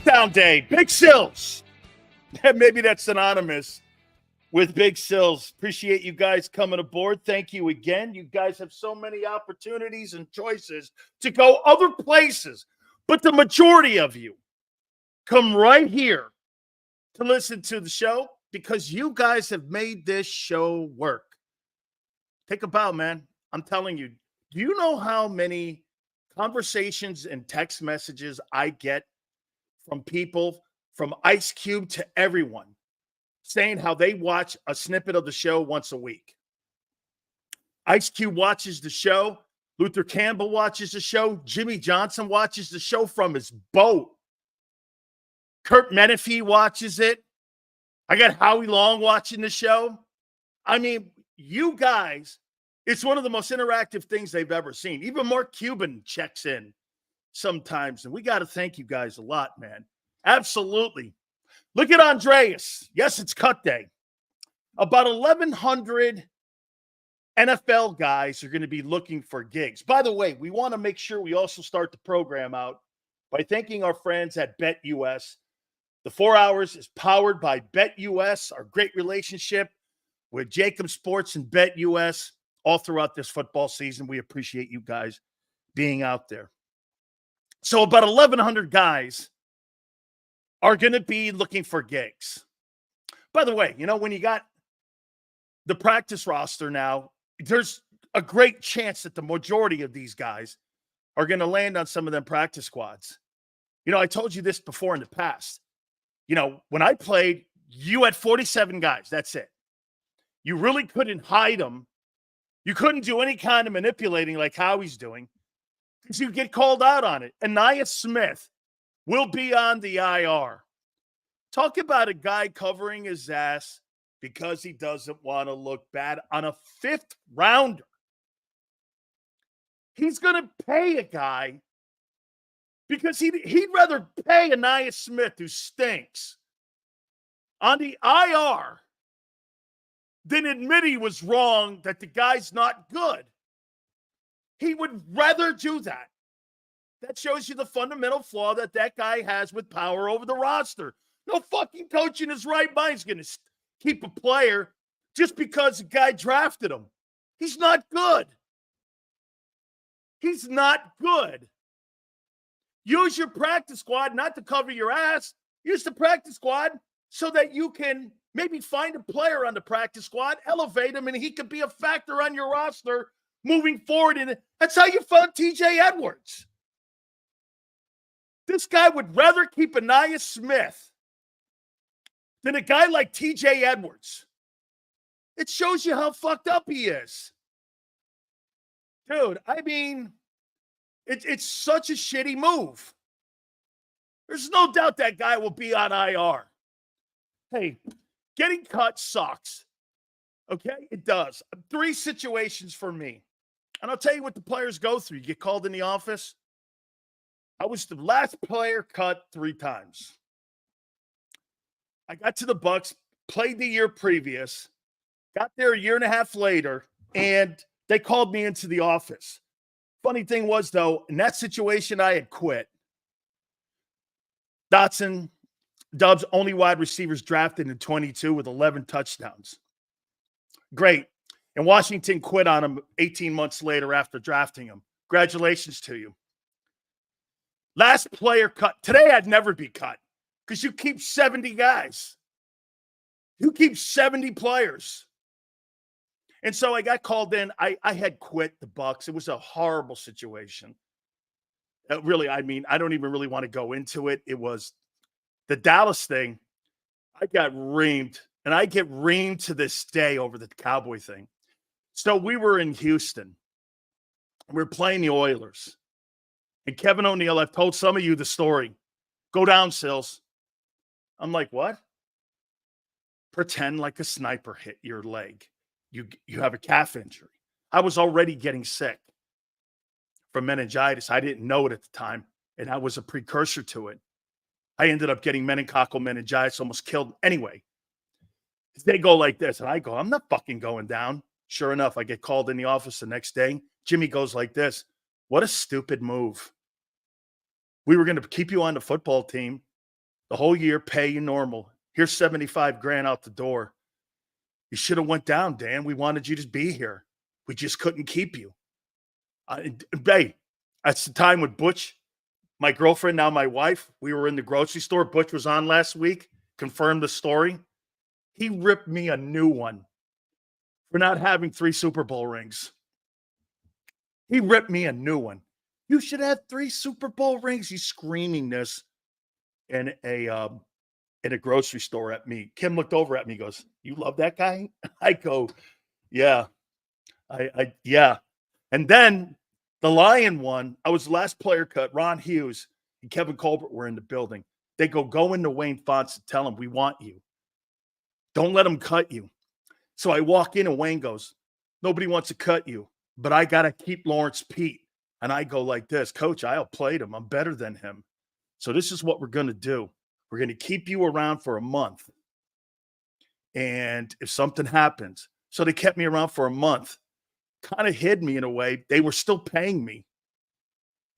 Lockdown day, Big Sills. Maybe that's synonymous with Big Sills. Appreciate you guys coming aboard. Thank you again. You guys have so many opportunities and choices to go other places, but the majority of you come right here to listen to the show because you guys have made this show work. Take a bow, man. I'm telling you. Do you know how many conversations and text messages I get from people, from Ice Cube to everyone, saying how they watch a snippet of the show once a week? Ice Cube watches the show. Luther Campbell watches the show. Jimmy Johnson watches the show from his boat. Kurt Menefee watches it. I got Howie Long watching the show. I mean, you guys, it's one of the most interactive things they've ever seen. Even Mark Cuban checks in sometimes, and we got to thank you guys a lot, man. Absolutely. Look at Andreas. Yes, it's cut day. About 1,100 NFL guys are going to be looking for gigs. By the way, we want to make sure we also start the program out by thanking our friends at BetUS. The 4 hours is powered by BetUS, our great relationship with JAKIB Sports and BetUS all throughout this football season. We appreciate you guys being out there. So about 1,100 guys are going to be looking for gigs. By the way, you know, when you got the practice roster now, there's a great chance that the majority of these guys are going to land on some of them practice squads. You know, I told you this before in the past. You know, when I played, you had 47 guys. That's it. You really couldn't hide them. You couldn't do any kind of manipulating like Howie's doing because you get called out on it. Anaya Smith will be on the IR. Talk about a guy covering his ass because he doesn't want to look bad on a fifth rounder. He's going to pay a guy because he'd rather pay Anaya Smith, who stinks, on the IR than admit he was wrong, that the guy's not good. He would rather do that. That shows you the fundamental flaw that guy has with power over the roster. No fucking coach in his right mind is going to keep a player just because a guy drafted him. He's not good. He's not good. Use your practice squad not to cover your ass. Use the practice squad so that you can maybe find a player on the practice squad, elevate him, and he could be a factor on your roster moving forward. And that's how you found TJ Edwards. This guy would rather keep Anaya Smith than a guy like TJ Edwards. It shows you how fucked up he is. Dude, I mean, it's such a shitty move. There's no doubt that guy will be on IR. Hey, getting cut sucks. Okay? It does. 3 situations for me. And I'll tell you what the players go through. You get called in the office. I was the last player cut 3 times. I got to the Bucs, played the year previous, got there a year and a half later, and they called me into the office. Funny thing was, though, in that situation, I had quit. Dotson, Dubs, only wide receivers drafted in 22 with 11 touchdowns. Great. And Washington quit on him 18 months later after drafting him. Congratulations to you. Last player cut. Today, I'd never be cut because you keep 70 guys. You keep 70 players. And so I got called in. I had quit the Bucs. It was a horrible situation. Really, I mean, I don't even really want to go into it. It was the Dallas thing. I got reamed, and I get reamed to this day over the Cowboy thing. So we were in Houston. We were playing the Oilers. And Kevin O'Neill, I've told some of you the story. Go down, Sills. I'm like, what? Pretend like a sniper hit your leg. You have a calf injury. I was already getting sick from meningitis. I didn't know it at the time, and that was a precursor to it. I ended up getting meningococcal meningitis, almost killed. Anyway, they go like this, and I go, I'm not fucking going down. Sure enough, I get called in the office the next day. Jimmy goes like this. What a stupid move. We were going to keep you on the football team. the whole year, pay you normal. Here's 75 grand out the door. You should have went down, Dan. We wanted you to be here. We just couldn't keep you. Hey, that's the time with Butch, my girlfriend, now my wife. We were in the grocery store. Butch was on last week, confirmed the story. He ripped me a new one for not having 3 Super Bowl rings. He ripped me a new one. You should have 3 Super Bowl rings. He's screaming this in a grocery store at me. Kim looked over at me, goes, "You love that guy?" I go, "Yeah, yeah." And then the Lion one, I was the last player cut. Ron Hughes and Kevin Colbert were in the building. They go into Wayne Fonts and tell him, "We want you. Don't let them cut you." So I walk in and Wayne goes, "Nobody wants to cut you, but I got to keep Lawrence Pete." And I go like this, "Coach, I outplayed him. I'm better than him. So this is what we're going to do. We're going to keep you around for a month. And if something happens," so they kept me around for a month, kind of hid me in a way. They were still paying me.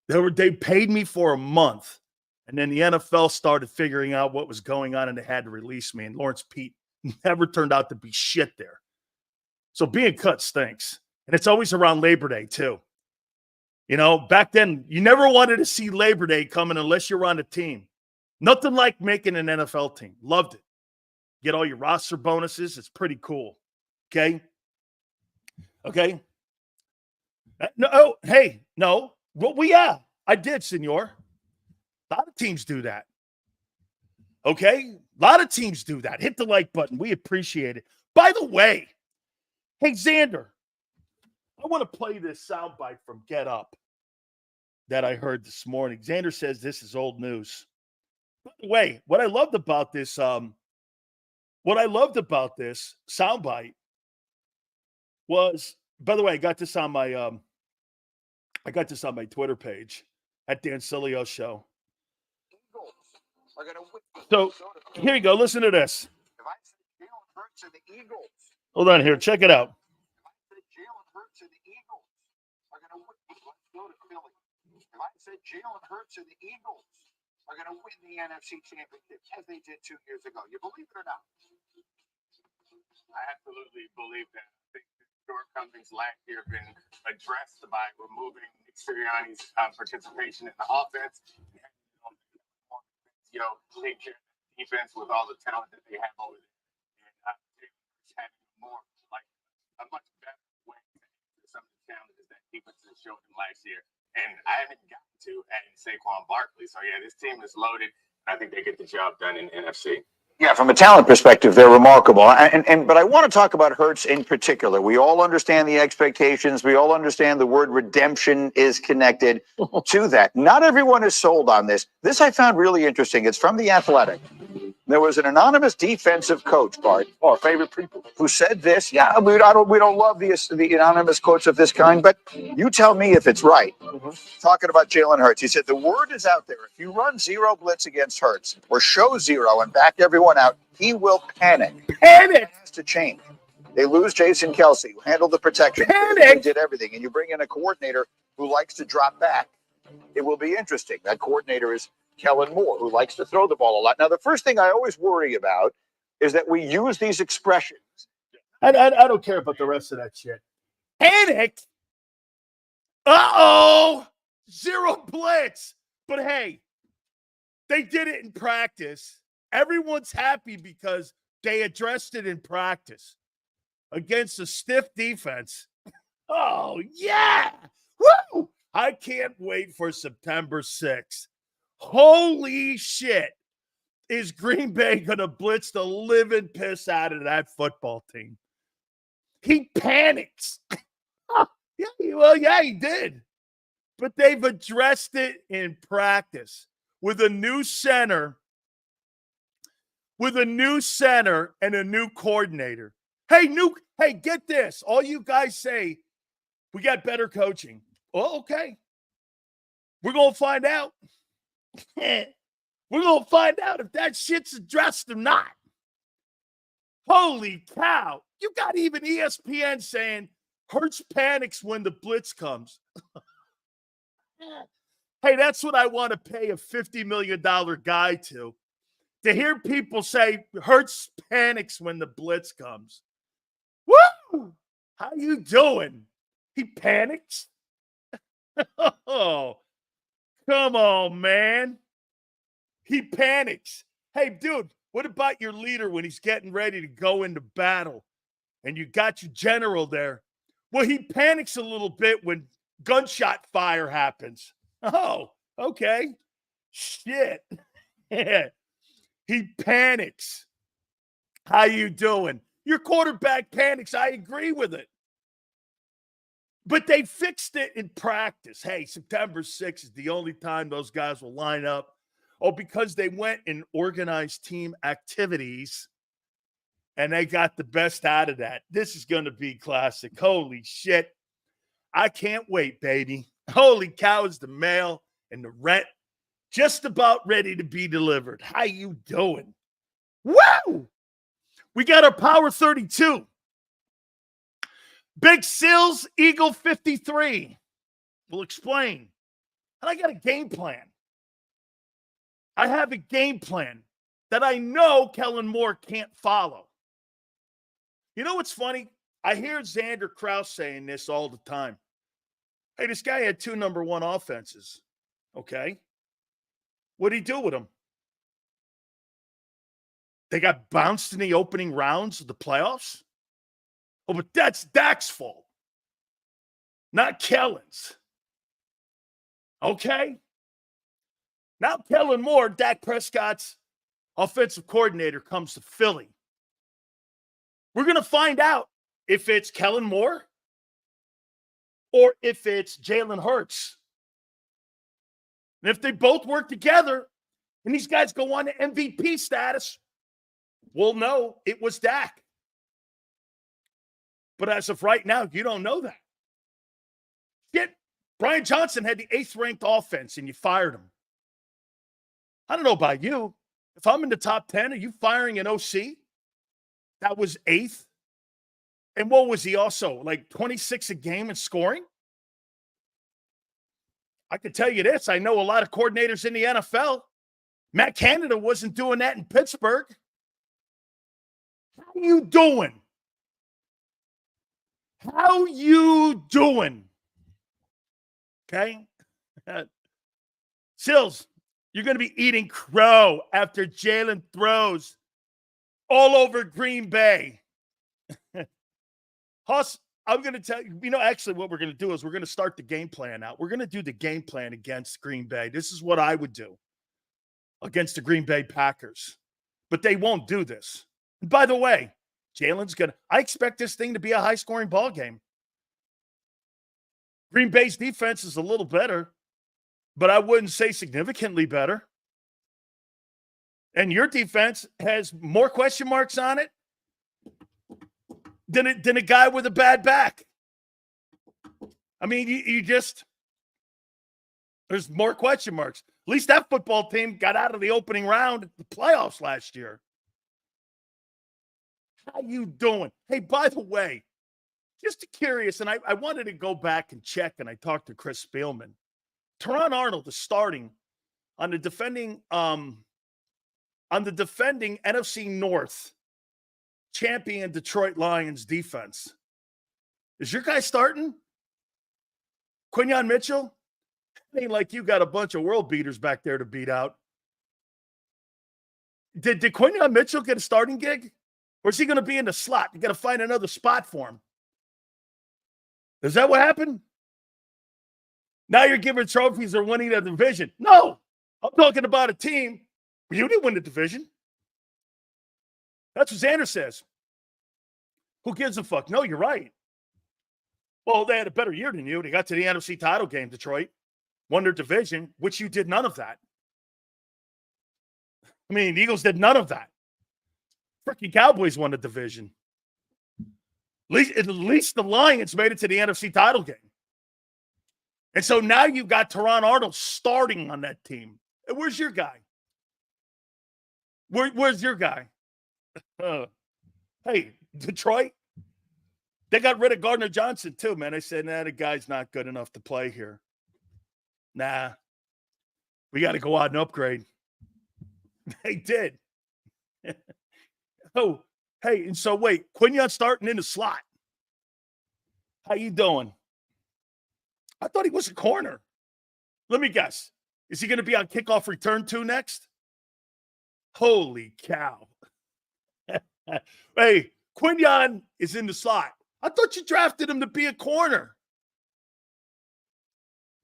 They paid me for a month. And then the NFL started figuring out what was going on and they had to release me. And Lawrence Pete never turned out to be shit there. So being cut stinks. And it's always around Labor Day too. You know, back then, you never wanted to see Labor Day coming unless you're on a team. Nothing like making an NFL team. Loved it. Get all your roster bonuses. It's pretty cool. Okay? Okay? No, oh, hey, no. Well, yeah, I did, senor. A lot of teams do that. Okay? A lot of teams do that. Hit the like button. We appreciate it. By the way, hey, Xander, I want to play this soundbite from Get Up that I heard this morning. Xander says this is old news. By the way, what I loved about this soundbite was, by the way, I got this on my Twitter page at Dan Sileo Show. So here you go. Listen to this. If I said Jalen Hurts and the Eagles, hold on here. Check it out. If I said Jalen Hurts and the Eagles are going to win, let's go to Philly. If I said Jalen Hurts and the Eagles are going to win the NFC Championship as they did 2 years ago, you believe it or not? I absolutely believe that. I think the shortcomings last year have been addressed by removing Nick Sirianni's participation in the offense. Take care of the defense with all the talent that they have over there. And having more, like, a much better way to answer some of the challenges that defense has showed them last year. And I haven't gotten to adding Saquon Barkley. So, yeah, this team is loaded. I think they get the job done in NFC. Yeah, from a talent perspective, they're remarkable. But I want to talk about Hurts in particular. We all understand the expectations. We all understand the word redemption is connected to that. Not everyone is sold on this. This I found really interesting. It's from The Athletic. There was an anonymous defensive coach, Bart, our favorite people, who said this. Yeah, we don't love the anonymous quotes of this kind, but you tell me if it's right. Talking about Jalen Hurts, he said the word is out there. If you run zero blitz against Hurts or show zero and back everyone out, he will panic. Panic. It has to change. They lose Jason Kelsey, who handled the protection. Panic. He did everything, and you bring in a coordinator who likes to drop back. It will be interesting. That coordinator is Kellen Moore, who likes to throw the ball a lot. Now, the first thing I always worry about is that we use these expressions. I don't care about the rest of that shit. Panic. Uh-oh. Zero blitz. But hey, they did it in practice. Everyone's happy because they addressed it in practice against a stiff defense. Oh, yeah. Woo! I can't wait for September 6th. Holy shit. Is Green Bay going to blitz the living piss out of that football team? He panics. Yeah, he did. But they've addressed it in practice with a new center, and a new coordinator. Hey, get this. All you guys say, we got better coaching. Well, okay. We're going to find out. We're going to find out if that shit's addressed or not. Holy cow. You got even ESPN saying Hurts panics when the blitz comes. Hey, that's what I want to pay a $50 million guy to. to hear people say Hurts panics when the blitz comes. Woo! How you doing? He panics? Oh, come on, man. He panics. Hey, dude, what about your leader when he's getting ready to go into battle and you got your general there? Well, he panics a little bit when gunshot fire happens. Oh, okay. Shit. He panics. How you doing? Your quarterback panics. I agree with it. But they fixed it in practice. Hey, September 6th is the only time those guys will line up. Oh, because they went in organized team activities and they got the best out of that. This is going to be classic. Holy shit. I can't wait, baby. Holy cow, is the mail and the rent just about ready to be delivered. How you doing? Woo! We got our Power 32. Big Sills, Eagle 53. We'll explain. And I got a game plan. I have a game plan that I know Kellen Moore can't follow. You know what's funny? I hear Xander Krauss saying this all the time. Hey, this guy had 2 number 1 offenses. Okay. What'd he do with them? They got bounced in the opening rounds of the playoffs? Oh, but that's Dak's fault, not Kellen's. Okay? Now Kellen Moore, Dak Prescott's offensive coordinator, comes to Philly. We're going to find out if it's Kellen Moore or if it's Jalen Hurts. And if they both work together and these guys go on to MVP status, we'll know it was Dak. But as of right now, you don't know that. Yet, Brian Johnson had the 8th-ranked offense, and you fired him. I don't know about you. If I'm in the top 10, are you firing an OC? That was 8th. And what was he also, like 26 a game in scoring? I can tell you this. I know a lot of coordinators in the NFL. Matt Canada wasn't doing that in Pittsburgh. How you doing? How you doing? Okay? Sills, you're going to be eating crow after Jalen throws all over Green Bay. Huss, I'm going to tell you, actually what we're going to do is we're going to start the game plan out. We're going to do the game plan against Green Bay. This is what I would do against the Green Bay Packers. But they won't do this. And by the way, I expect this thing to be a high-scoring ball game. Green Bay's defense is a little better, but I wouldn't say significantly better. And your defense has more question marks on it than a guy with a bad back. I mean, there's more question marks. At least that football team got out of the opening round of the playoffs last year. How you doing? Hey, by the way, just curious, and I wanted to go back and check, and I talked to Chris Spielman. Teron Arnold is starting on the defending NFC North champion Detroit Lions defense. Is your guy starting? Quinyon Mitchell? It ain't like you got a bunch of world beaters back there to beat out. Did Quinyon Mitchell get a starting gig? Or is he going to be in the slot? You got to find another spot for him. Is that what happened? Now you're giving trophies or winning the division. No, I'm talking about a team. You didn't win the division. That's what Xander says. Who gives a fuck? No, you're right. Well, they had a better year than you. They got to the NFC title game, Detroit. Won their division, which you did none of that. I mean, the Eagles did none of that. Freaking Cowboys won the division. At least the Lions made it to the NFC title game. And so now you've got Teron Arnold starting on that team. Where's your guy? Where's your guy? Hey, Detroit, they got rid of Gardner Johnson too, man. They said, the guy's not good enough to play here. Nah, we got to go out and upgrade. They did. Oh, hey, and so wait, Quinyon starting in the slot. How you doing? I thought he was a corner. Let me guess. Is he going to be on kickoff return 2 next? Holy cow. Hey, Quinyon is in the slot. I thought you drafted him to be a corner.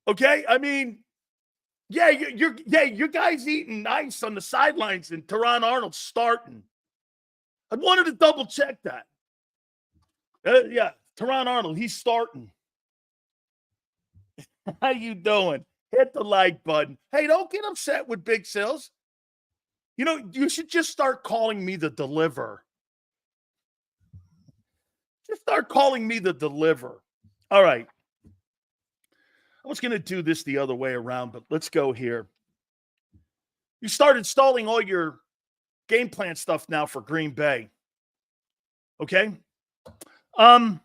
Okay? I mean, yeah, your guy's eating nice on the sidelines and Teron Arnold's starting. I wanted to double check that. Yeah, Teron Arnold, he's starting. How you doing? Hit the like button. Hey, don't get upset with Big Sills. You know, you should just start calling me the deliverer. Just start calling me the deliverer. All right. I was going to do this the other way around, but let's go here. You start installing all your game plan stuff now for Green Bay. Okay? We'll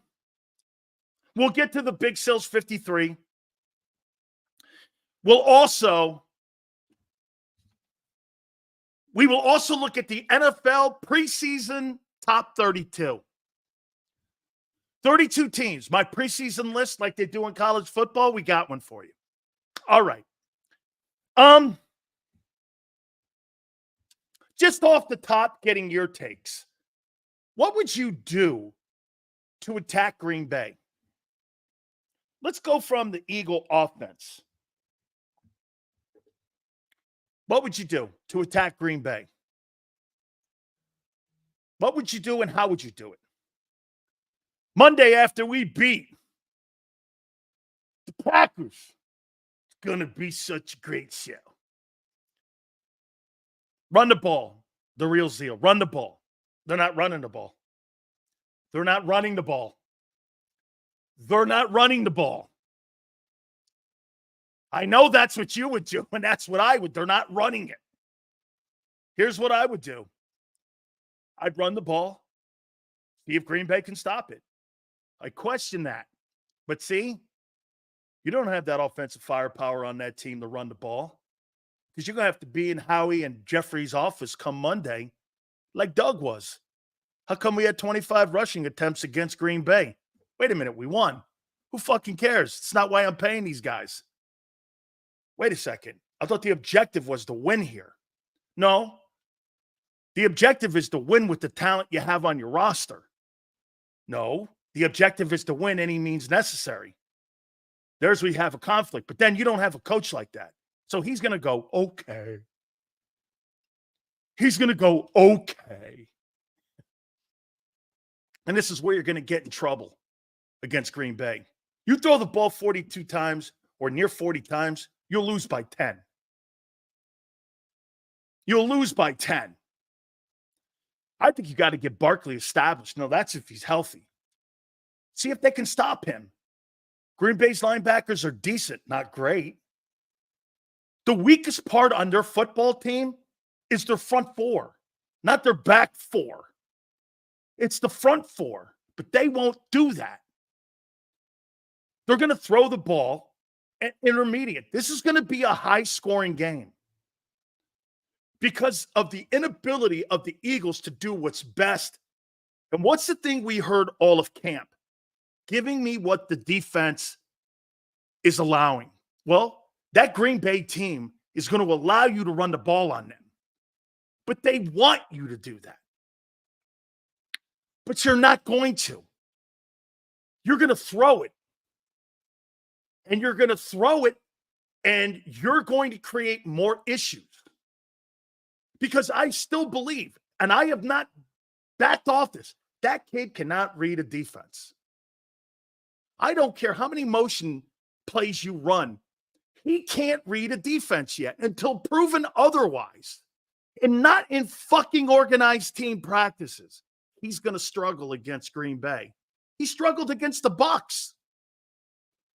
get to the Big Sills 53. We will also look at the NFL preseason top 32. 32 teams. My preseason list, like they do in college football, we got one for you. All right. Just off the top, getting your takes. What would you do to attack Green Bay? Let's go from the Eagle offense. What would you do to attack Green Bay? What would you do and how would you do it? Monday after we beat the Packers, it's going to be such a great show. Run the ball, the real Zeal. Run the ball. They're not running the ball. They're not running the ball. They're not running the ball. I know that's what you would do, and that's what I would. They're not running it. Here's what I would do. I'd run the ball, see if Green Bay can stop it. I question that. But see, you don't have that offensive firepower on that team to run the ball because you're going to have to be in Howie and Jeffrey's office come Monday like Doug was. How come we had 25 rushing attempts against Green Bay? Wait a minute, we won. Who fucking cares? It's not why I'm paying these guys. Wait a second. I thought the objective was to win here. No. The objective is to win with the talent you have on your roster. No. The objective is to win any means necessary. There's where we have a conflict. But then you don't have a coach like that. So he's going to go, okay. He's going to go, okay. And this is where you're going to get in trouble against Green Bay. You throw the ball 42 times or near 40 times, you'll lose by 10. You'll lose by 10. I think you got to get Barkley established. No, that's if he's healthy. See if they can stop him. Green Bay's linebackers are decent, not great. The weakest part on their football team is their front four, not their back four. It's the front four, but they won't do that. They're going to throw the ball at intermediate. This is going to be a high-scoring game because of the inability of the Eagles to do what's best. And what's the thing we heard all of camp? Giving me what the defense is allowing. Well, that Green Bay team is going to allow you to run the ball on them. But they want you to do that. But you're not going to. You're going to throw it. And you're going to throw it, and you're going to create more issues. Because I still believe, and I have not backed off this, that kid cannot read a defense. I don't care how many motion plays you run. He can't read a defense yet until proven otherwise. And not in fucking organized team practices. He's going to struggle against Green Bay. He struggled against the Bucs.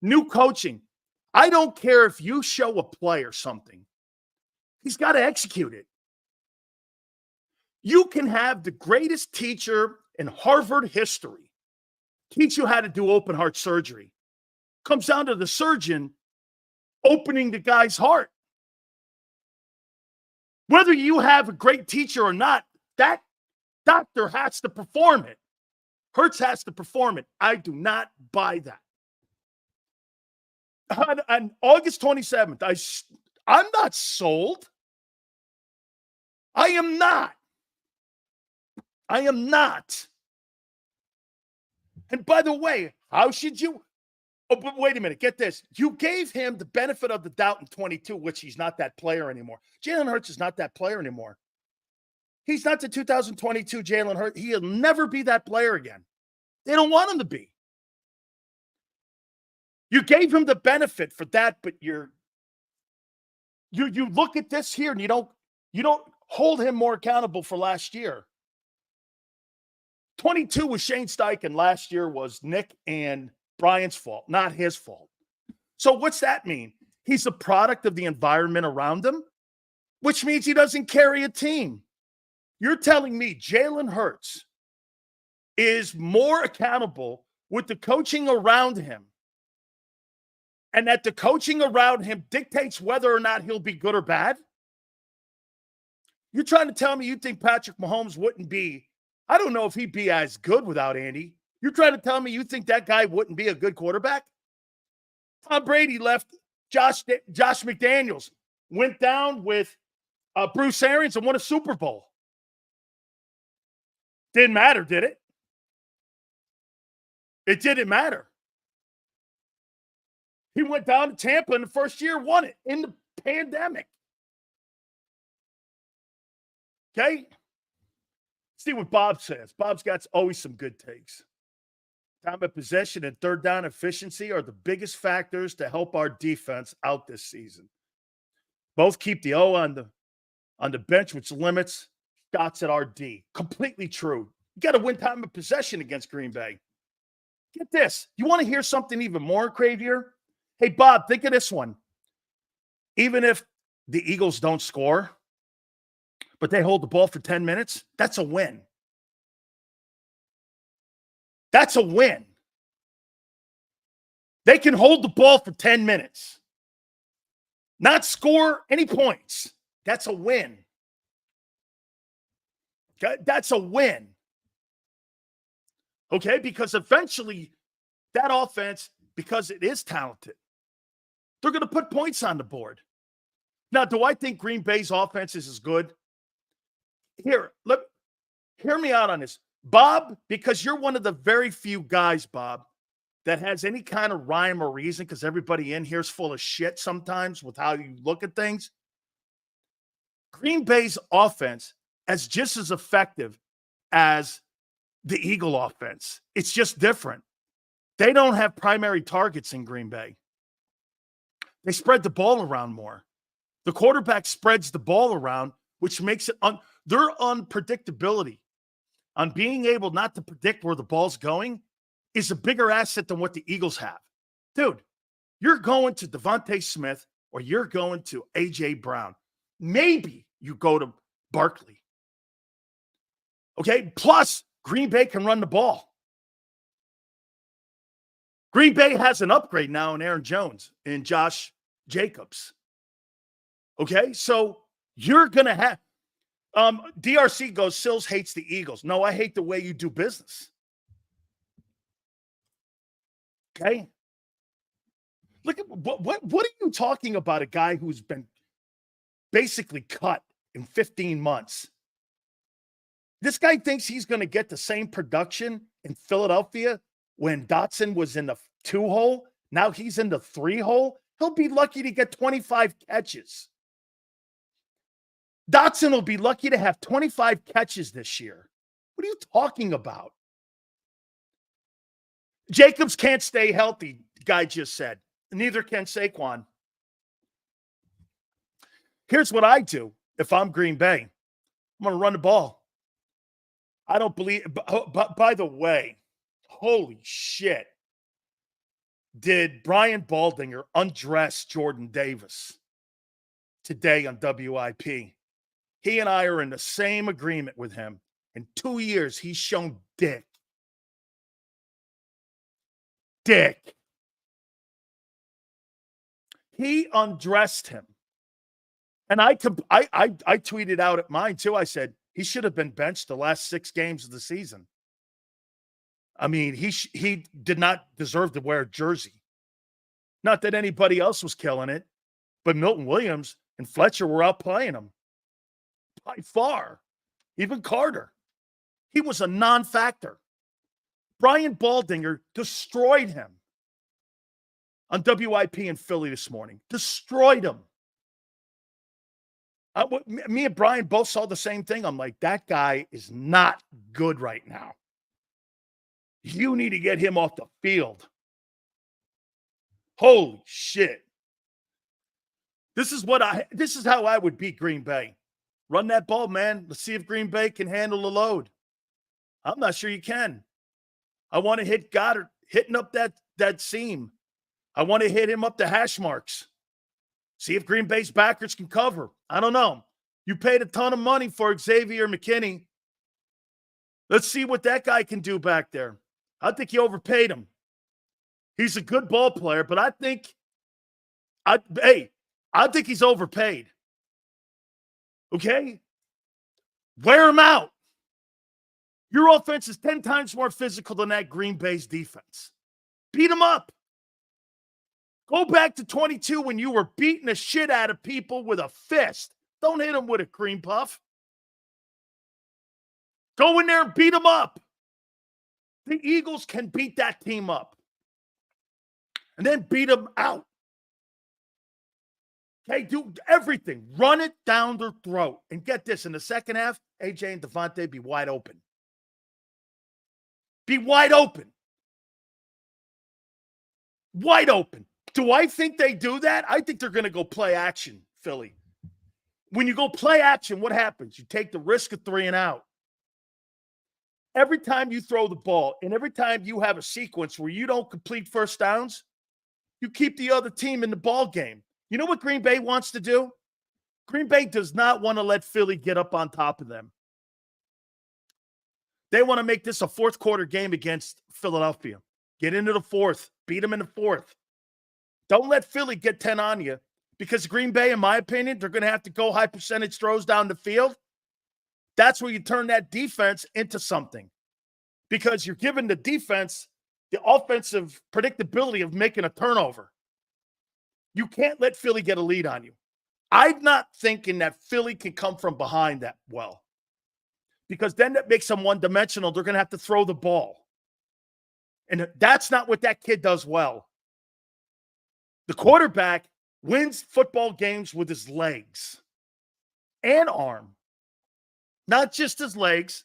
New coaching. I don't care if you show a play or something. He's got to execute it. You can have the greatest teacher in Harvard history teach you how to do open heart surgery. Comes down to the surgeon opening the guy's heart. Whether you have a great teacher or not, That doctor has to perform it. Hurts has to perform it. I do not buy that. On August 27th, I'm not sold. I am not. I am not. And by the way, how should you? Oh, but wait a minute. Get this. You gave him the benefit of the doubt in 22, which he's not that player anymore. Jalen Hurts is not that player anymore. He's not the 2022 Jalen Hurts. He'll never be that player again. They don't want him to be. You gave him the benefit for that, but you look at this here and you don't hold him more accountable for last year. 22 was Shane Steichen. Last year was Nick and Brian's fault, not his fault. So what's that mean? He's a product of the environment around him, which means he doesn't carry a team. You're telling me Jalen Hurts is more accountable with the coaching around him, and that the coaching around him dictates whether or not he'll be good or bad? You're trying to tell me you think Patrick Mahomes wouldn't be, I don't know if he'd be as good without Andy. You're trying to tell me you think that guy wouldn't be a good quarterback? Tom Brady left Josh McDaniels, went down with Bruce Arians and won a Super Bowl. Didn't matter, did it? It didn't matter. He went down to Tampa in the first year, won it in the pandemic. Okay? See what Bob says. Bob's got always some good takes. Time of possession and third down efficiency are the biggest factors to help our defense out this season. Both keep the O on the bench, which limits shots at our D. Completely true. You got to win time of possession against Green Bay. Get this. You want to hear something even more crazier? Hey, Bob, think of this one. Even if the Eagles don't score, but they hold the ball for 10 minutes, that's a win. That's a win. They can hold the ball for 10 minutes, not score any points. That's a win. That's a win. Okay, because eventually that offense, because it is talented, they're going to put points on the board. Now, do I think Green Bay's offense is as good? Hear me out on this. Bob, because you're one of the very few guys, Bob, that has any kind of rhyme or reason, because everybody in here is full of shit sometimes with how you look at things. Green Bay's offense is just as effective as the Eagle offense. It's just different. They don't have primary targets in Green Bay. They spread the ball around more. The quarterback spreads the ball around, which makes it their unpredictability on being able not to predict where the ball's going is a bigger asset than what the Eagles have. Dude, you're going to Devontae Smith or you're going to A.J. Brown. Maybe you go to Barkley. Okay? Plus, Green Bay can run the ball. Green Bay has an upgrade now in Aaron Jones and Josh Jacobs. Okay? So you're going to have DRC goes, Sills hates the Eagles. No, I hate the way you do business. Okay? Look at what are you talking about? A guy who's been basically cut in 15 months. This guy thinks he's going to get the same production in Philadelphia when Dotson was in the 2-hole. Now he's in the 3-hole. He'll be lucky to get 25 catches. Dotson will be lucky to have 25 catches this year. What are you talking about? Jacobs can't stay healthy, the guy just said. Neither can Saquon. Here's what I do if I'm Green Bay. I'm going to run the ball. I don't believe, but by the way, holy shit. Did Brian Baldinger undress Jordan Davis today on WIP? He and I are in the same agreement with him. In 2 years, he's shown dick. Dick. He undressed him. And I tweeted out at mine too. I said, He should have been benched the last 6 games of the season. I mean, he did not deserve to wear a jersey. Not that anybody else was killing it, but Milton Williams and Fletcher were outplaying him by far. Even Carter. He was a non-factor. Brian Baldinger destroyed him on WIP in Philly this morning. Destroyed him. Me and Brian both saw the same thing. I'm like, that guy is not good right now. You need to get him off the field. Holy shit. This is how I would beat Green Bay. Run that ball, man. Let's see if Green Bay can handle the load. I'm not sure you can. I want to hit Goddard, hitting up that seam. I want to hit him up the hash marks. See if Green Bay's backers can cover. I don't know. You paid a ton of money for Xavier McKinney. Let's see what that guy can do back there. I think you overpaid him. He's a good ball player, but I think he's overpaid. Okay? Wear him out. Your offense is 10 times more physical than that Green Bay's defense. Beat him up. Go back to 22 when you were beating the shit out of people with a fist. Don't hit them with a cream puff. Go in there and beat them up. The Eagles can beat that team up. And then beat them out. Okay, do everything. Run it down their throat. And get this, in the second half, AJ and Devontae be wide open. Be wide open. Wide open. Do I think they do that? I think they're going to go play action, Philly. When you go play action, what happens? You take the risk of 3 and out. Every time you throw the ball and every time you have a sequence where you don't complete first downs, you keep the other team in the ball game. You know what Green Bay wants to do? Green Bay does not want to let Philly get up on top of them. They want to make this a fourth quarter game against Philadelphia. Get into the fourth. Beat them in the fourth. Don't let Philly get 10 on you, because Green Bay, in my opinion, they're going to have to go high percentage throws down the field. That's where you turn that defense into something, because you're giving the defense the offensive predictability of making a turnover. You can't let Philly get a lead on you. I'm not thinking that Philly can come from behind that well, because then that makes them one-dimensional. They're going to have to throw the ball. And that's not what that kid does well. The quarterback wins football games with his legs and arm. Not just his legs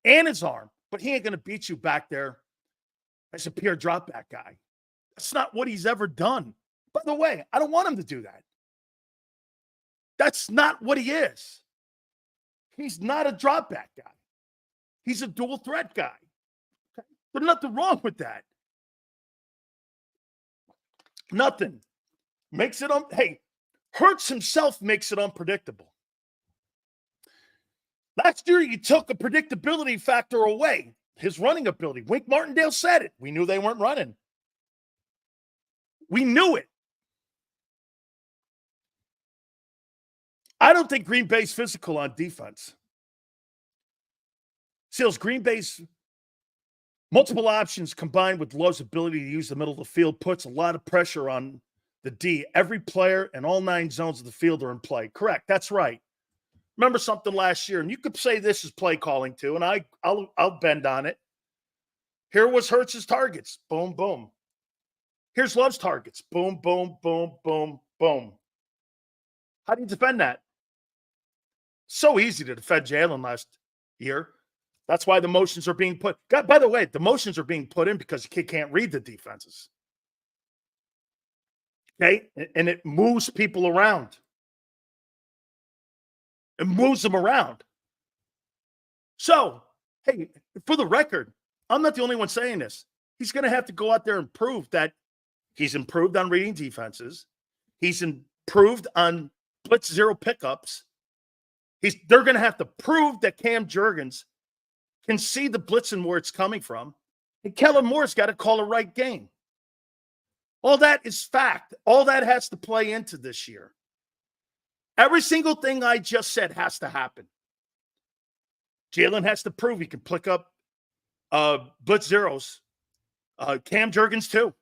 and his arm, but he ain't going to beat you back there as a pure drop back guy. That's not what he's ever done. By the way, I don't want him to do that. That's not what he is. He's not a drop back guy. He's a dual threat guy. Okay? There's nothing wrong with that. Nothing. Makes it hey, Hurts himself makes it unpredictable. Last year, you took a predictability factor away. His running ability. Wink Martindale said it. We knew they weren't running. We knew it. I don't think Green Bay's physical on defense. Seals, Green Bay's multiple options combined with Love's ability to use the middle of the field puts a lot of pressure on the D. Every player and all 9 zones of the field are in play. Correct. That's right. Remember something last year, and you could say this is play calling too, and I'll bend on it. Here was Hurts' targets. Boom, boom. Here's Love's targets. Boom, boom, boom, boom, boom. How do you defend that? So easy to defend Jalen last year. That's why the motions are being put. God, by the way, the motions are being put in because the kid can't read the defenses. Okay? And it moves people around. It moves them around. So, hey, for the record, I'm not the only one saying this. He's going to have to go out there and prove that he's improved on reading defenses. He's improved on blitz zero pickups. They're going to have to prove that Cam Jurgens can see the blitzing where it's coming from. And Kellen Moore's got to call a right game. All that is fact. All that has to play into this year. Every single thing I just said has to happen. Jalen has to prove he can pick up blitz zeros. Cam Jurgens, too.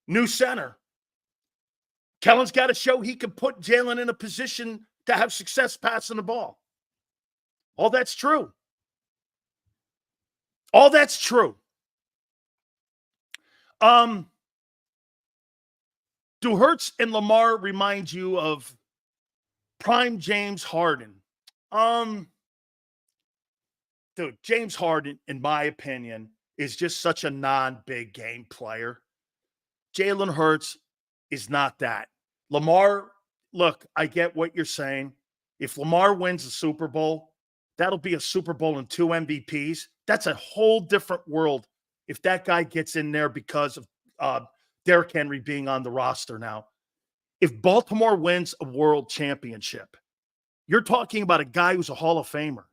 New center. Kellen's got to show he can put Jalen in a position to have success passing the ball. All that's true. All that's true. Do Hurts and Lamar remind you of prime James Harden? Dude, James Harden, in my opinion, is just such a non-big game player. Jalen Hurts is not that. Lamar, look, I get what you're saying. If Lamar wins the Super Bowl, that'll be a Super Bowl and 2 MVPs. That's a whole different world if that guy gets in there because of Derrick Henry being on the roster now. If Baltimore wins a world championship, you're talking about a guy who's a Hall of Famer.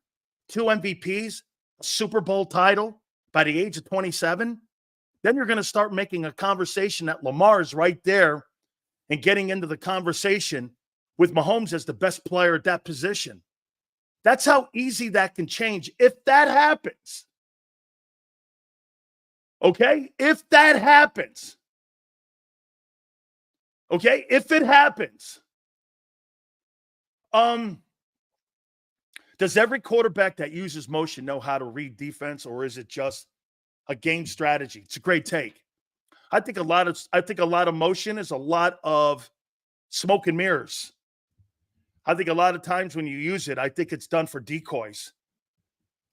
2 MVPs, a Super Bowl title by the age of 27. Then you're going to start making a conversation that Lamar is right there and getting into the conversation with Mahomes as the best player at that position. That's how easy that can change if that happens. Okay? If that happens. Okay? If it happens. Does every quarterback that uses motion know how to read defense, or is it just a game strategy? It's a great take. I think a lot of motion is a lot of smoke and mirrors. I think a lot of times when you use it, I think it's done for decoys.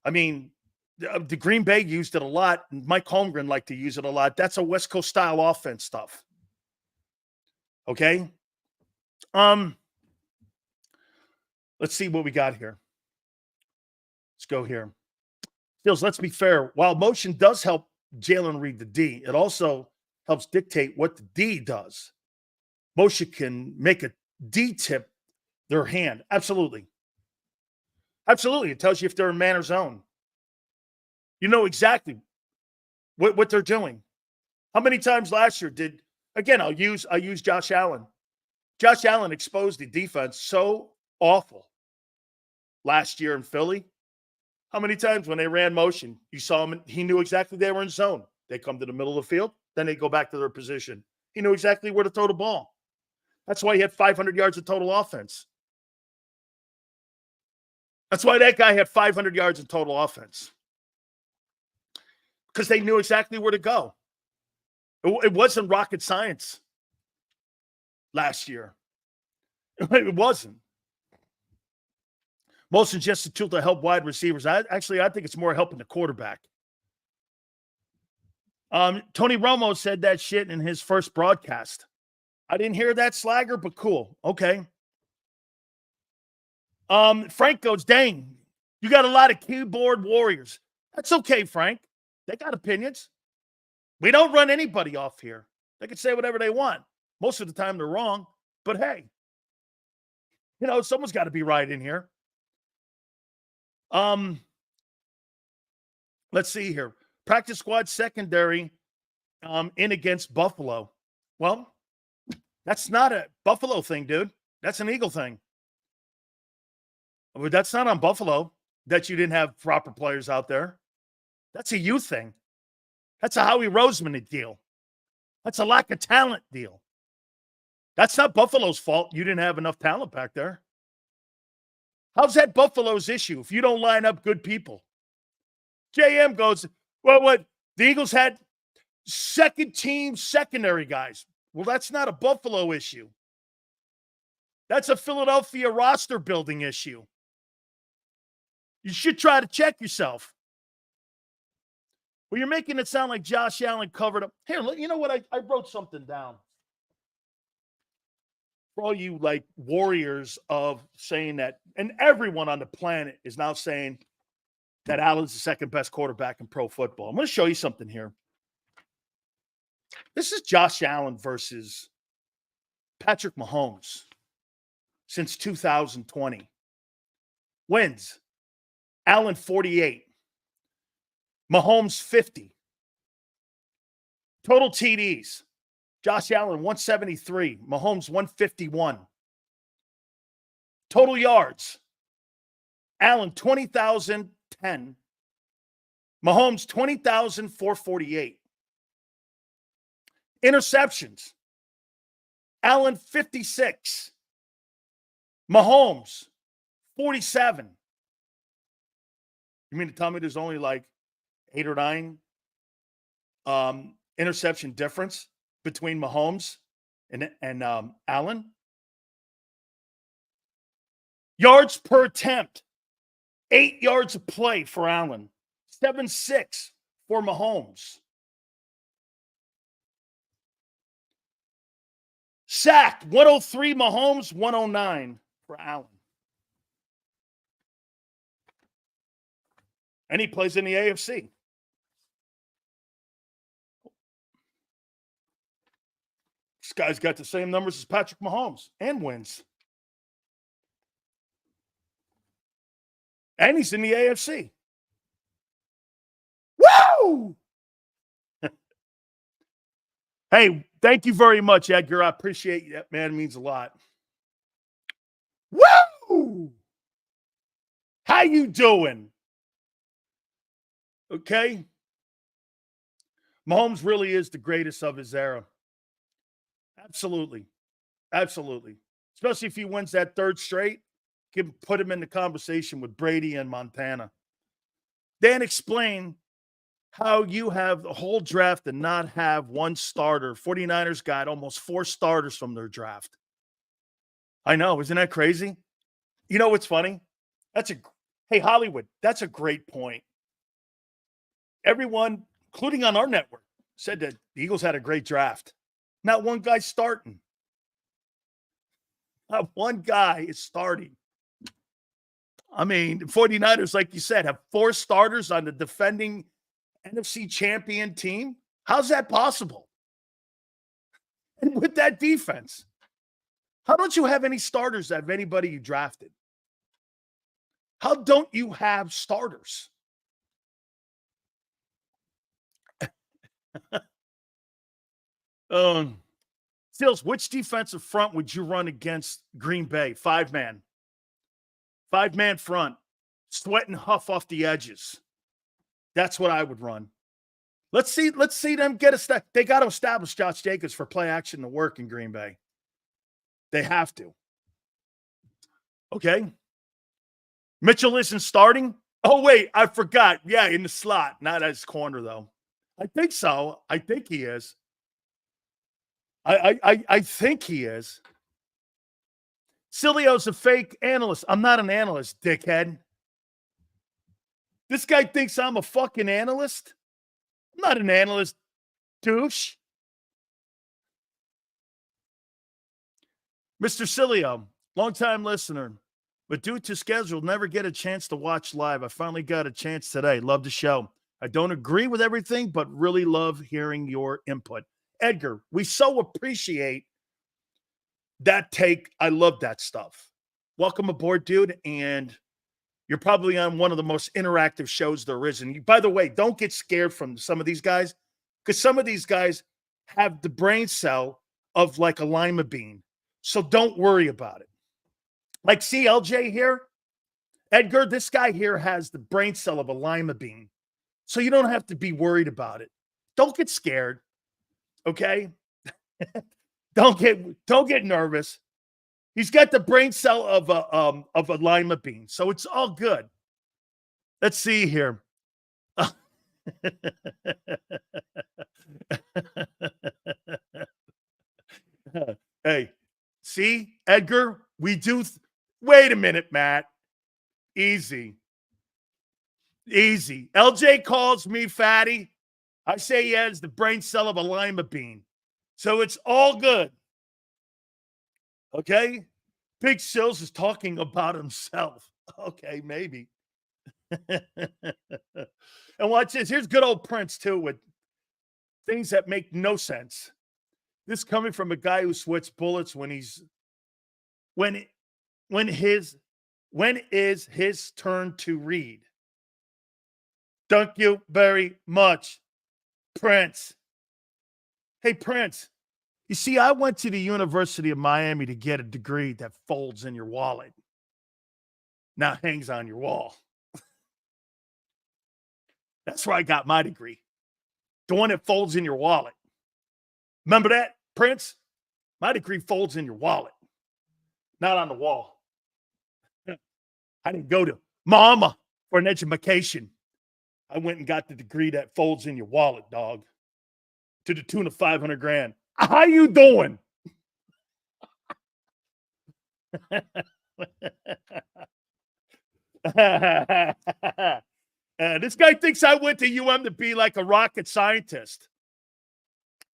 I mean, the Green Bay used it a lot. And Mike Holmgren liked to use it a lot. That's a West Coast style offense stuff. Okay. Let's see what we got here. Let's go here. Stills, let's be fair. While motion does help Jalen read the D, it also helps dictate what the D does. Motion can make a D tip their hand. Absolutely. Absolutely. It tells you if they're in man or zone. You know exactly what they're doing. How many times last year I'll use Josh Allen. Josh Allen exposed the defense so awful last year in Philly. How many times when they ran motion, you saw him, he knew exactly they were in zone. They come to the middle of the field, then they go back to their position. He knew exactly where to throw the ball. That's why he had 500 yards of total offense. That's why that guy had 500 yards of total offense. Because they knew exactly where to go. It wasn't rocket science last year. It wasn't. Motion's just a tool to help wide receivers. I think it's more helping the quarterback. Tony Romo said that shit in his first broadcast. I didn't hear that, Slagger, but cool. Okay. Frank goes, dang, you got a lot of keyboard warriors. That's okay, Frank. They got opinions. We don't run anybody off here. They can say whatever they want. Most of the time they're wrong, but hey, someone's got to be right in here. Let's see here. Practice squad secondary in against Buffalo. Well, that's not a Buffalo thing, dude. That's an Eagle thing. But that's not on Buffalo that you didn't have proper players out there. That's a youth thing. That's a Howie Roseman deal. That's a lack of talent deal. That's not Buffalo's fault. You didn't have enough talent back there. How's that Buffalo's issue if you don't line up good people? JM goes, well, what? The Eagles had second team secondary guys. Well, that's not a Buffalo issue. That's a Philadelphia roster building issue. You should try to check yourself. Well, you're making it sound like Josh Allen covered up. Here, you know what? I wrote something down. For all you warriors of saying that, and everyone on the planet is now saying that Allen's the second best quarterback in pro football. I'm going to show you something here. This is Josh Allen versus Patrick Mahomes since 2020. Wins. Allen 48. Mahomes 50. Total TDs. Josh Allen 173. Mahomes 151. Total yards. Allen, 20,010. Mahomes, 20,448. Interceptions. Allen, 56. Mahomes, 47. You mean to tell me there's only like 8 or 9 interception difference between Mahomes and Allen? Yards per attempt. 8 yards a play for Allen. 7.6 for Mahomes. Sacked, 103 Mahomes, 109 for Allen. And he plays in the AFC. This guy's got the same numbers as Patrick Mahomes and wins. And he's in the AFC. Woo! Hey, thank you very much, Edgar. I appreciate that, man. It means a lot. Woo! How you doing? Okay. Mahomes really is the greatest of his era. Absolutely. Absolutely. Especially if he wins that third straight, can put him in the conversation with Brady and Montana. Dan, explain how you have the whole draft and not have one starter. 49ers got almost 4 starters from their draft. I know. Isn't that crazy? You know what's funny? Hey, Hollywood, that's a great point. Everyone, including on our network, said that the Eagles had a great draft. Not one guy starting. Not one guy is starting. I mean, the 49ers, like you said, have 4 starters on the defending NFC champion team. How's that possible? And with that defense, how don't you have any starters of anybody you drafted? How don't you have starters? Stills, which defensive front would you run against Green Bay? 5-man. 5-man front. Sweat and huff off the edges. That's what I would run. Let's see them get a step. They got to establish Josh Jacobs for play action to work in Green Bay. They have to. Okay. Mitchell isn't starting. Oh, wait, I forgot. Yeah, in the slot, not as corner, though. I think so. I think he is. I think he is. Sileo's a fake analyst. I'm not an analyst, dickhead. This guy thinks I'm a fucking analyst. I'm not an analyst, douche. Mr. Sileo, longtime listener, but due to schedule, never get a chance to watch live. I finally got a chance today. Love the show. I don't agree with everything, but really love hearing your input. Edgar, we so appreciate that take. I love that stuff. Welcome aboard, dude. And you're probably on one of the most interactive shows there is. And by the way, don't get scared from some of these guys, because some of these guys have the brain cell of like a lima bean. So don't worry about it. Like CLJ here, Edgar, this guy here has the brain cell of a lima bean. So you don't have to be worried about it. Don't get scared. Okay? Don't get nervous. He's got the brain cell of a lima bean. So it's all good. Let's see here. Hey, see, Edgar, we do. Wait a minute, Matt. Easy. LJ calls me fatty. I say he has the brain cell of a lima bean. So it's all good. Okay? Big Sills is talking about himself. Okay, maybe. And watch this. Here's good old Prince, too, with things that make no sense. This coming from a guy who sweats bullets when is his turn to read? Thank you very much, Prince. Hey, Prince, you see, I went to the University of Miami to get a degree that folds in your wallet. now hangs on your wall. That's where I got my degree. The one that folds in your wallet. Remember that, Prince? My degree folds in your wallet, not on the wall. I didn't go to mama for an education. I went and got the degree that folds in your wallet, dog, to the tune of $500,000. How you doing? This guy thinks I went to UM to be like a rocket scientist.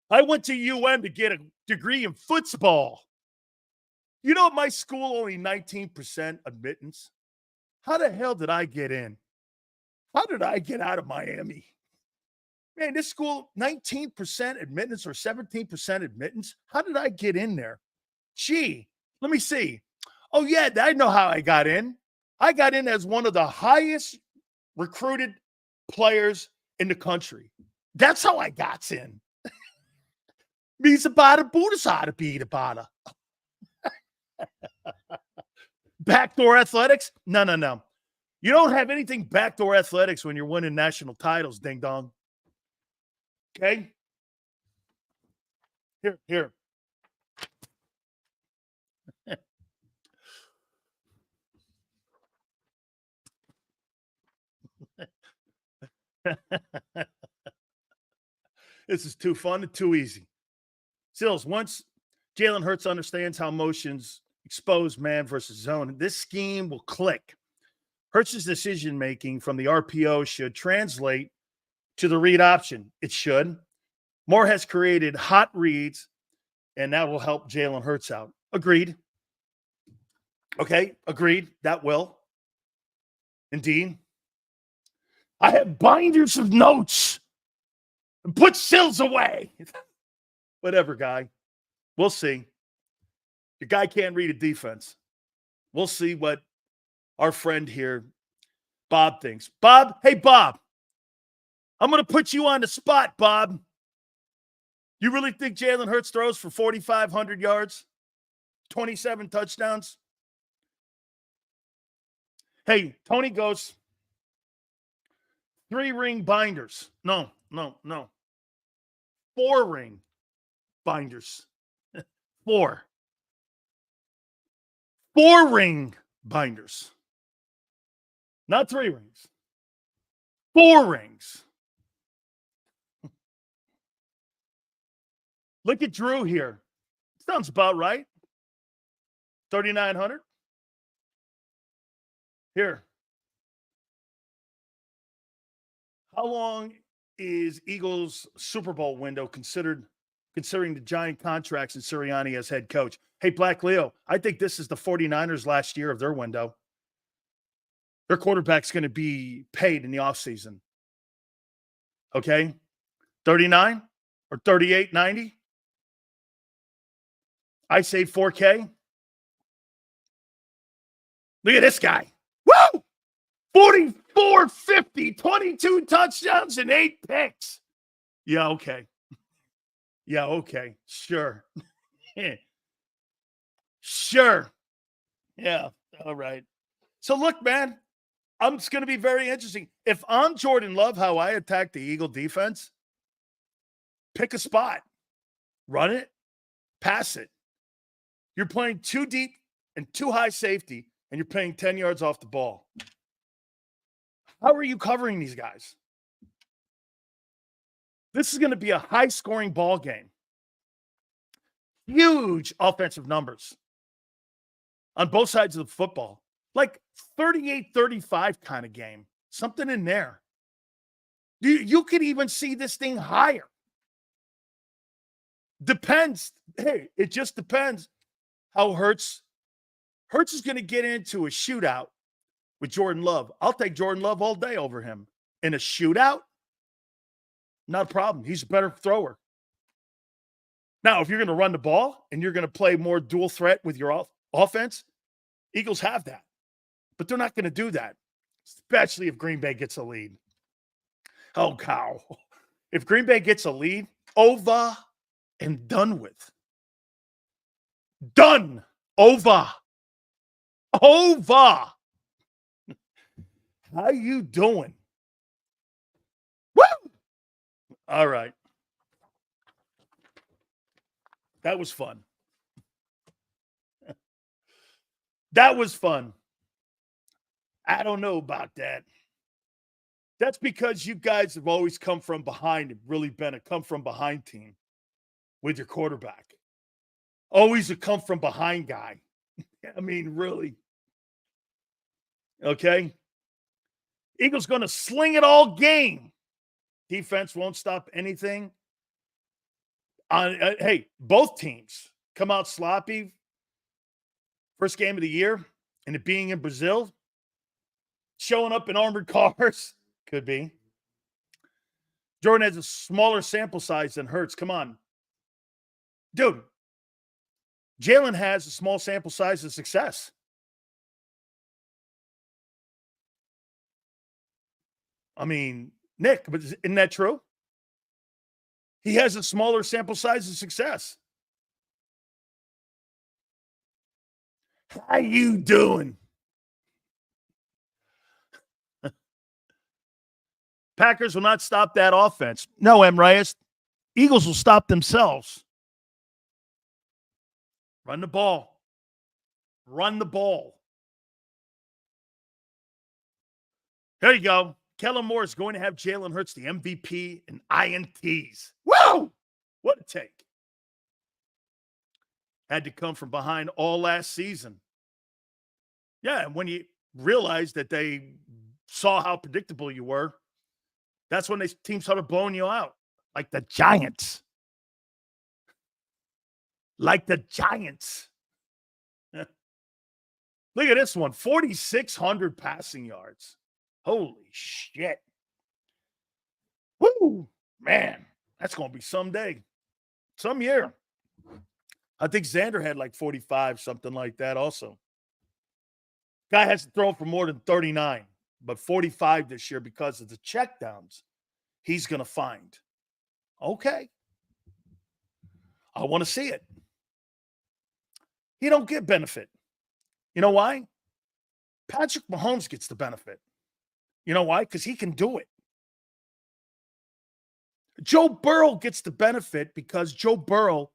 I went to UM to get a degree in football. You know, my school only 19% admittance. How the hell did I get in? How did I get out of Miami? Man, this school, 19% admittance or 17% admittance. How did I get in there? Gee, let me see. Oh, yeah, I know how I got in. I got in as one of the highest recruited players in the country. That's how I got in. Means about a Buddha to be about a backdoor athletics. No. You don't have anything backdoor athletics when you're winning national titles, ding dong. Okay. Here. This is too fun and too easy. Sills, once Jalen Hurts understands how motions expose man versus zone, this scheme will click. Hurts' decision-making from the RPO should translate to the read option. It should. Moore has created hot reads, and that will help Jalen Hurts out. Agreed. Okay, agreed. That will. Indeed. I have binders of notes. And put Sills away. Whatever, guy. We'll see. Your guy can't read a defense. We'll see what our friend here, Bob, thinks. Bob, hey, Bob. I'm going to put you on the spot, Bob. You really think Jalen Hurts throws for 4,500 yards, 27 touchdowns? Hey, Tony goes, 3-ring binders. No. 4-ring binders. 4-ring binders. Not 3 rings. 4 rings. Look at Drew here. Sounds about right. 3,900. Here. How long is Eagles' Super Bowl window considering the giant contracts and Sirianni as head coach? Hey, Black Leo, I think this is the 49ers' last year of their window. Their quarterback's going to be paid in the offseason. Okay? 39 or 38.90? I say 4K. Look at this guy. Woo! 44.50, 22 touchdowns and 8 picks. Yeah, okay. Sure. Sure. Yeah, all right. So look, man, it's going to be very interesting. If I'm Jordan Love, how I attack the Eagle defense, pick a spot, run it, pass it. You're playing too deep and too high safety, and you're playing 10 yards off the ball. How are you covering these guys? This is going to be a high-scoring ball game. Huge offensive numbers on both sides of the football. Like 38-35 kind of game. Something in there. You could even see this thing higher. Depends. Hey, it just depends how Hurts is going to get into a shootout with Jordan Love. I'll take Jordan Love all day over him. In a shootout, not a problem. He's a better thrower. Now, if you're going to run the ball and you're going to play more dual threat with your offense, Eagles have that. But they're not going to do that, especially if Green Bay gets a lead. Oh, cow. If Green Bay gets a lead, over and done with. Done. Over. How you doing? Woo! All right. That was fun. That was fun. I don't know about that. That's because you guys have always come from behind and really been a come from behind team with your quarterback. Always a come from behind guy. I mean, really. Okay. Eagles going to sling it all game. Defense won't stop anything. Hey, both teams come out sloppy. First game of the year, and it being in Brazil, showing up in armored cars. Could be. Jordan has a smaller sample size than Hurts. Come on. Dude, Jalen has a small sample size of success. I mean, Nick, but isn't that true? He has a smaller sample size of success. How you doing? Packers will not stop that offense. No, M. Reyes. Eagles will stop themselves. Run the ball. Run the ball. There you go. Kellen Moore is going to have Jalen Hurts the MVP and INTs. Whoa! What a take. Had to come from behind all last season. Yeah, and when you realized that they saw how predictable you were, that's when the team started blowing you out. Like the Giants. Like the Giants. Look at this one. 4,600 passing yards. Holy shit. Woo! Man, that's going to be someday. Some year. I think Xander had like 45, something like that also. Guy hasn't thrown for more than 39, but 45 this year because of the checkdowns he's going to find. Okay. I want to see it. He don't get benefit. You know why? Patrick Mahomes gets the benefit. You know why? Because he can do it. Joe Burrow gets the benefit because Joe Burrow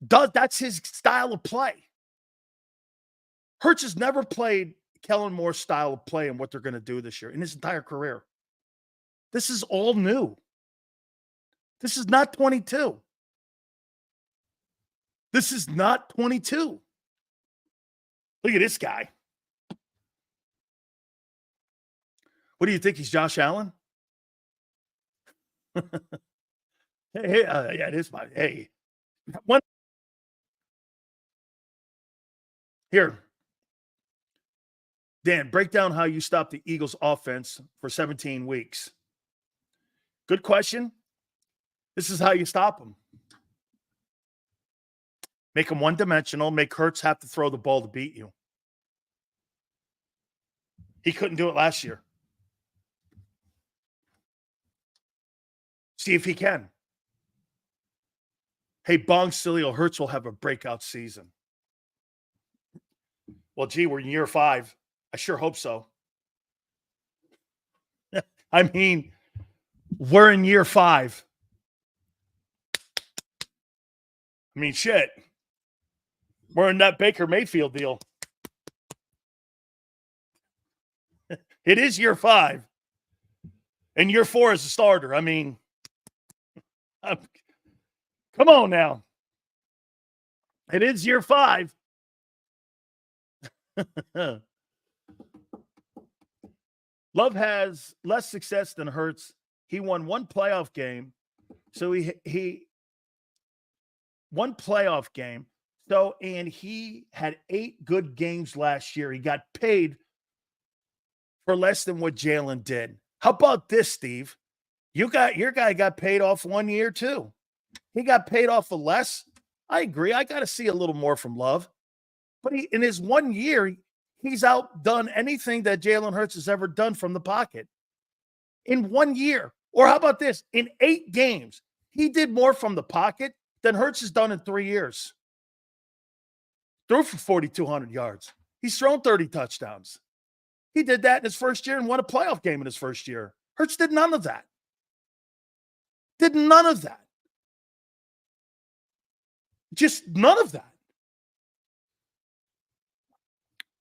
that's his style of play. Hurts has never played Kellen Moore's style of play and what they're going to do this year in his entire career. This is all new. This is not 22. This is not 22. Look at this guy. What do you think? He's Josh Allen? Yeah, it is my, hey. Here. Dan, break down how you stop the Eagles offense for 17 weeks. Good question. This is how you stop them. Make them one-dimensional. Make Hurts have to throw the ball to beat you. He couldn't do it last year. See if he can. Hey, Dan Sileo, Hurts will have a breakout season. Well, gee, we're in year 5. I sure hope so. I mean, we're in year 5. I mean, shit. We're in that Baker Mayfield deal. It is year 5. And year 4 is a starter. I mean, come on now. It is year 5. Love has less success than Hurts. He won one playoff game. So he one playoff game. So, and he had 8 good games last year. He got paid for less than what Jalen did. How about this, Steve? Your guy got paid off 1 year too. He got paid off for less. I agree. I got to see a little more from Love. But in his 1 year, he's outdone anything that Jalen Hurts has ever done from the pocket. In 1 year. Or how about this? In 8 games, he did more from the pocket than Hurts has done in 3 years. Threw for 4,200 yards. He's thrown 30 touchdowns. He did that in his first year and won a playoff game in his first year. Hurts did none of that. Did none of that. Just none of that.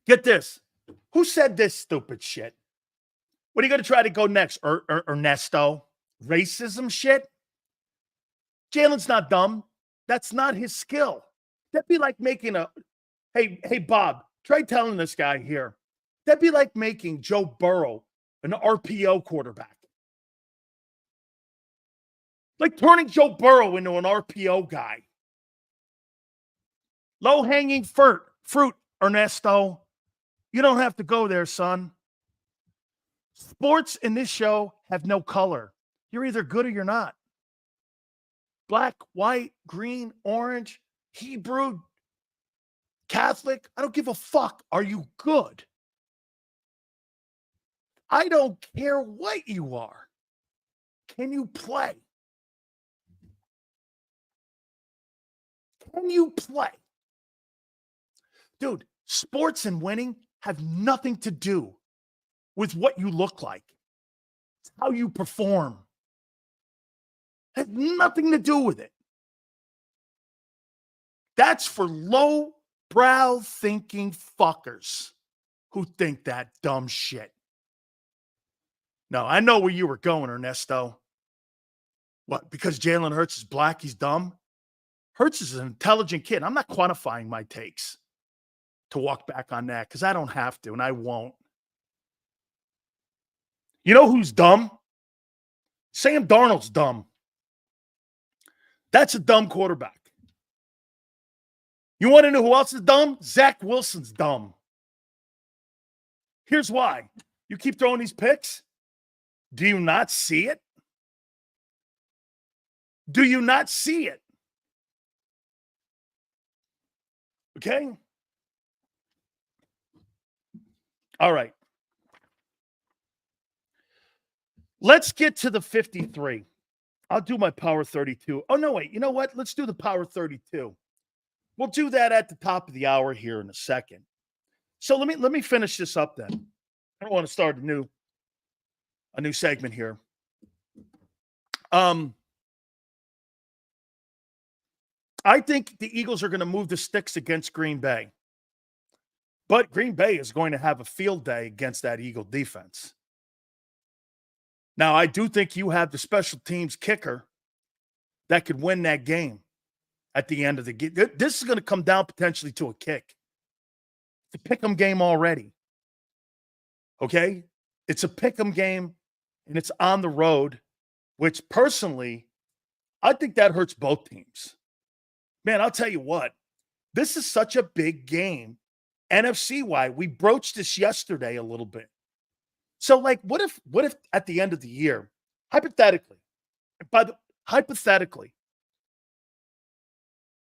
Get this. Who said this stupid shit? What are you going to try to go next? Ernesto? Racism shit? Jalen's not dumb. That's not his skill. That'd be like making hey, Bob, try telling this guy here. That'd be like making Joe Burrow an RPO quarterback. Like turning Joe Burrow into an RPO guy. Low-hanging fruit, Ernesto. You don't have to go there, son. Sports in this show have no color. You're either good or you're not. Black, white, green, orange, Hebrew, Catholic. I don't give a fuck. Are you good? I don't care what you are. Can you play? Can you play? Dude, sports and winning have nothing to do with what you look like. It's how you perform. It has nothing to do with it. That's for low-brow thinking fuckers who think that dumb shit. No, I know where you were going, Ernesto. What, because Jalen Hurts is black, he's dumb? Hurts is an intelligent kid. I'm not quantifying my takes to walk back on that because I don't have to and I won't. You know who's dumb? Sam Darnold's dumb. That's a dumb quarterback. You want to know who else is dumb? Zach Wilson's dumb. Here's why. You keep throwing these picks. Do you not see it? Do you not see it? Okay? All right. Let's get to the 53. I'll do my power 32. Oh, no, wait. You know what? Let's do the power 32. We'll do that at the top of the hour here in a second. So let me finish this up then. I don't want to start a new segment here. I think the Eagles are going to move the sticks against Green Bay. But Green Bay is going to have a field day against that Eagle defense. Now, I do think you have the special teams kicker that could win that game at the end of the game. This is going to come down potentially to a kick. It's a pick-em game already. Okay? It's a pick-em game, and it's on the road, which personally, I think that hurts both teams. Man, I'll tell you what. This is such a big game, NFC-wise. We broached this yesterday a little bit. So, like, what if at the end of the year, hypothetically,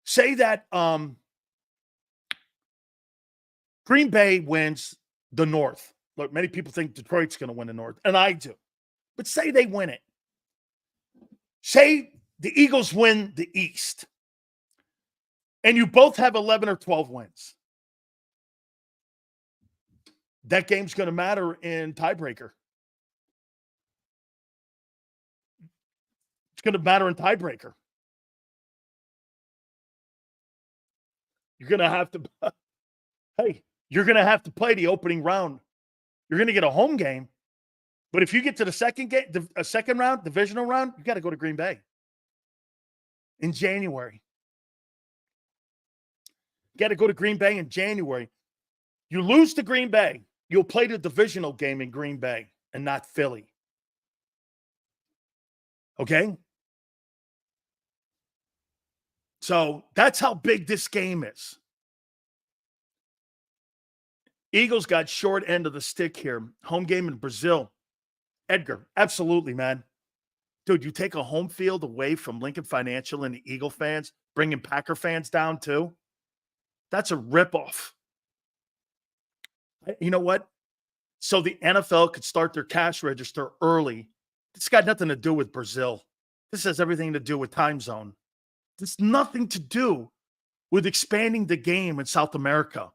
say that Green Bay wins the North. Look, many people think Detroit's going to win the North, and I do. But say they win it. Say the Eagles win the East, and you both have 11 or 12 wins. That game's going to matter in tiebreaker. It's going to matter in tiebreaker. You're going to have to, you're going to have to play the opening round. You're going to get a home game. But if you get to the second game, a second round, divisional round, you got to go to Green Bay in January. You got to go to Green Bay in January. You lose to Green Bay, you'll play the divisional game in Green Bay and not Philly. Okay? So that's how big this game is. Eagles got short end of the stick here. Home game in Brazil. Edgar, absolutely, man. Dude, you take a home field away from Lincoln Financial and the Eagle fans, bringing Packer fans down too. That's a ripoff. You know what? So the NFL could start their cash register early. This got nothing to do with Brazil. This has everything to do with time zone. It's nothing to do with expanding the game in South America.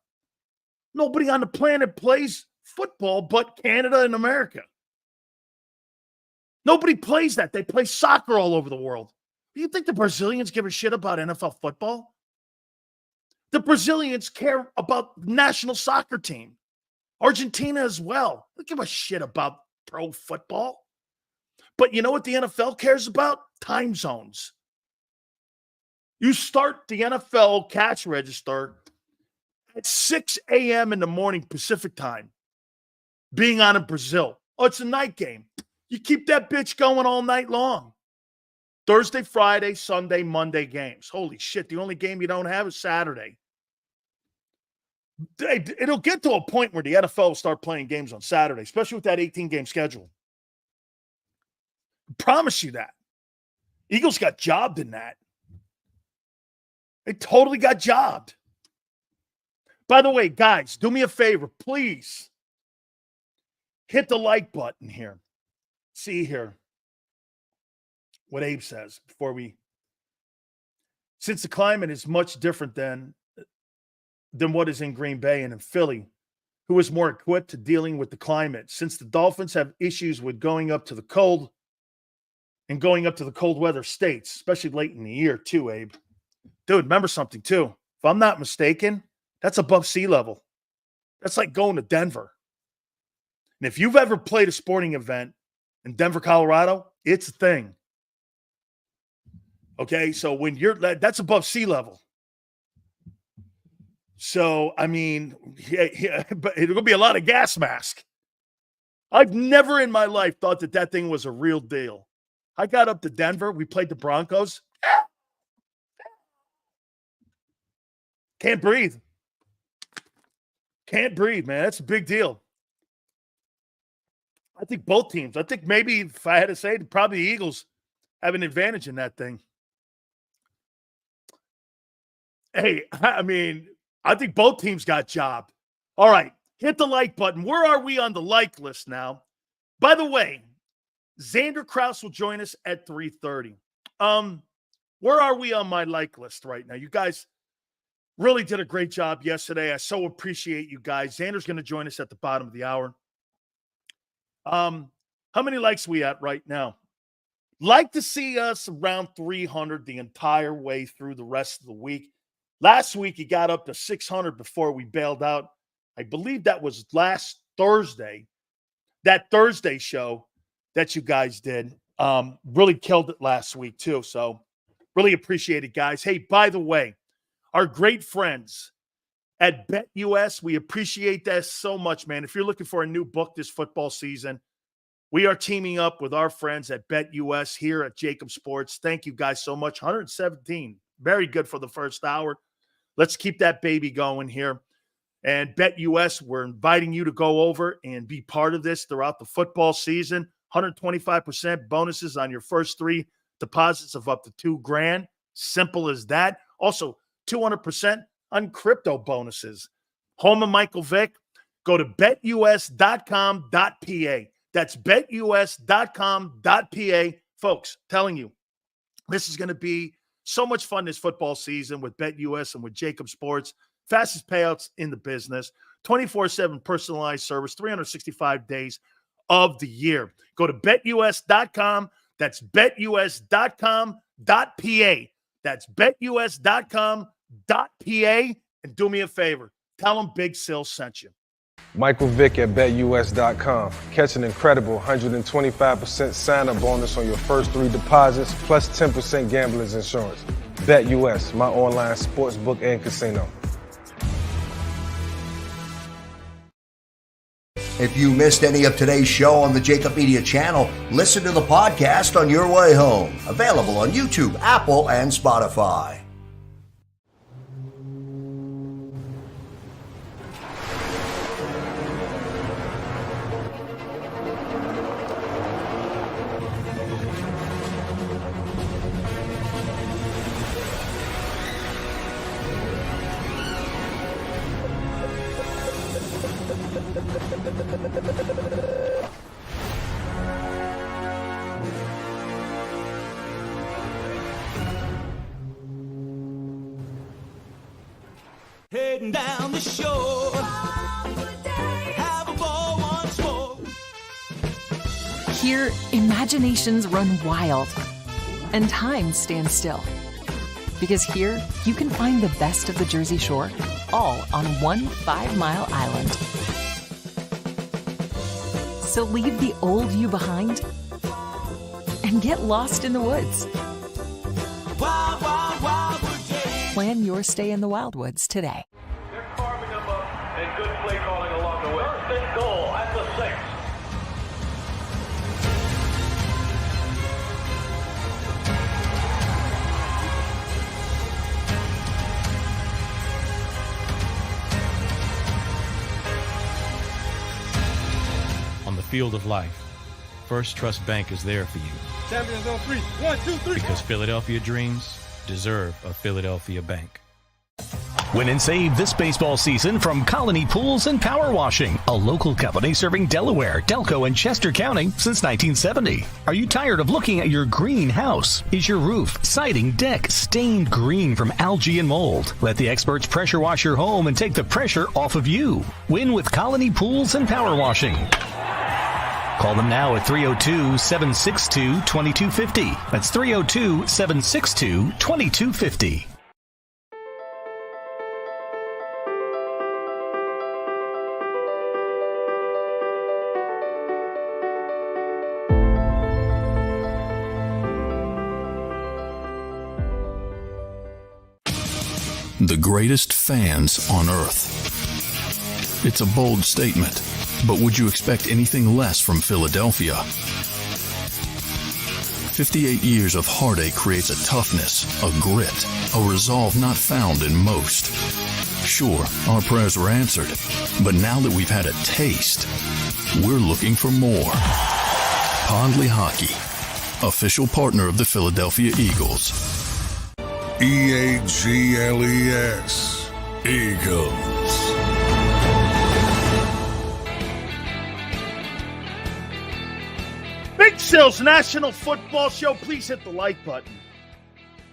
Nobody on the planet plays football but Canada and America. Nobody plays that. They play soccer all over the world. Do you think the Brazilians give a shit about NFL football? The Brazilians care about the national soccer team. Argentina as well. They don't give a shit about pro football. But you know what the NFL cares about? Time zones. You start the NFL cash register at 6 a.m. in the morning Pacific time, being on in Brazil. Oh, it's a night game. You keep that bitch going all night long. Thursday, Friday, Sunday, Monday games. Holy shit, the only game you don't have is Saturday. It'll get to a point where the NFL will start playing games on Saturday, especially with that 18-game schedule. I promise you that. Eagles got jobbed in that. They totally got jobbed. By the way, guys, do me a favor, please. Hit the like button here. See here what Abe says before we. Since the climate is much different than what is in Green Bay and in Philly, who is more equipped to dealing with the climate. Since the Dolphins have issues with going up to the cold weather states, especially late in the year too, Abe. Dude, remember something too. If I'm not mistaken, that's above sea level. That's like going to Denver. And if you've ever played a sporting event in Denver, Colorado, it's a thing. Okay, so when that's above sea level. So, I mean, but it'll be a lot of gas mask. I've never in my life thought that thing was a real deal. I got up to Denver. We played the Broncos. Can't breathe. Can't breathe, man. That's a big deal. I think both teams. I think maybe if I had to say, probably the Eagles have an advantage in that thing. Hey, I mean, I think both teams got jobbed. All right, hit the like button. Where are we on the like list now? By the way, Xander Krauss will join us at 3:30. Where are we on my like list right now? You guys really did a great job yesterday. I so appreciate you guys. Xander's going to join us at the bottom of the hour. How many likes we at right now? Like to see us around 300 the entire way through the rest of the week. Last week, he got up to 600 before we bailed out. I believe that was last Thursday. That Thursday show that you guys did really killed it last week, too. So really appreciate it, guys. Hey, by the way, our great friends at BetUS, we appreciate that so much, man. If you're looking for a new book this football season, we are teaming up with our friends at BetUS here at JAKIB Sports. Thank you guys so much. 117. Very good for the first hour. Let's keep that baby going here. And BetUS, we're inviting you to go over and be part of this throughout the football season. 125% bonuses on your first 3 deposits of up to $2,000. Simple as that. Also, 200% on crypto bonuses. Home of Michael Vick. Go to betus.com.pa. That's betus.com.pa. Folks, telling you, this is going to be so much fun this football season with BetUS and with JAKIB Sports. Fastest payouts in the business. 24/7 personalized service, 365 days of the year. Go to betus.com. That's betus.com.pa. That's betus.com.pa. And do me a favor. Tell them Big Sil sent you. Michael Vick at BetUS.com. Catch an incredible 125% sign-up bonus on your first 3 deposits, plus 10% gambler's insurance. BetUS, my online sportsbook and casino. If you missed any of today's show on the JAKIB Media channel, listen to the podcast on your way home. Available on YouTube, Apple, and Spotify. Heading down the shore, have a ball. Here, imaginations run wild and time stands still. Because here, you can find the best of the Jersey Shore, all on one 5-mile island. So leave the old you behind and get lost in the woods. Wild, wild, wildwood. Plan your stay in the Wildwoods today. They're carving them up and good play calling along the way. First and goal at the 6. On the field of life, First Trust Bank is there for you. Champions on 3. 1, 2, 3. Because Philadelphia dreams deserve a Philadelphia bank. Win and save this baseball season from Colony Pools and Power Washing, a local company serving Delaware, Delco, and Chester County since 1970. Are you tired of looking at your green house? Is your roof, siding, deck stained green from algae and mold? Let the experts pressure wash your home and take the pressure off of you. Win with Colony Pools and Power Washing. Call them now at 302-762-2250. That's 302-762-2250. The greatest fans on earth. It's a bold statement, but would you expect anything less from Philadelphia? 58 years of heartache creates a toughness, a grit, a resolve not found in most. Sure, our prayers were answered, but now that we've had a taste, we're looking for more. Pondley Hockey, official partner of the Philadelphia Eagles. EAGLES, Eagles. Big Sills National Football Show. Please hit the like button.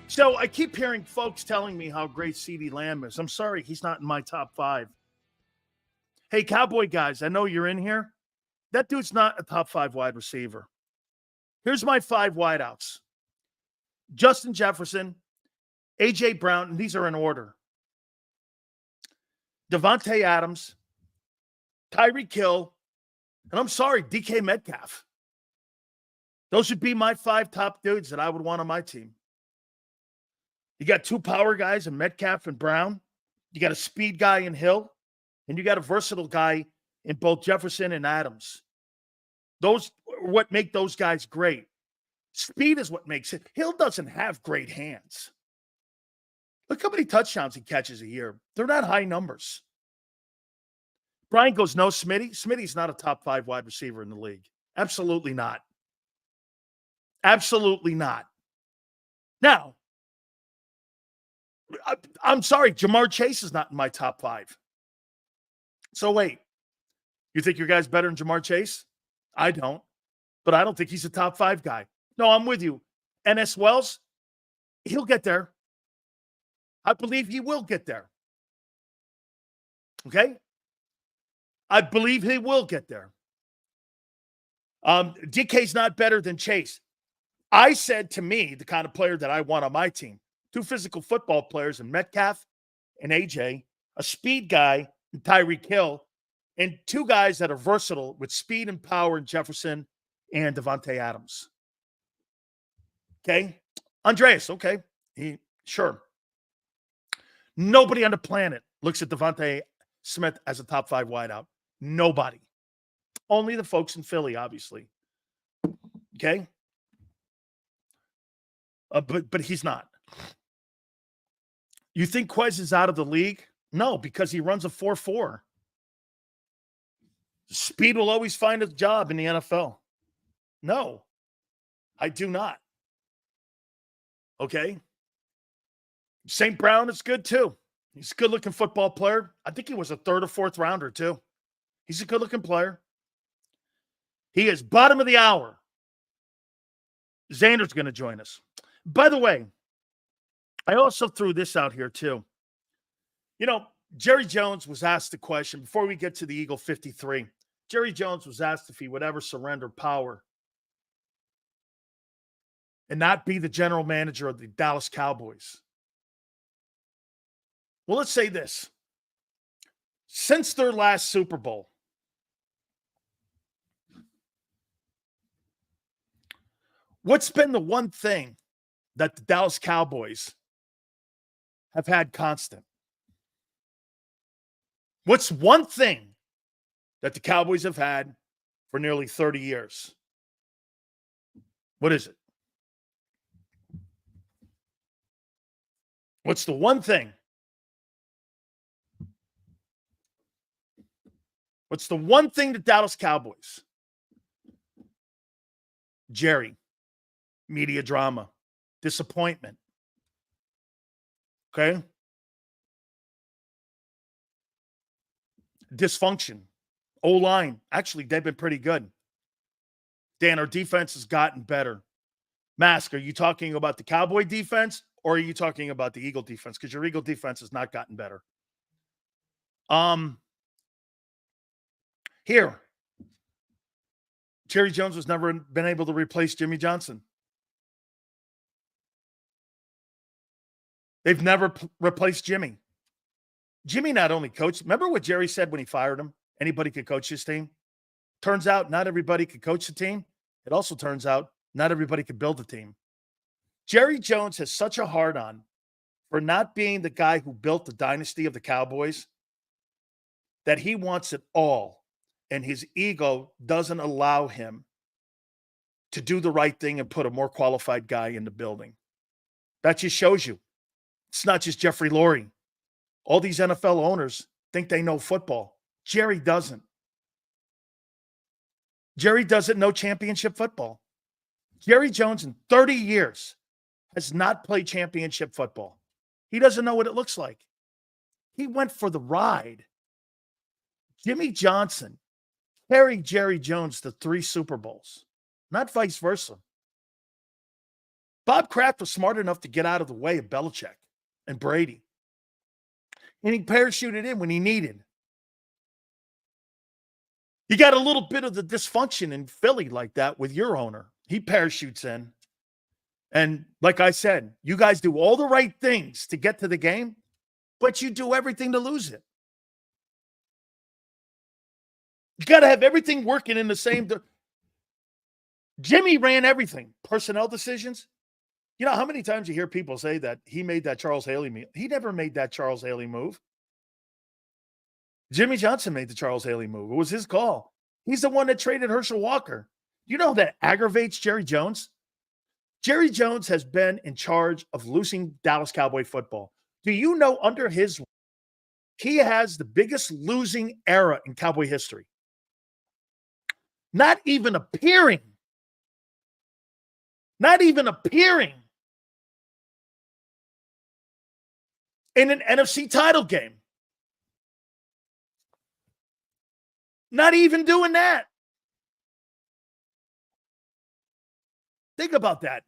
So I keep hearing folks telling me how great CeeDee Lamb is. I'm sorry, he's not in my top 5. Hey, Cowboy guys, I know you're in here. That dude's not a top 5 wide receiver. Here's my 5 wideouts. Justin Jefferson, A.J. Brown, and these are in order. Devontae Adams, Tyreek Hill, and I'm sorry, DK Metcalf. Those would be my 5 top dudes that I would want on my team. You got 2 power guys in Metcalf and Brown. You got a speed guy in Hill. And you got a versatile guy in both Jefferson and Adams. Those are what make those guys great. Speed is what makes it. Hill doesn't have great hands. Look how many touchdowns he catches a year. They're not high numbers. Brian goes, no, Smitty. Smitty's not a top 5 wide receiver in the league. Absolutely not. Absolutely not. Now, I'm sorry, Jamar Chase is not in my top 5. So wait, you think your guy's better than Jamar Chase? I don't, but I don't think he's a top 5 guy. No, I'm with you. NS Wells, he'll get there. I believe he will get there. Okay? I believe he will get there. DK's not better than Chase. I said to me, the kind of player that I want on my team, 2 physical football players in Metcalf and AJ, a speed guy in Tyreek Hill, and 2 guys that are versatile with speed and power in Jefferson and Devontae Adams. Okay? Andreas, okay. Sure. Nobody on the planet looks at Devontae Smith as a top 5 wideout. Nobody. Only the folks in Philly, obviously. Okay? But he's not. You think Quez is out of the league? No, because he runs a 4.4. Speed will always find a job in the NFL. No, I do not. Okay? St. Brown is good too. He's a good-looking football player. I think he was a 3rd or 4th rounder too. He's a good-looking player. He is bottom of the hour. Xander's going to join us. By the way, I also threw this out here too. You know, Jerry Jones was asked the question, before we get to the Eagle 53, Jerry Jones was asked if he would ever surrender power and not be the general manager of the Dallas Cowboys? Well, let's say this. Since their last Super Bowl, what's been the one thing that the Dallas Cowboys have had constant? What's one thing that the Cowboys have had for nearly 30 years? What is it? What's the one thing? What's the one thing the Dallas Cowboys? Jerry, media drama, disappointment. Okay? Dysfunction. O-line. Actually, they've been pretty good. Dan, our defense has gotten better. Mask, are you talking about the Cowboy defense or are you talking about the Eagle defense? Because your Eagle defense has not gotten better. Here. Jerry Jones has never been able to replace Jimmy Johnson. They've never replaced Jimmy. Jimmy not only coached, remember what Jerry said when he fired him? Anybody could coach his team. Turns out not everybody could coach the team. It also turns out not everybody could build a team. Jerry Jones has such a hard-on for not being the guy who built the dynasty of the Cowboys that he wants it all, and his ego doesn't allow him to do the right thing and put a more qualified guy in the building. That just shows you. It's not just Jeffrey Lurie. All these NFL owners think they know football. Jerry doesn't. Jerry doesn't know championship football. Jerry Jones in 30 years has not played championship football. He doesn't know what it looks like. He went for the ride. Jimmy Johnson carried Jerry Jones to 3 Super Bowls, not vice versa. Bob Kraft was smart enough to get out of the way of Belichick and Brady. And he parachuted in when he needed. You got a little bit of the dysfunction in Philly like that with your owner. He parachutes in. And like I said, you guys do all the right things to get to the game, but you do everything to lose it. You got to have everything working in the same. Jimmy ran everything. Personnel decisions. You know how many times you hear people say that he made that Charles Haley move? He never made that Charles Haley move. Jimmy Johnson made the Charles Haley move. It was his call. He's the one that traded Herschel Walker. You know that aggravates Jerry Jones? Jerry Jones has been in charge of losing Dallas Cowboy football. Do you know under his, he has the biggest losing era in Cowboy history? Not even appearing in an NFC title game. Not even doing that. Think about that.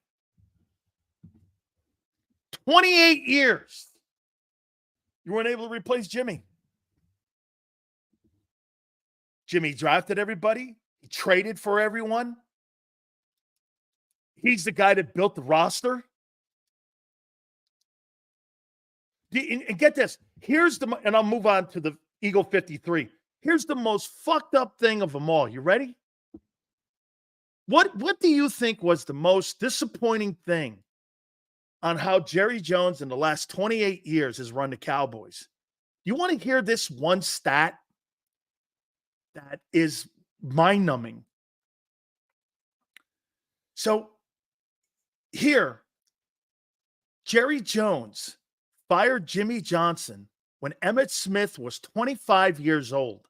28 years. You weren't able to replace Jimmy. Jimmy drafted everybody. He traded for everyone. He's the guy that built the roster. And get this. And I'll move on to the Eagle 53. Here's the most fucked up thing of them all. You ready? What do you think was the most disappointing thing on how Jerry Jones in the last 28 years has run the Cowboys? You want to hear this one stat that is mind-numbing? So here, Jerry Jones fired Jimmy Johnson when Emmitt Smith was 25 years old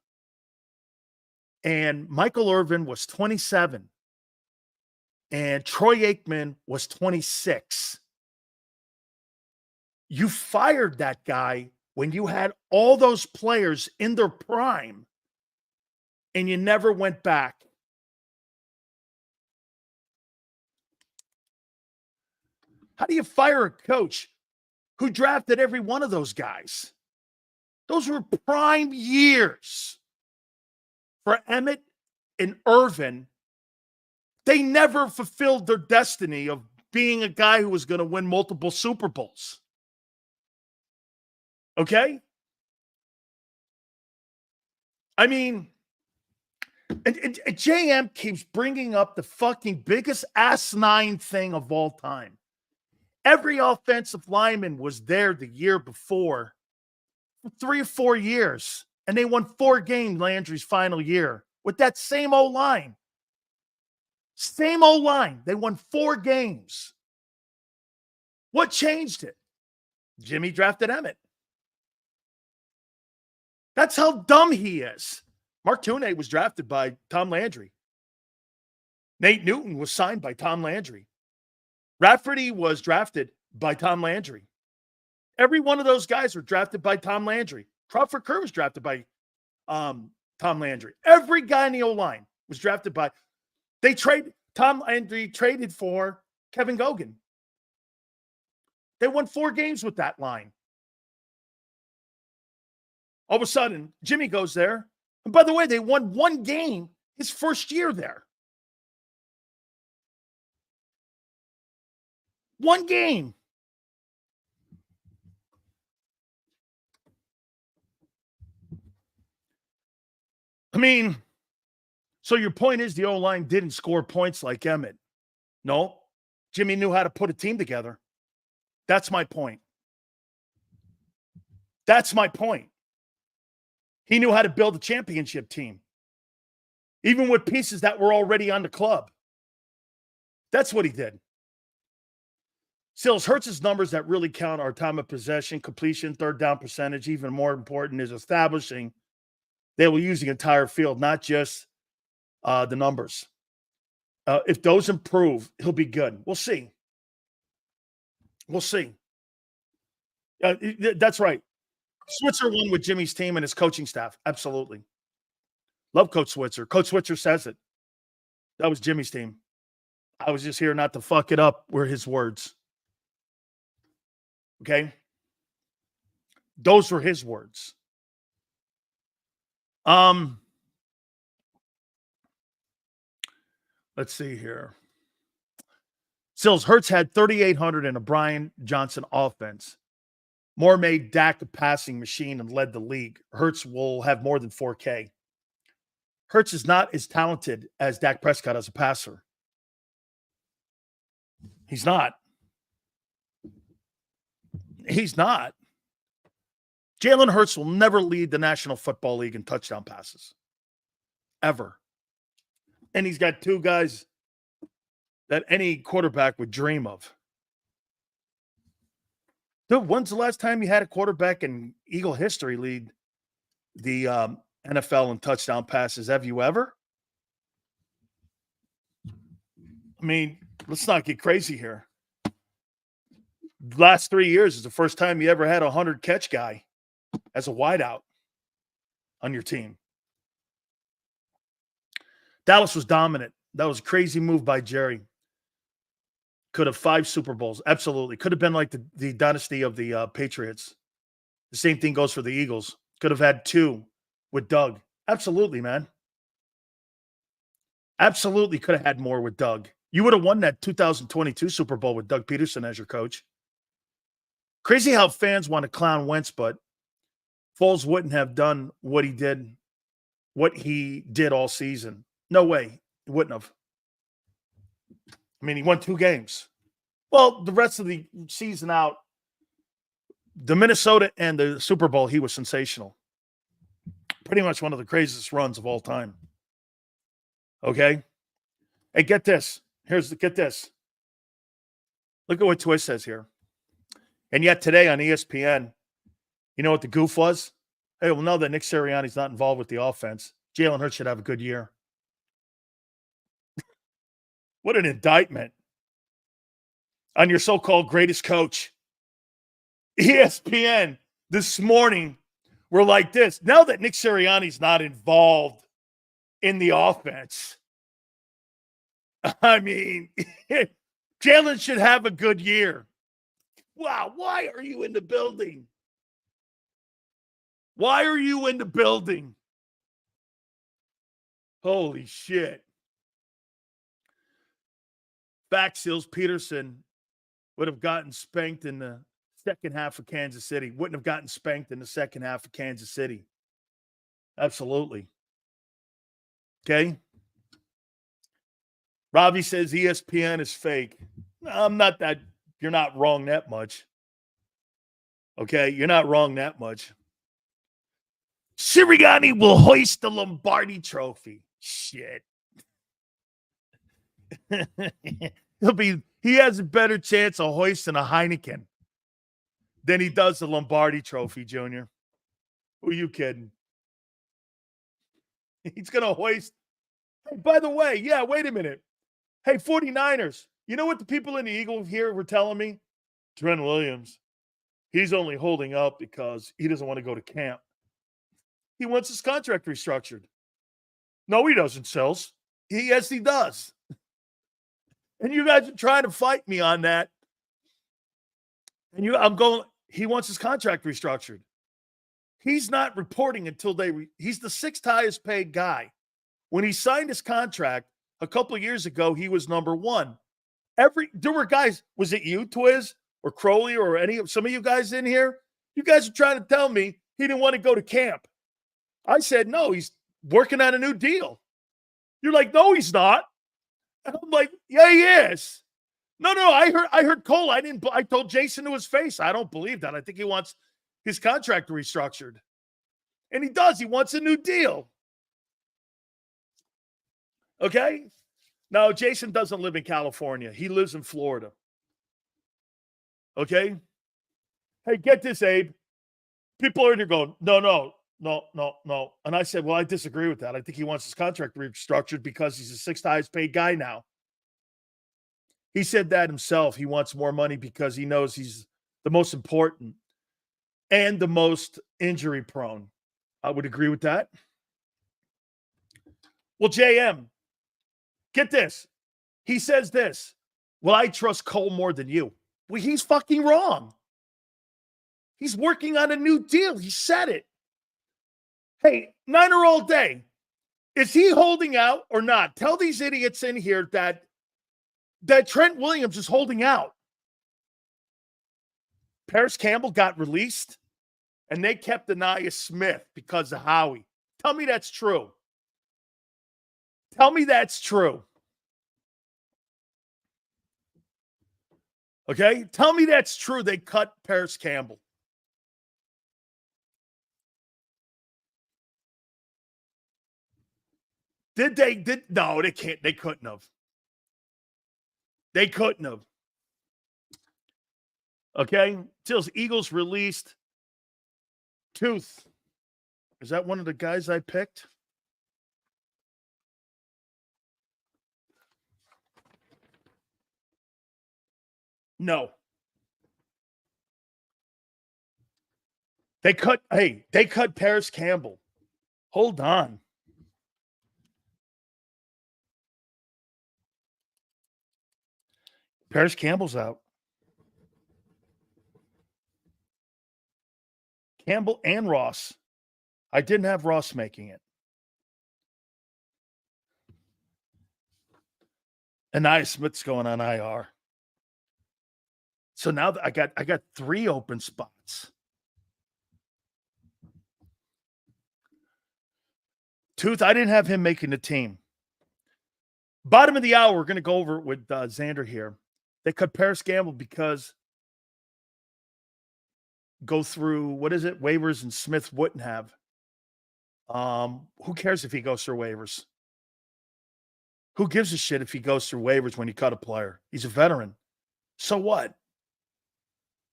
and Michael Irvin was 27 and Troy Aikman was 26. You fired that guy when you had all those players in their prime and you never went back. How do you fire a coach who drafted every one of those guys? Those were prime years for Emmett and Irvin. They never fulfilled their destiny of being a guy who was going to win multiple Super Bowls. Okay? I mean, and JM keeps bringing up the fucking biggest asinine thing of all time. Every offensive lineman was there the year before for 3 or 4 years, and they won 4 games Landry's final year with that same O-line. Same O-line. They won 4 games. What changed it? Jimmy drafted Emmett. That's how dumb he is. Mark Tunney was drafted by Tom Landry. Nate Newton was signed by Tom Landry. Rafferty was drafted by Tom Landry. Every one of those guys were drafted by Tom Landry. Crawford Kerr was drafted by Tom Landry. Every guy in the O-line was drafted by. Tom Landry traded for Kevin Gogan. They won 4 games with that line. All of a sudden, Jimmy goes there. And by the way, they won 1 game his first year there. 1 game. I mean, so your point is the O-line didn't score points like Emmett. No, Jimmy knew how to put a team together. That's my point. That's my point. He knew how to build a championship team, even with pieces that were already on the club. That's what he did. Sills, Hurts' numbers that really count are time of possession, completion, third down percentage. Even more important is establishing they will use the entire field, not just the numbers. If those improve, he'll be good. We'll see. We'll see. That's right. Switzer won with Jimmy's team and his coaching staff. Absolutely. Love Coach Switzer. Coach Switzer says it. That was Jimmy's team. I was just here not to fuck it up, were his words. Okay? Those were his words. Let's see here. Sills, Hurts had 3,800 in a Brian Johnson offense. Moore made Dak a passing machine and led the league. Hurts will have more than 4K. Hurts is not as talented as Dak Prescott as a passer. He's not. He's not. Jalen Hurts will never lead the National Football League in touchdown passes. Ever. And he's got 2 guys that any quarterback would dream of. Dude, when's the last time you had a quarterback in Eagle history lead the NFL in touchdown passes? Have you ever? I mean, let's not get crazy here. Last 3 years is the first time you ever had a 100-catch guy as a wideout on your team. Dallas was dominant. That was a crazy move by Jerry. Could have 5 Super Bowls. Absolutely. Could have been like the dynasty of the Patriots. The same thing goes for the Eagles. Could have had 2 with Doug. Absolutely, man. Absolutely could have had more with Doug. You would have won that 2022 Super Bowl with Doug Peterson as your coach. Crazy how fans want to clown Wentz, but Foles wouldn't have done what he did all season. No way. He wouldn't have. I mean, he won 2 games. Well, the rest of the season out, the Minnesota and the Super Bowl, he was sensational. Pretty much one of the craziest runs of all time. Okay? Hey, get this. Get this. Look at what Twist says here. And yet today on ESPN, you know what the goof was? Hey, well, now that Nick Sirianni's not involved with the offense, Jalen Hurts should have a good year. What an indictment on your so-called greatest coach. ESPN this morning were like this. Now that Nick Sirianni's not involved in the offense, I mean, Jalen should have a good year. Wow, why are you in the building? Why are you in the building? Holy shit. Back Seals Peterson would have gotten spanked in the second half of Kansas City. Wouldn't have gotten spanked in the second half of Kansas City. Absolutely. Okay. Robbie says ESPN is fake. I'm not that. You're not wrong that much. Okay. You're not wrong that much. Sirianni will hoist the Lombardi trophy. Shit. He has a better chance of hoisting a Heineken than he does the Lombardi trophy, Junior. Who are you kidding? He's going to hoist. Hey, by the way, yeah, wait a minute. Hey, 49ers, you know what the people in the Eagle here were telling me? Trent Williams, he's only holding up because he doesn't want to go to camp. He wants his contract restructured. No, he doesn't, Sills. Yes, he does. And you guys are trying to fight me on that. And I'm going, he wants his contract restructured. He's not reporting until he's the sixth highest paid guy. When he signed his contract a couple of years ago, he was number one. There were guys, was it you, Twiz, or Crowley, or some of you guys in here? You guys are trying to tell me he didn't want to go to camp. I said, no, he's working on a new deal. You're like, no, he's not. And I'm like, yeah, he is. No, I heard Cole. I told Jason to his face, I don't believe that. I think he wants his contract restructured. And he does. He wants a new deal. Okay? Now, Jason doesn't live in California. He lives in Florida. Okay? Hey, get this, Abe. People are in here going, no. And I said, well, I disagree with that. I think he wants his contract restructured because he's the sixth highest paid guy now. He said that himself. He wants more money because he knows he's the most important and the most injury prone. I would agree with that. Well, JM, get this. He says this. Well, I trust Cole more than you. Well, he's fucking wrong. He's working on a new deal. He said it. Hey, Niner all day. Is he holding out or not? Tell these idiots in here that Trent Williams is holding out. Paris Campbell got released, and they kept Anaya Smith because of Howie. Tell me that's true. Tell me that's true. Okay? Tell me that's true. They cut Paris Campbell. No, they can't. They couldn't have. They couldn't have. Okay? Tills Eagles released Tooth. Is that one of the guys I picked? No. They cut Paris Campbell. Hold on. Paris Campbell's out. Campbell and Ross. I didn't have Ross making it. Anaya Smith's going on IR. So now I got 3 open spots. Tooth, I didn't have him making the team. Bottom of the hour, we're going to go over it with Xander here. They cut Paris Campbell because go through, waivers, and Smith wouldn't have. Who cares if he goes through waivers? Who gives a shit if he goes through waivers when you cut a player? He's a veteran. So what?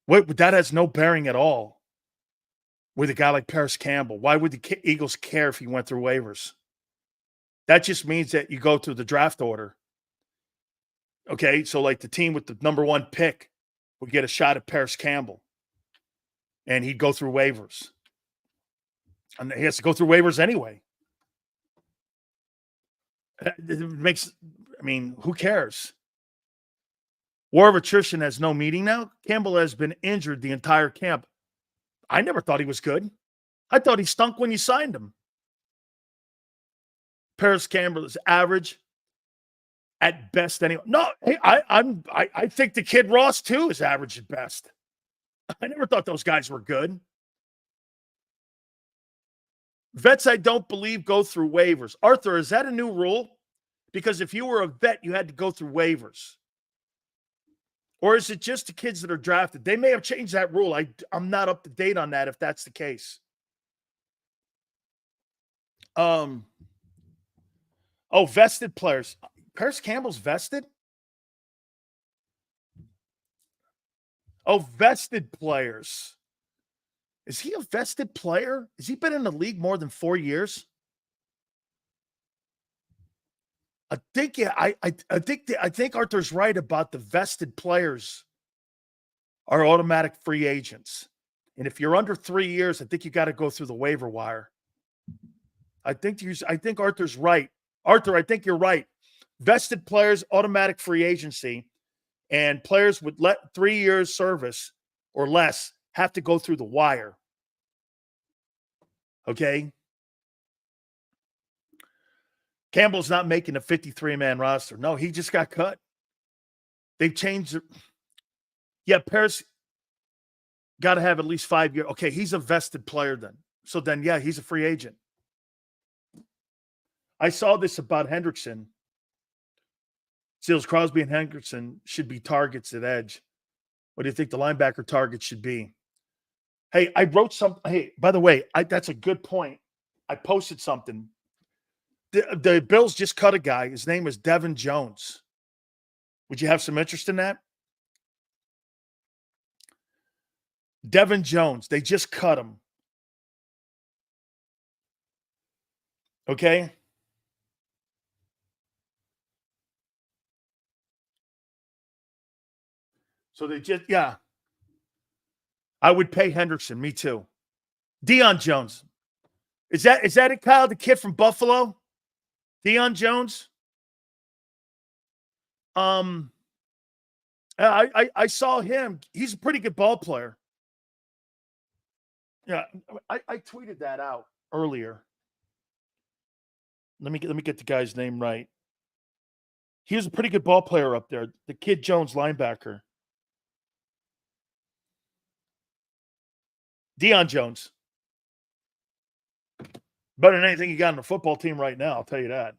That has no bearing at all with a guy like Paris Campbell. Why would the Eagles care if he went through waivers? That just means that you go through the draft order. Okay, so like the team with the number 1 pick would get a shot at Paris Campbell. And he'd go through waivers. And he has to go through waivers anyway. Who cares? War of attrition has no meaning now. Campbell has been injured the entire camp. I never thought he was good. I thought he stunk when you signed him. Paris Campbell is average. At best, anyway. No, hey, I think the kid Ross too is average at best. I never thought those guys were good. Vets, I don't believe, go through waivers. Arthur, is that a new rule? Because if you were a vet, you had to go through waivers. Or is it just the kids that are drafted? They may have changed that rule. I'm not up to date on that if that's the case. Vested players. Paris Campbell's vested? Vested players. Is he a vested player? Has he been in the league more than 4 years? I think Arthur's right about the vested players are automatic free agents. And if you're under 3 years, I think you got to go through the waiver wire. I think Arthur's right. Arthur, I think you're right. Vested players, automatic free agency, and players with 3 years service or less have to go through the wire. Okay? Campbell's not making a 53-man roster. No, he just got cut. They've changed it. Yeah, Paris got to have at least 5 years. Okay, he's a vested player then. So then, yeah, he's a free agent. I saw this about Hendrickson. Seals, Crosby, and Hendrickson should be targets at edge. What do you think the linebacker target should be? Hey, I wrote something. Hey, by the way, that's a good point. I posted something. The Bills just cut a guy. His name is Devin Jones. Would you have some interest in that? Devin Jones. They just cut him. Okay? So they just, yeah. I would pay Hendrickson. Me too. Deion Jones. Is that it, Kyle, the kid from Buffalo? Deion Jones? I saw him. He's a pretty good ball player. Yeah, I tweeted that out earlier. Let me get the guy's name right. He was a pretty good ball player up there. The kid Jones, linebacker. Deion Jones. Better than anything you got on the football team right now, I'll tell you that.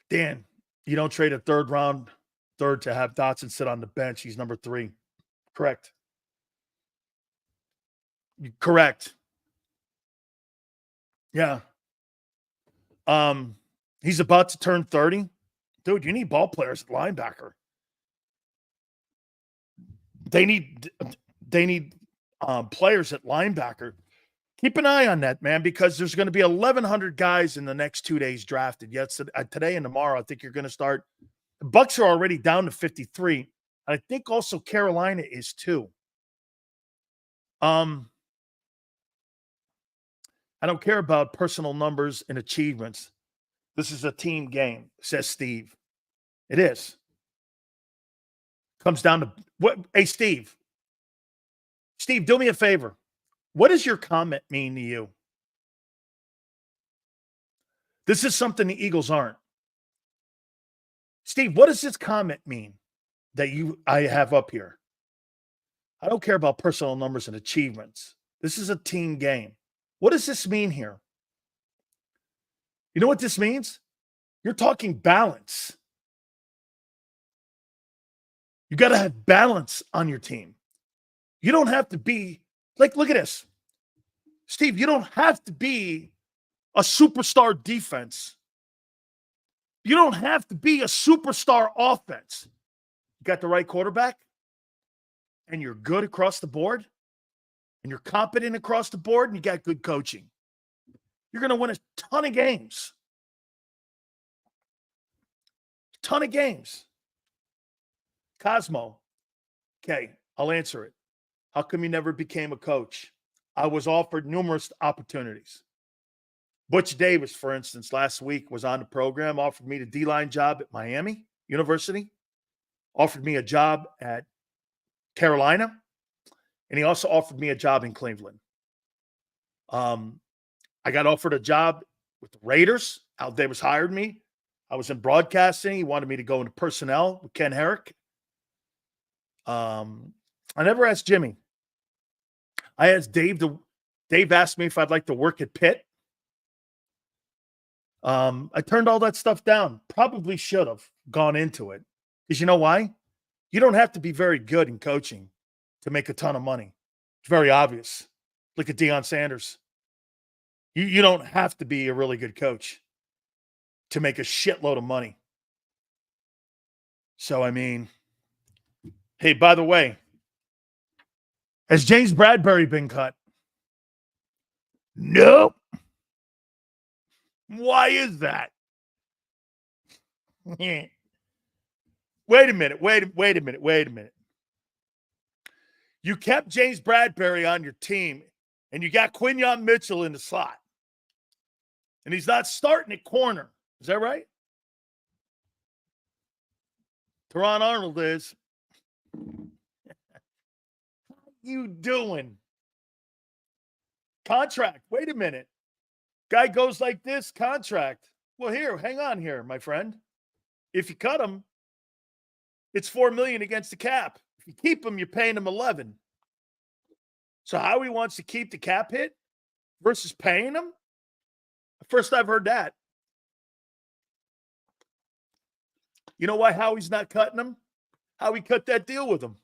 Dan, you don't trade a third to have Dotson sit on the bench. He's number 3. Correct. Correct. Yeah. He's about to turn 30. Dude, you need ball players at linebacker. They need players at linebacker. Keep an eye on that, man, because there's going to be 1,100 guys in the next 2 days drafted. Yes, today and tomorrow, I think you're going to start. The Bucs are already down to 53. I think also Carolina is too. I don't care about personal numbers and achievements. This is a team game, says Steve. It is. Comes down to what? Hey, Steve. Steve, do me a favor. What does your comment mean to you? This is something the Eagles aren't. Steve, what does this comment mean that I have up here? I don't care about personal numbers and achievements. This is a team game. What does this mean here? You know what this means? You're talking balance. You got to have balance on your team. You don't have to be like, look at this. Steve, you don't have to be a superstar defense. You don't have to be a superstar offense. You got the right quarterback, and you're good across the board, and you're competent across the board, and you got good coaching. You're going to win a ton of games. Ton of games. Cosmo. Okay, I'll answer it. How come you never became a coach? I was offered numerous opportunities. Butch Davis, for instance, last week was on the program, offered me the D-line job at Miami University, offered me a job at Carolina, and he also offered me a job in Cleveland. I got offered a job with the Raiders. Al Davis hired me. I was in broadcasting. He wanted me to go into personnel with Ken Herrick. I never asked Jimmy. I asked Dave. Dave asked me if I'd like to work at Pitt. I turned all that stuff down. Probably should have gone into it. Because you know why? You don't have to be very good in coaching to make a ton of money. It's very obvious. Look at Deion Sanders. You don't have to be a really good coach to make a shitload of money. So, I mean, hey, by the way, has James Bradbury been cut? Nope. Why is that? Wait a minute. You kept James Bradbury on your team, and you got Quinyon Mitchell in the slot. And he's not starting at corner. Is that right? Teron Arnold is. How you doing? Contract. Wait a minute. Guy goes like this, contract. Well, here, hang on here, my friend. If you cut him, it's $4 million against the cap. If you keep him, you're paying him $11 million. So Howie wants to keep the cap hit versus paying him? First I've heard that. You know why Howie's not cutting him? Howie cut that deal with him.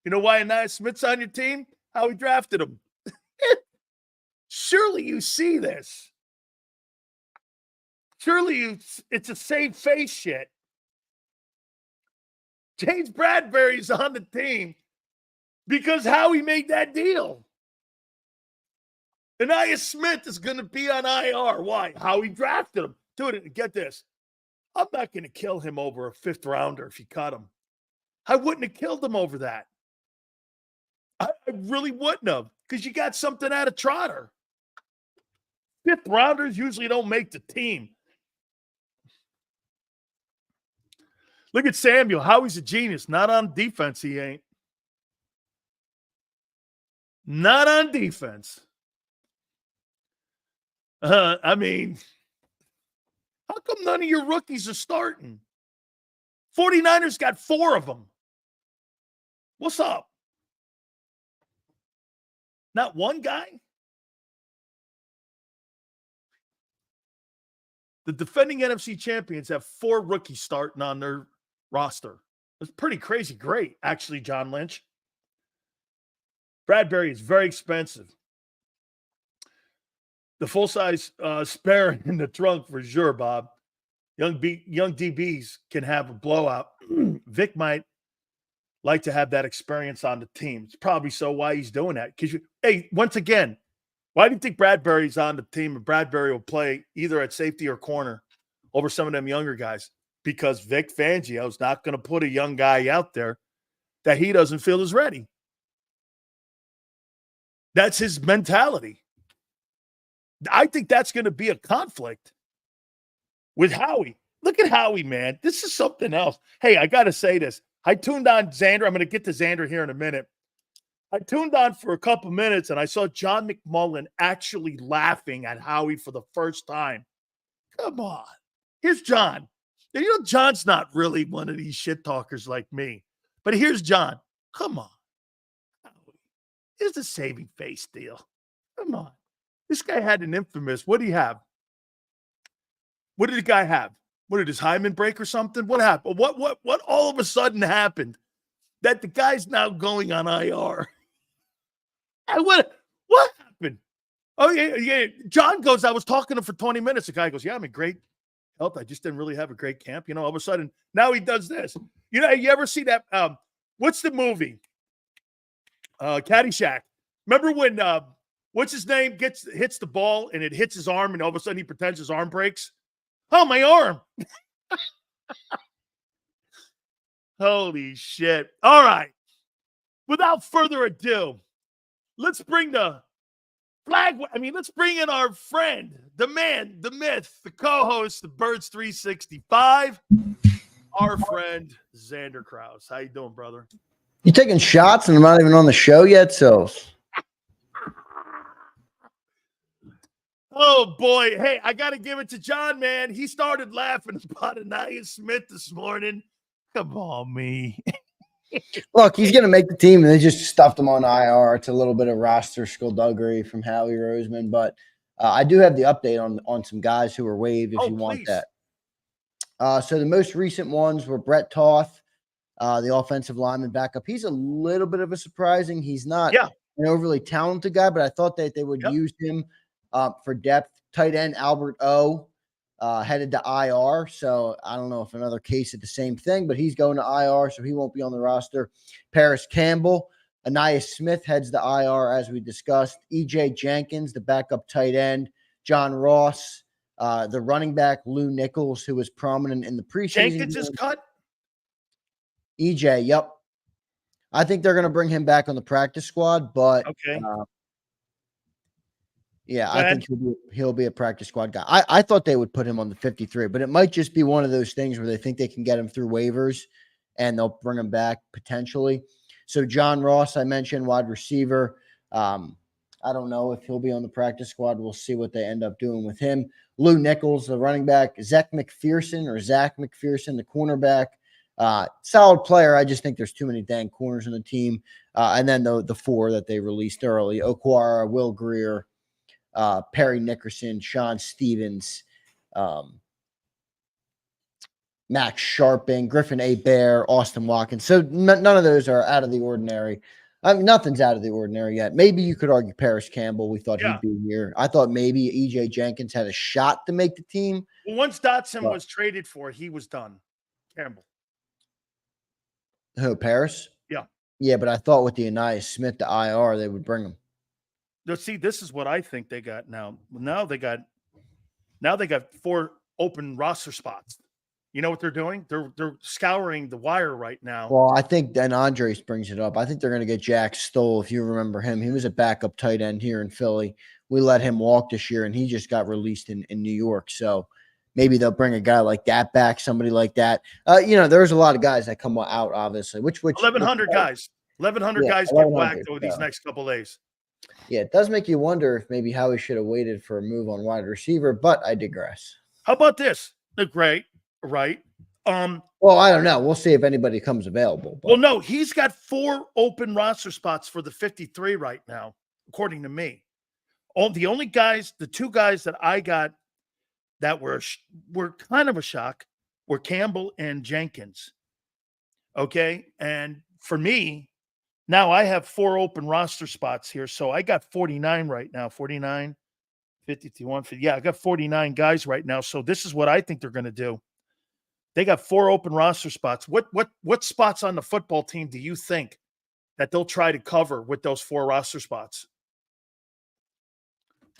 You know why Anaya Smith's on your team? Howie drafted him. Surely you see this. Surely it's a save face shit. James Bradbury's on the team because Howie made that deal. Anaya Smith is going to be on IR. Why? Howie drafted him. Dude, get this. I'm not going to kill him over a fifth rounder if you cut him. I wouldn't have killed him over that. I really wouldn't have, because you got something out of Trotter. Fifth rounders usually don't make the team. Look at Samuel. Howie's a genius. Not on defense, he ain't. Not on defense. I mean, how come none of your rookies are starting? 49ers got 4 of them. What's up? Not one guy? The defending NFC champions have 4 rookies starting on their roster. It's pretty crazy. Great, actually, John Lynch. Bradbury is very expensive. The full-size spare in the trunk for sure, Bob. Young DBs can have a blowout. Vic might like to have that experience on the team. It's probably so why he's doing that. Because once again, why do you think Bradbury's on the team and Bradbury will play either at safety or corner over some of them younger guys? Because Vic Fangio's not going to put a young guy out there that he doesn't feel is ready. That's his mentality. I think that's going to be a conflict with Howie. Look at Howie, man. This is something else. Hey, I got to say this. I tuned on Xander. I'm going to get to Xander here in a minute. I tuned on for a couple minutes, and I saw John McMullen actually laughing at Howie for the first time. Come on. Here's John. Now, you know, John's not really one of these shit talkers like me. But here's John. Come on. Howie. Here's the saving face deal. Come on. This guy had an infamous. What did he have? What did the guy have? What did his hymen break or something? What happened? What all of a sudden happened that the guy's now going on IR? What happened? Oh, yeah. John goes, I was talking to him for 20 minutes. The guy goes, yeah, I'm in great health. I just didn't really have a great camp. You know, all of a sudden, now he does this. You know, you ever see that? What's the movie? Caddyshack. Remember when, what's his name, hits the ball and it hits his arm and all of a sudden he pretends his arm breaks? Oh, my arm. Holy shit. All right. Without further ado, let's bring the flag. Let's bring in our friend, the man, the myth, the co-host of Birds 365, our friend, Xander Krauss. How you doing, brother? You taking shots and I'm not even on the show yet, so Oh, boy. Hey, I got to give it to John, man. He started laughing about Anaya Smith this morning. Come on, me. Look, he's going to make the team, and they just stuffed him on IR. It's a little bit of roster skullduggery from Howie Roseman, but I do have the update on some guys who were waived if you want that. So the most recent ones were Brett Toth, the offensive lineman backup. He's a little bit of a surprising. He's not an overly talented guy, but I thought that they would use him for depth. Tight end Albert O headed to IR. So I don't know if another case of the same thing, but he's going to IR, so he won't be on the roster. Paris Campbell, Anaya Smith heads to IR, as we discussed. EJ Jenkins, the backup tight end. John Ross, the running back, Lou Nichols, who was prominent in the preseason. Jenkins is cut? EJ, yep. I think they're going to bring him back on the practice squad, but I think he'll be a practice squad guy. I thought they would put him on the 53, but it might just be one of those things where they think they can get him through waivers and they'll bring him back potentially. So John Ross, I mentioned, wide receiver. I don't know if he'll be on the practice squad. We'll see what they end up doing with him. Lou Nichols, the running back. Zach McPherson, the cornerback. Solid player. I just think there's too many dang corners in the team. And then the four that they released early: Okwara, Will Greer, Perry Nickerson, Sean Stevens, Max Sharping, Griffin A. Bear, Austin Watkins. So none of those are out of the ordinary. I mean, nothing's out of the ordinary yet. Maybe you could argue Paris Campbell. We thought he'd be here. I thought maybe EJ Jenkins had a shot to make the team. Well, once Dotson was traded for, he was done. Campbell. Who, Paris? Yeah. Yeah, but I thought with the Anaya Smith to IR, they would bring him. No, see, this is what I think they got now. Now they got 4 open roster spots. You know what they're doing? They're scouring the wire right now. Well, I think Dan Andres brings it up. I think they're going to get Jack Stoll, if you remember him. He was a backup tight end here in Philly. We let him walk this year, and he just got released in New York. So maybe they'll bring a guy like that back, somebody like that. There's a lot of guys that come out, obviously. Which 1,100 guys. 1,100 guys get whacked over these next couple days. Yeah, it does make you wonder if maybe Howie should have waited for a move on wide receiver, but I digress. How about this? They're great, right? Well, I don't know. We'll see if anybody comes available. Well, no, he's got 4 open roster spots for the 53 right now, according to me. The 2 guys that I got that were kind of a shock were Campbell and Jenkins. Okay, and for me, now I have 4 open roster spots here. So I got 49 right now. 49, 52, 150. Yeah, I got 49 guys right now. So this is what I think they're going to do. They got 4 open roster spots. What spots on the football team do you think that they'll try to cover with those 4 roster spots?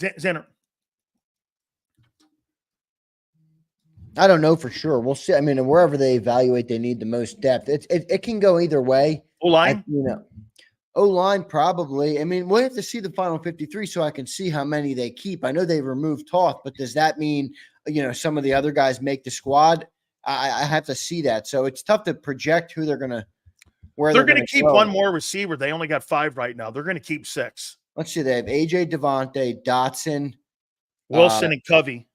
Xander. I don't know for sure. We'll see. I mean, wherever they evaluate they need the most depth, it can go either way. O-line? O-line probably. I mean, we'll have to see the final 53 so I can see how many they keep. I know they removed Toth, but does that mean, some of the other guys make the squad? I have to see that. So it's tough to project who they're going to – where they're going to keep one more receiver. They only got 5 right now. They're going to keep 6. Let's see. They have AJ Devontae, Dotson, Wilson, and Covey.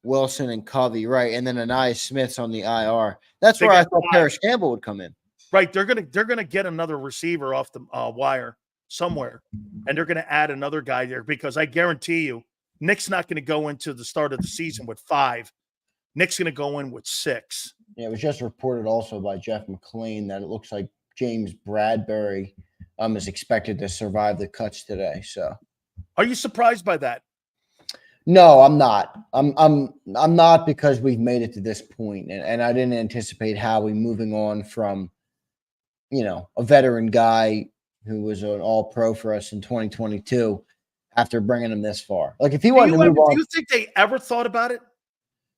Wilson and Covey, right, and then Anaya Smith's on the IR. That's where I thought Paris Campbell would come in. Right, they're gonna get another receiver off the wire somewhere, and they're gonna add another guy there because I guarantee you, Nick's not gonna go into the start of the season with 5. Nick's gonna go in with 6. Yeah, it was just reported also by Jeff McLean that it looks like James Bradbury is expected to survive the cuts today. So, are you surprised by that? No, I'm not. I'm not because we've made it to this point, and I didn't anticipate Howie moving on from, a veteran guy who was an All-Pro for us in 2022 after bringing him this far. Like if he wanted to move on, do you think they ever thought about it?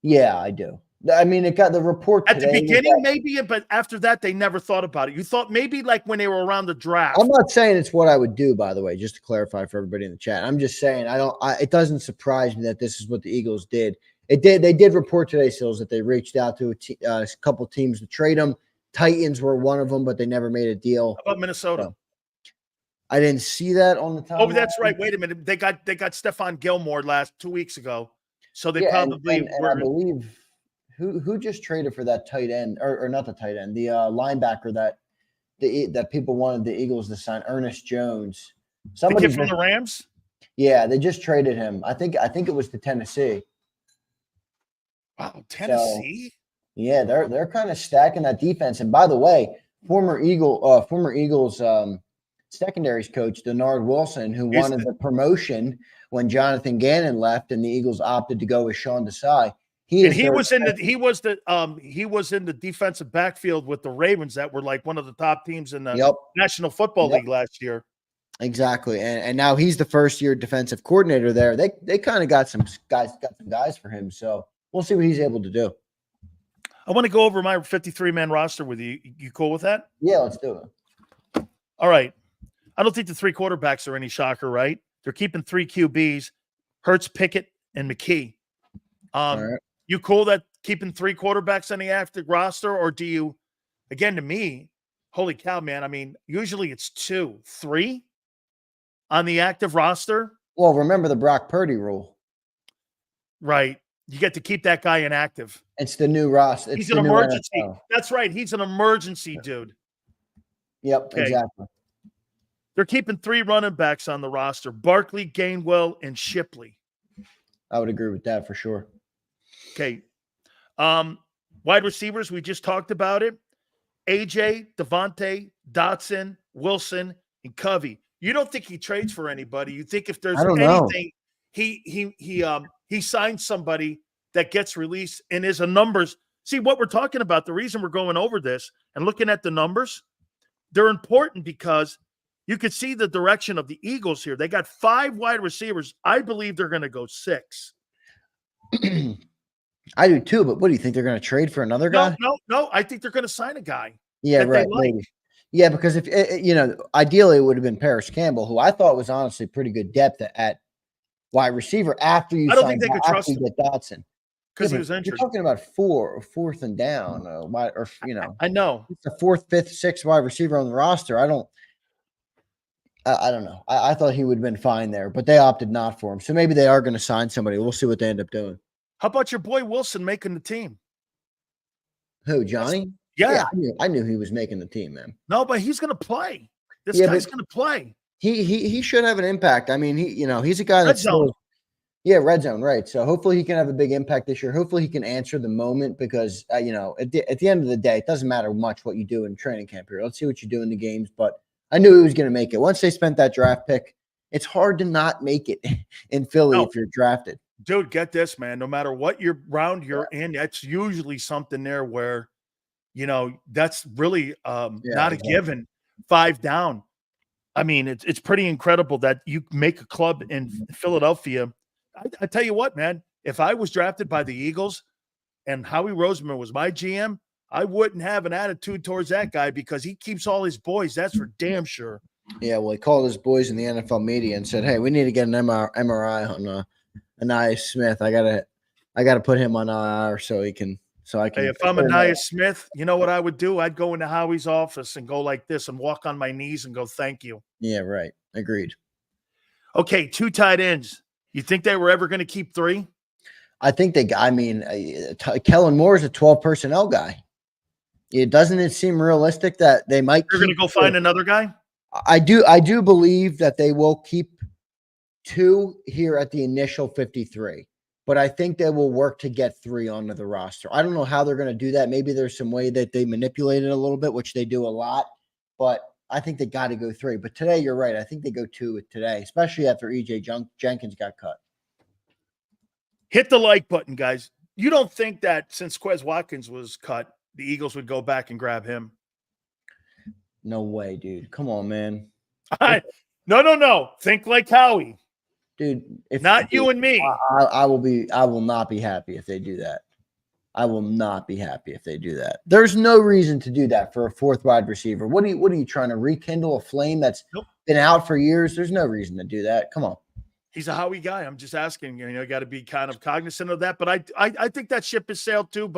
Yeah, I do. I mean, it got the report at the beginning, maybe, but after that, they never thought about it. You thought maybe like when they were around the draft. I'm not saying it's what I would do, by the way, just to clarify for everybody in the chat. I'm just saying it doesn't surprise me that this is what the Eagles did. They did report today, Sills, that they reached out to a couple teams to trade him. Titans were one of them, but they never made a deal. How about Minnesota? I didn't see that on the timeline. Oh, that's right. Wait a minute. They got Stephon Gilmore 2 weeks ago. So they probably and I believe who just traded for that tight end or not the tight end, the linebacker that people wanted the Eagles to sign, Ernest Jones. Somebody from the Rams? Yeah, they just traded him. I think it was to Tennessee. Wow, Tennessee? So, yeah, they're kind of stacking that defense. And by the way, former Eagles secondaries coach Denard Wilson, who wanted the promotion when Jonathan Gannon left and the Eagles opted to go with Sean Desai. He was in the defensive backfield with the Ravens that were like one of the top teams in the National Football League last year. Exactly. And now he's the first year defensive coordinator there. They kind of got some guys for him. So we'll see what he's able to do. I want to go over my 53-man roster with you. You cool with that? Yeah, let's do it. All right. I don't think the 3 quarterbacks are any shocker, right? They're keeping 3 QBs, Hurts, Pickett, and McKee. Right. You cool that keeping 3 quarterbacks on the active roster, or do you, again, to me, holy cow, man, I mean, usually it's 2, 3 on the active roster. Well, remember the Brock Purdy rule. Right. You get to keep that guy inactive. It's the new roster. He's an emergency. That's right. He's an emergency dude. Yep, exactly. They're keeping 3 running backs on the roster, Barkley, Gainwell, and Shipley. I would agree with that for sure. Okay. Wide receivers, we just talked about it. AJ, Devontae, Dotson, Wilson, and Covey. You don't think he trades for anybody. You think if there's anything, he signs somebody that gets released and is a numbers. See, what we're talking about, the reason we're going over this and looking at the numbers, they're important because you could see the direction of the Eagles here. They got 5 wide receivers. I believe they're going to go 6. I do too, but what do you think? They're going to trade for another guy? No. I think they're going to sign a guy. Yeah, right. Maybe. Yeah, because if ideally it would have been Paris Campbell, who I thought was honestly pretty good depth at wide receiver after you. I don't think they could trust him. Get Dotson because he was injured. You're talking about 4th and down, I know it's the 4th, 5th, 6th wide receiver on the roster. I don't know. I thought he would have been fine there, but they opted not for him. So maybe they are going to sign somebody. We'll see what they end up doing. How about your boy Wilson making the team? Who, Johnny? Yeah, I knew he was making the team, man. No, but he's going to play. This guy's going to play. He should have an impact. I mean, he's a guy that's red zone, right? So hopefully he can have a big impact this year. Hopefully he can answer the moment because at the end of the day, it doesn't matter much what you do in training camp here. Let's see what you do in the games. But I knew he was going to make it. Once they spent that draft pick, it's hard to not make it in Philly if you're drafted. Dude, get this, man. No matter what round you're in, that's usually something there where, that's really not a given. 5 down. I mean, it's pretty incredible that you make a club in Philadelphia. I tell you what, man, if I was drafted by the Eagles and Howie Roseman was my GM, I wouldn't have an attitude towards that guy because he keeps all his boys. That's for damn sure. Yeah, well, he called his boys in the NFL media and said, "Hey, we need to get an MRI on Anais Smith. I gotta put him on IR so I can." Hey, if I'm Anais Smith, you know what I would do? I'd go into Howie's office and go like this and walk on my knees and go, "Thank you." Yeah, right. Agreed. Okay, 2 tight ends. You think they were ever going to keep 3? I think Kellen Moore is a 12 personnel guy. Doesn't it seem realistic that they might? They're going to go find another guy. I do believe that they will keep 2 here at the initial 53, but I think they will work to get 3 onto the roster. I don't know how they're going to do that. Maybe there's some way that they manipulate it a little bit, which they do a lot, but I think they got to go 3. But today, you're right. I think they go 2 today, especially after EJ Jenkins got cut. Hit the like button, guys. You don't think that since Quez Watkins was cut, the Eagles would go back and grab him? No way, dude. Come on, man. No. Think like Howie. Dude, you and me. I will not be happy if they do that. I will not be happy if they do that. There's no reason to do that for a 4th wide receiver. What are you trying to rekindle a flame that's been out for years? There's no reason to do that. Come on. He's a Howie guy. I'm just asking. You got to be kind of cognizant of that. But I think that ship has sailed too.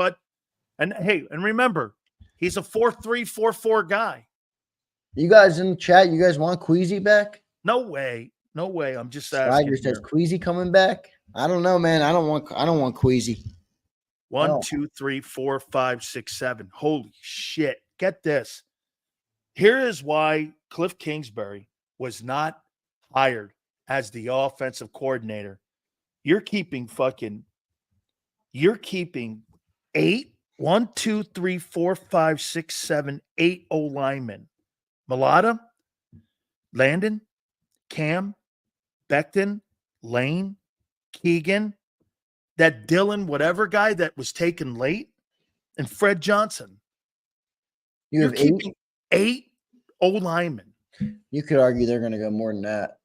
And remember, he's a 4-3, 4-4 guy. You guys in the chat, you guys want Queasy back? No way. No way. I'm just Tiger asking. says Queasy coming back. I don't know, man. I don't want Queasy. 1, 2, 3, 4, 5, 6, 7. Holy shit. Get this. Here is why Cliff Kingsbury was not hired as the offensive coordinator. You're keeping 8, 1, 2, 3, 4, 5, 6, 7, 8 O linemen. Mulata, Landon, Cam, Becton, Lane, Keegan, that Dylan, whatever guy that was taken late, and Fred Johnson. You're keeping 8 O linemen. You could argue they're going to go more than that.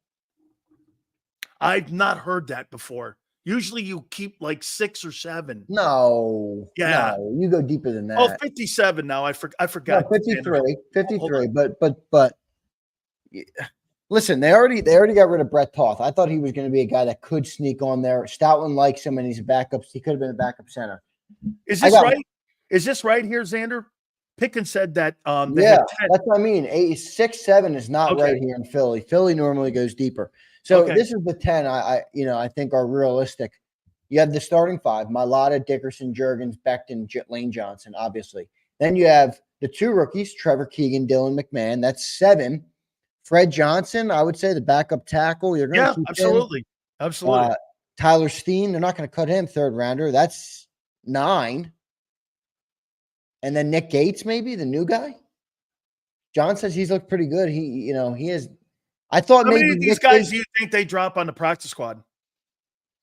I've not heard that before. Usually you keep like 6 or 7. No. Yeah. No, you go deeper than that. Oh, 57 now. I forgot. No, 53. 53. But listen, they already got rid of Brett Toth. I thought he was going to be a guy that could sneak on there. Stoutland likes him, and he's a backup. He could have been a backup center. Is this right? Is this right here, Xander? Pickens said that. Yeah, that's what I mean. 6, 7 is not right here in Philly. Philly normally goes deeper. So this is the 10 I think are realistic. You have the starting 5, Mailata, Dickerson, Juergens, Becton, Lane Johnson, obviously. Then you have the 2 rookies, Trevor Keegan, Dylan McMahon. That's 7. Fred Johnson, I would say the backup tackle. You're going to keep absolutely. him. Absolutely. Tyler Steen, they're not going to cut him, 3rd rounder. That's 9. And then Nick Gates, maybe the new guy. John says he's looked pretty good. He has. I thought how maybe many of these guys do you think they drop on the practice squad?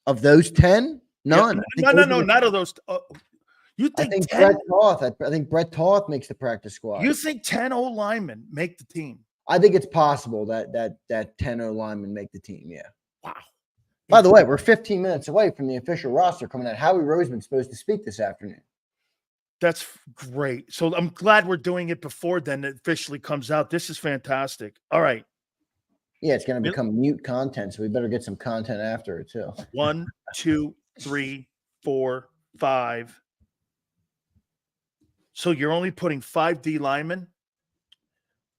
Of those 10, none. Yeah, no, not of those. You think? I think 10? Brett Toth. I think Brett Toth makes the practice squad. You think 10 O linemen make the team? I think it's possible that 10 O linemen make the team. Yeah. Wow. By the way, we're 15 minutes away from the official roster coming out. Howie Roseman's supposed to speak this afternoon. That's great. So I'm glad we're doing it before then it officially comes out. This is fantastic. All right. Yeah, it's going to become mute content, so we better get some content after it too. 1, 2, 3, 4, 5. So you're only putting 5 D linemen.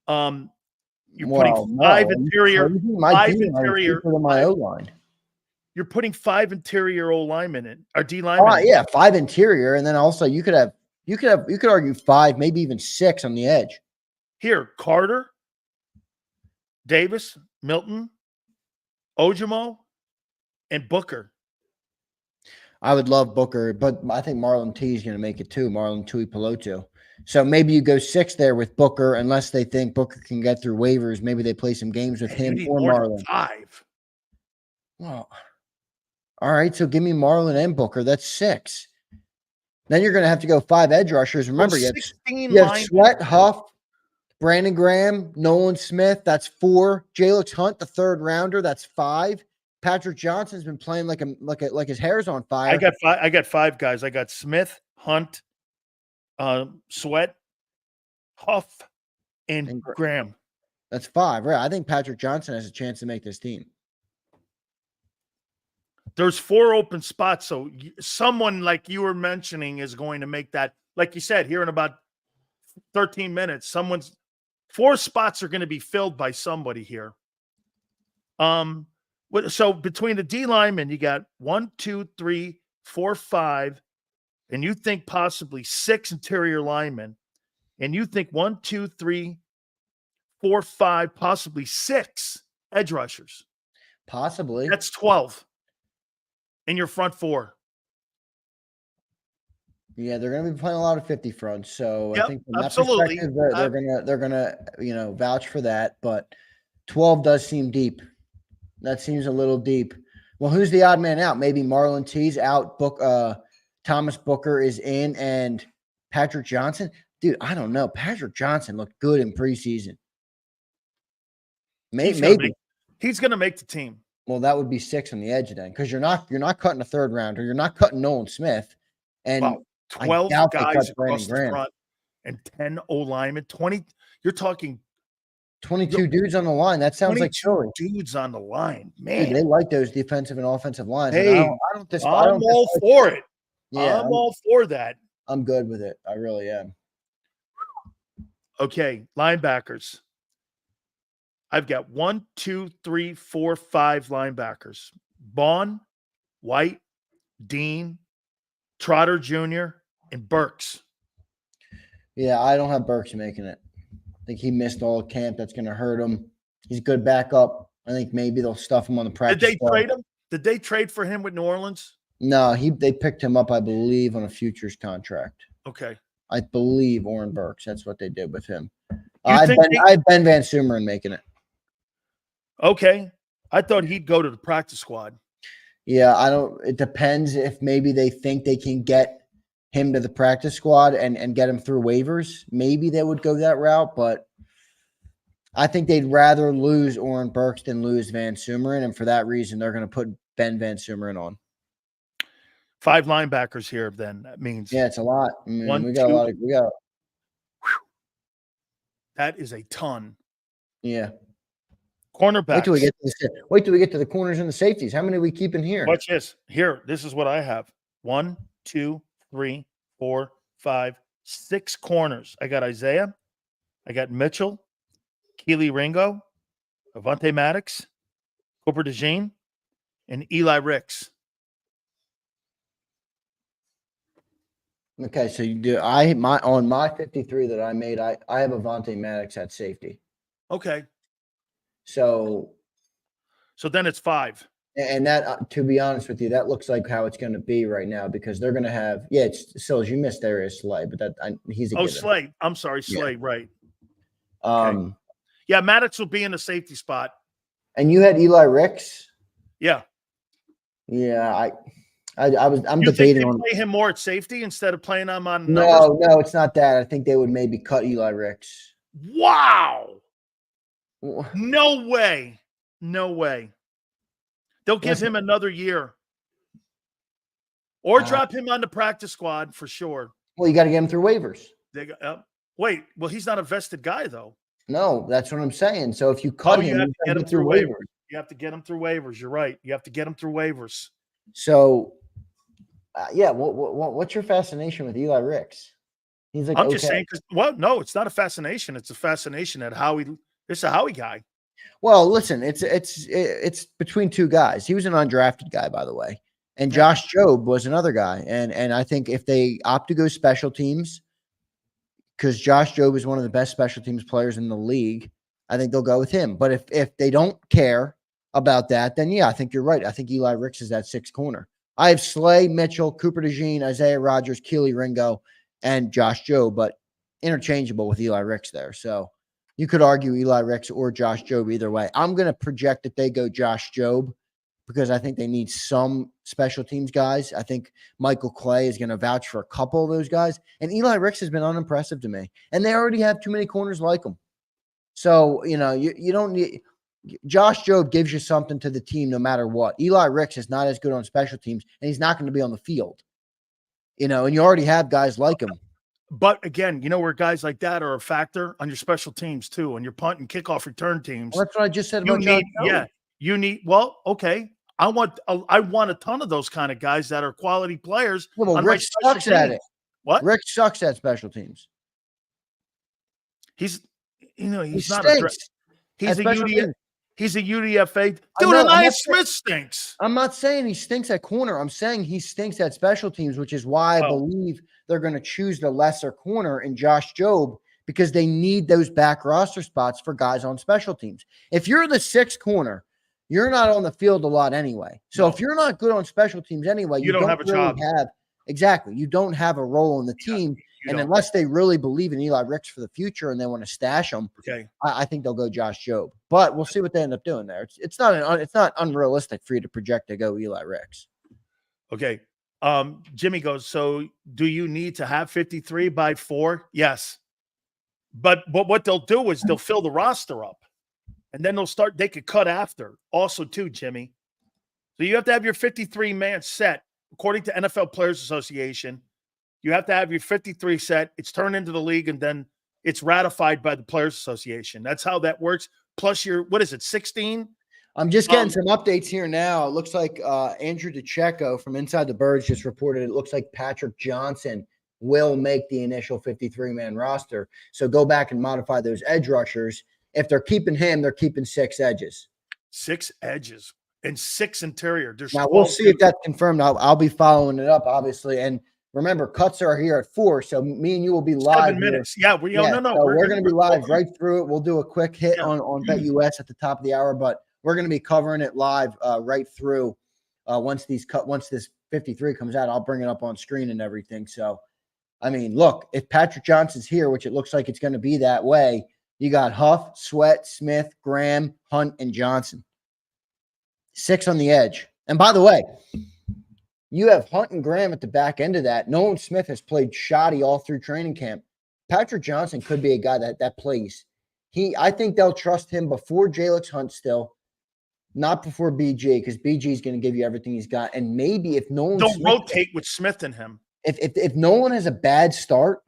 You're putting 5 interior. 5 interior. My O line. You're putting 5 interior O linemen in, or D linemen. Yeah, 5 interior, and then also you could argue 5, maybe even 6 on the edge. Here, Carter, Davis, Milton, Ojimo, and Booker. I would love Booker, but I think Marlon T is going to make it too. Marlon Tuipulotu. So maybe you go 6 there with Booker, unless they think Booker can get through waivers. Maybe they play some games with him or Marlon. 5. Well, all right. So give me Marlon and Booker. That's 6. Then you're going to have to go 5 edge rushers. Remember, you have Sweat, Huff, Brandon Graham, Nolan Smith. That's 4. Jalix Hunt, the 3rd rounder. That's 5. Patrick Johnson's been playing like his hair's on fire. I got 5 guys. I got Smith, Hunt, Sweat, Huff, and Graham. That's 5, right? I think Patrick Johnson has a chance to make this team. There's 4 open spots, so someone like you were mentioning is going to make that. Like you said, here in about 13 minutes, 4 spots are going to be filled by somebody here. So between the D linemen, you got 1, 2, 3, 4, 5, and you think possibly 6 interior linemen, and you think 1, 2, 3, 4, 5, possibly 6 edge rushers. Possibly. That's 12 in your front 4. Yeah, they're going to be playing a lot of 50 fronts, so yep, I think from that perspective, they're gonna vouch for that. But 12 does seem deep. That seems a little deep. Well, who's the odd man out? Maybe Marlon T's out. Thomas Booker is in, and Patrick Johnson. Dude, I don't know. Patrick Johnson looked good in preseason. Maybe he's going to make the team. Well, that would be 6 on the edge then, because you're not cutting a 3rd rounder. You're not cutting Nolan Smith, and 12 guys across the front and 10 O linemen. 20. You're talking 22 dudes on the line. That sounds like Philly. Dudes on the line, man. Dude, they like those defensive and offensive lines. Hey, I'm all for it. Yeah, I'm all for that. I'm good with it. I really am. Okay, linebackers. I've got 1, 2, 3, 4, 5 linebackers. Bond, White, Dean, Trotter Jr., and Burks. Yeah, I don't have Burks making it. I think he missed all camp. That's going to hurt him. He's a good backup. I think maybe they'll stuff him on the practice. Did they trade him? Did they trade for him with New Orleans? No, they picked him up, I believe, on a futures contract. Okay. I believe Oren Burks. That's what they did with him. You I think have Ben Van Sumeren making it. Okay. I thought he'd go to the practice squad. Yeah, I don't. It depends if maybe they think they can get him to the practice squad and get him through waivers. Maybe they would go that route, but I think they'd rather lose Oren Burks than lose Van Sumeren, and for that reason, they're going to put Ben Van Sumeren on. 5 linebackers here, then. That means. Yeah, it's a lot. I mean, 1, we got 2. a lot of. We got. That is a ton. Yeah. Cornerbacks. Wait till we get to the corners and the safeties. How many are we keeping here? Watch this. Here, this is what I have. 1, 2, 3, 4, 5, 6 corners. I got Isaiah. I got Mitchell, Keely Ringo, Avonte Maddox, Cooper DeJean, and Eli Ricks. Okay, so you do. On my 53 that I made, I have Avonte Maddox at safety. Okay. So then it's 5. And that, to be honest with you, that looks like how it's going to be right now because they're going to have. Yeah, it's still as you missed there is Slay, but he's a given. Slay. I'm sorry, Slay. Yeah. Right. Okay. Yeah, Maddox will be in the safety spot. And you had Eli Ricks. Yeah. Yeah, I'm you debating think on play him more at safety instead of playing him on. No, it's not that. I think they would maybe cut Eli Ricks. Wow. No way. No way. They'll give him another year. Or drop him on the practice squad for sure. Well, you got to get him through waivers. Wait, well, he's not a vested guy, though. No, that's what I'm saying. So if you cut him, you have to get him through waivers. You have to get him through waivers. You're right. You have to get him through waivers. So, what's your fascination with Eli Ricks? He's like, I'm just saying, no, it's not a fascination. It's a fascination at Howie. It's a Howie guy. Well, listen, it's between two guys. He was an undrafted guy, by the way, and Josh Jobe was another guy. And I think if they opt to go special teams, because Josh Jobe is one of the best special teams players in the league, I think they'll go with him. But if they don't care about that, then yeah, I think you're right. I think Eli Ricks is that 6th corner. I have Slay, Mitchell, Cooper DeJean, Isaiah Rodgers, Keely Ringo, and Josh Jobe, but interchangeable with Eli Ricks there. So you could argue Eli Ricks or Josh Jobe either way. I'm going to project that they go Josh Jobe because I think they need some special teams guys. I think Michael Clay is going to vouch for a couple of those guys. And Eli Ricks has been unimpressive to me. And they already have too many corners like him. So, you don't need – Josh Jobe gives you something to the team no matter what. Eli Ricks is not as good on special teams, and he's not going to be on the field. And you already have guys like him. But again, where guys like that are a factor on your special teams too, on your punt and kickoff return teams. Well, that's what I just said about Josh Jobe. Yeah, you need. Well, okay. I want a ton of those kind of guys that are quality players. Well, Rick sucks at it. What? Rick sucks at special teams. He's not a threat. He's a UDFA. Dude, Elias Smith stinks. I'm not saying he stinks at corner. I'm saying he stinks at special teams, which is why I believe they're going to choose the lesser corner in Josh Jobe because they need those back roster spots for guys on special teams. If you're the 6th corner, you're not on the field a lot anyway. So if you're not good on special teams anyway, you don't have a job. Exactly. You don't have a role in the team. And unless they really believe in Eli Ricks for the future and they want to stash him, I think they'll go Josh Jobe. But we'll see what they end up doing there. It's not unrealistic for you to project to go Eli Ricks. Okay. Jimmy goes, so do you need to have 53 by 4? Yes. But what they'll do is they'll fill the roster up. And then they could cut after. Also, too, Jimmy. So you have to have your 53-man set. According to NFL Players Association, you have to have your 53 set. It's turned into the league, and then it's ratified by the Players Association. That's how that works. Plus your, 16? I'm just getting some updates here now. It looks like Andrew DeCecco from Inside the Birds just reported it looks like Patrick Johnson will make the initial 53-man roster. So go back and modify those edge rushers. if they're keeping him, they're keeping 6 edges. 6 edges and 6 interior. There's Now we'll 12 see if that's confirmed. I'll be following it up, obviously. And remember, cuts are here at 4, so me and you will be live. 7 minutes. Yeah, no. So we're going to be live right through it. We'll do a quick hit on BetUS at the top of the hour, but we're going to be covering it live right through. Once this 53 comes out, I'll bring it up on screen and everything. So, I mean, look, if Patrick Johnson's here, which it looks like it's going to be that way, you got Huff, Sweat, Smith, Graham, Hunt, and Johnson. 6 on the edge. And by the way, you have Hunt and Graham at the back end of that. Nolan Smith has played shoddy all through training camp. Patrick Johnson could be a guy that plays. I think they'll trust him before Jalix Hunt still, not before BG, because BG is going to give you everything he's got. And maybe if Nolan don't rotate with Smith and him. If Nolan has a bad start,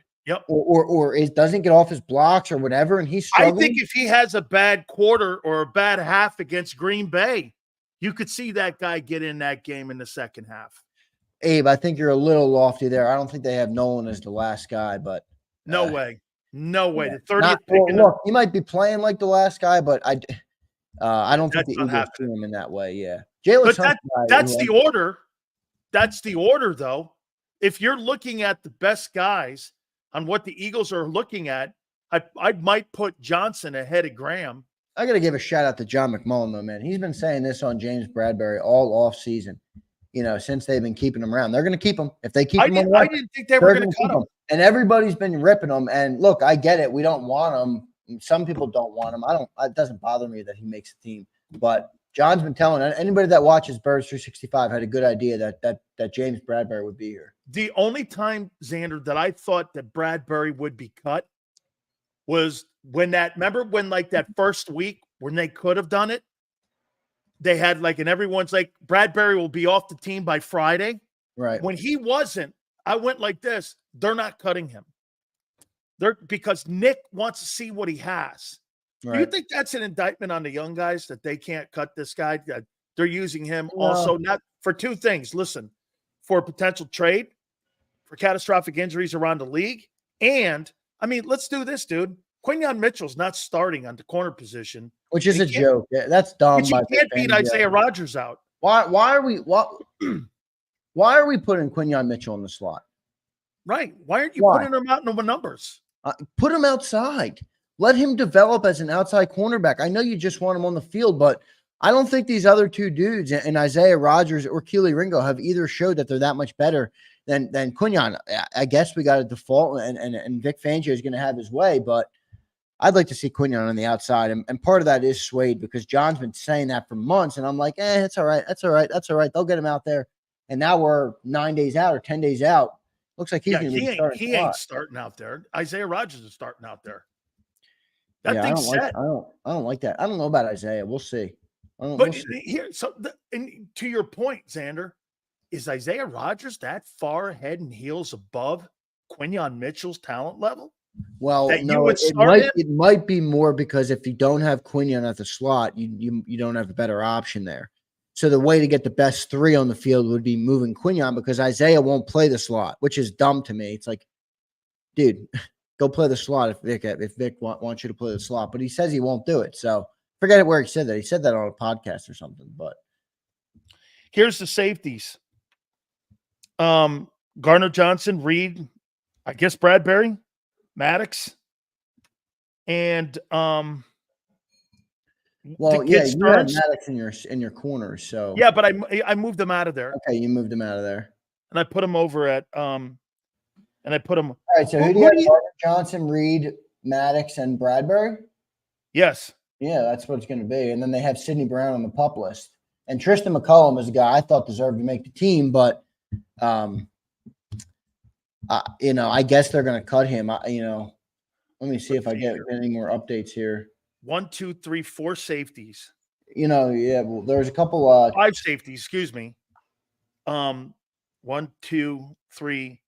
or doesn't get off his blocks or whatever, and he's struggling. I think if he has a bad quarter or a bad half against Green Bay, you could see that guy get in that game in the second half. Abe, I think you're a little lofty there. I don't think they have Nolan as the last guy, but no way. The 30th pick. Look, he might be playing like the last guy, but I don't think the Eagles see him in that way. Yeah, but that's the order. That's the order, though. If you're looking at the best guys on what the Eagles are looking at, I might put Johnson ahead of Graham. I got to give a shout out to John McMullen, though, man. He's been saying this on James Bradbury all off season. Since they've been keeping him around, they're going to keep him. If they keep him, I didn't think they were going to cut him. And everybody's been ripping him. And look, I get it. We don't want him. Some people don't want him. It doesn't bother me that he makes the team. But John's been telling anybody that watches Birds 365 had a good idea that James Bradbury would be here. The only time, Xander, that I thought that Bradbury would be cut was remember when that first week when they could have done it? They had and everyone's like, Bradbury will be off the team by Friday. Right. When he wasn't, I went like this. They're not cutting him. Because Nick wants to see what he has. Right. Do you think that's an indictment on the young guys that they can't cut this guy? That they're using him also not for 2 things. Listen, for a potential trade, for catastrophic injuries around the league. And, I mean, let's do this, dude. Quinyon Mitchell's not starting on the corner position. Which is a joke. Yeah, that's dumb. But you can't beat Isaiah Rodgers out. Why are we putting Quinyon Mitchell in the slot? Right. Why aren't you putting him out in the numbers? Put him outside. Let him develop as an outside cornerback. I know you just want him on the field, but I don't think these other 2 dudes and Isaiah Rodgers or Keely Ringo have either showed that they're that much better than Quinyon. I guess we got a default, and Vic Fangio is going to have his way, but I'd like to see Quinyon on the outside. And part of that is swayed because John's been saying that for months, and I'm like, it's all right. That's all right. That's all right. They'll get him out there. And now we're 9 days out or 10 days out. Looks like he's going to be starting. He ain't starting out there. Isaiah Rodgers is starting out there. That thing's set. I don't like that. I don't know about Isaiah. We'll see. And to your point, Xander, is Isaiah Rodgers that far head and heels above Quinyon Mitchell's talent level? Well, no, it might be more because if you don't have Quinyon at the slot, you don't have a better option there. So the way to get the best 3 on the field would be moving Quinyon because Isaiah won't play the slot, which is dumb to me. It's like, dude, go play the slot if Vic wants you to play the slot, but he says he won't do it. So forget it where he said that. He said that on a podcast or something. But here's the safeties: Gardner Johnson, Reed, I guess Bradbury, Maddox, and well, yeah, you have Maddox in your corners, so yeah, but I moved them out of there. Okay, you moved them out of there, and I put them over at and I put them. All right, so who do you have? Gardner Johnson, Reed, Maddox, and Bradbury. Yes. Yeah, that's what it's going to be, and then they have Sidney Brown on the PUP list, and Tristan McCullum is a guy I thought deserved to make the team, but I guess they're going to cut him. Let me see if I get any more updates here. 1, 2, 3, 4 safeties. Well, there's a couple. 5 safeties. Excuse me. 1, 2, 3,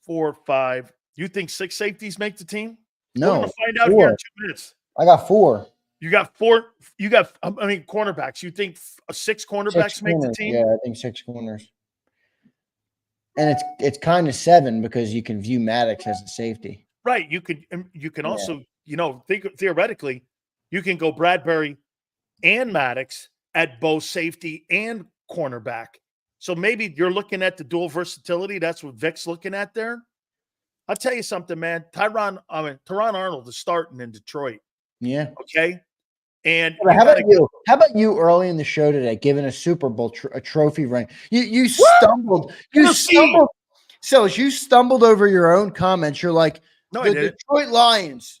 4, 5. You think 6 safeties make the team? No. We're going to find out here in 2 minutes. I got 4. You got 4. You got. Cornerbacks. You think 6 cornerbacks make the team? Yeah, I think 6 corners. And it's kind of 7 because you can view Maddox as a safety. Right. You can also, think theoretically, You can go Bradbury and Maddox at both safety and cornerback. So maybe you're looking at the dual versatility. That's what Vic's looking at there. I'll tell you something, man. Teron Arnold is starting in Detroit. Yeah. Okay. And how about you? How about you early in the show today, giving a Super Bowl a trophy ring? You stumbled. You stumbled. So as you stumbled over your own comments, you're like, no, the Detroit Lions,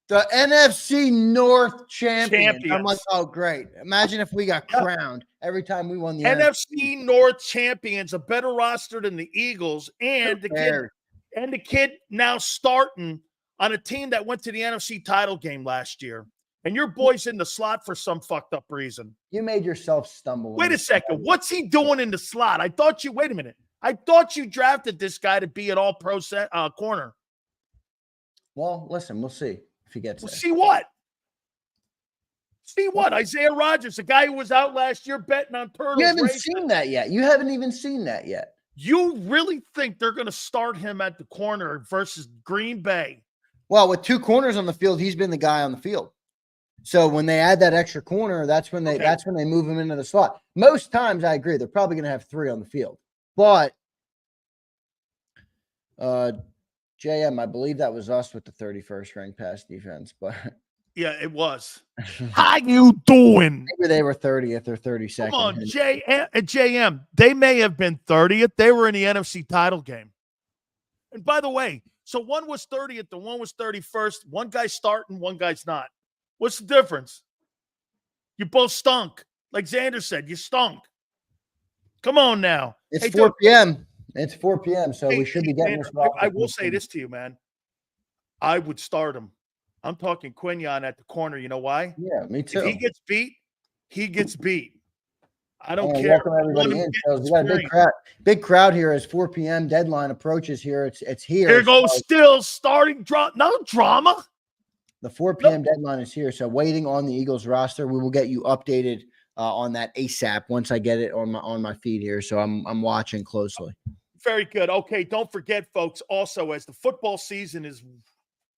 the NFC North champions. I'm like, oh, great. Imagine if we got crowned every time we won the NFC North champions, a better roster than the Eagles, and the kid now starting on a team that went to the NFC title game last year. And your boy's in the slot for some fucked up reason. You made yourself stumble. Wait a second. What's he doing in the slot? Wait a minute. I thought you drafted this guy to be an all-pro corner. Well, listen, we'll see if he gets there. See what? See what? Isaiah Rodgers, the guy who was out last year betting on turtles. You haven't seen that yet. You haven't even seen that yet. You really think they're going to start him at the corner versus Green Bay? Well, with 2 corners on the field, he's been the guy on the field. So when they add that extra corner, that's when they move him into the slot. Most times, I agree, they're probably going to have 3 on the field. But JM, I believe that was us with the 31st ranked pass defense. But yeah, it was. How you doing? Maybe they were 30th or 32nd. Come on, JM. They may have been 30th. They were in the NFC title game. And by the way, so one was 30th and one was 31st. One guy's starting, one guy's not. What's the difference? You both stunk. Like Xander said, you stunk. Come on now. It's 4 p.m. It's 4 p.m., so we should be getting Xander, this. I will say this to you, man. I would start him. I'm talking Quinion at the corner. You know why? Yeah, me too. If he gets beat, he gets beat. I don't care. Welcome everybody in. So we got a big crowd here as 4 p.m. deadline approaches here. It's here. Here goes still starting no drama. The 4 p.m. deadline is here. So waiting on the Eagles roster. We will get you updated on that ASAP once I get it on my feed here. So I'm watching closely. Very good. Okay, don't forget, folks, also as the football season is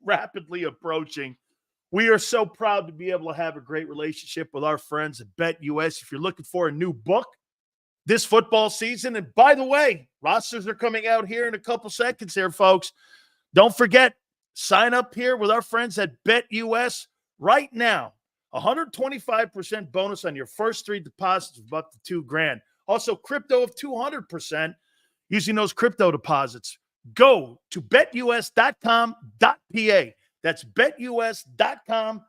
rapidly approaching, we are so proud to be able to have a great relationship with our friends at BetUS. If you're looking for a new book this football season, and by the way, rosters are coming out here in a couple seconds here, folks. Don't forget, sign up here with our friends at BetUS right now. 125% bonus on your first 3 deposits of up to $2,000. Also, crypto of 200% using those crypto deposits. Go to betus.com.pa. That's betus.com.pa.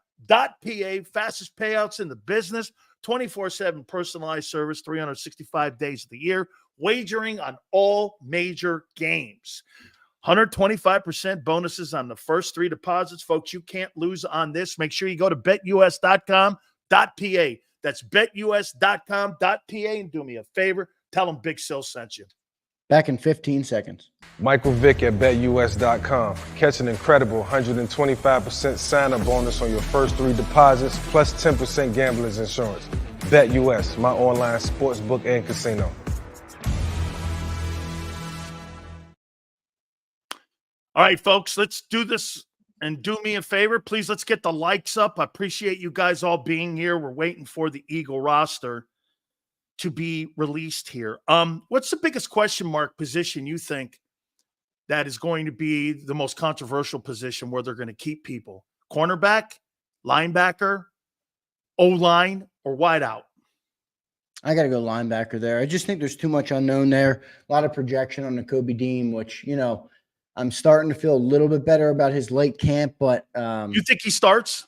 Fastest payouts in the business, 24/7 personalized service, 365 days of the year, wagering on all major games. 125% bonuses on the first 3 deposits. Folks, you can't lose on this. Make sure you go to betus.com.pa. That's betus.com.pa. And do me a favor, tell them Big Sil sent you. Back in 15 seconds. Michael Vick at BetUS.com. Catch an incredible 125% sign-up bonus on your first 3 deposits, plus 10% gambler's insurance. BetUS, my online sportsbook and casino. All right, folks, let's do this and do me a favor. Please, let's get the likes up. I appreciate you guys all being here. We're waiting for the Eagle roster to be released here. What's the biggest question mark position you think that is going to be the most controversial position where they're going to keep people? Cornerback, linebacker, O-line, or wideout? I got to go linebacker there. I just think there's too much unknown there. A lot of projection on Nakobe Dean, which, you know, I'm starting to feel a little bit better about his late camp, but you think he starts?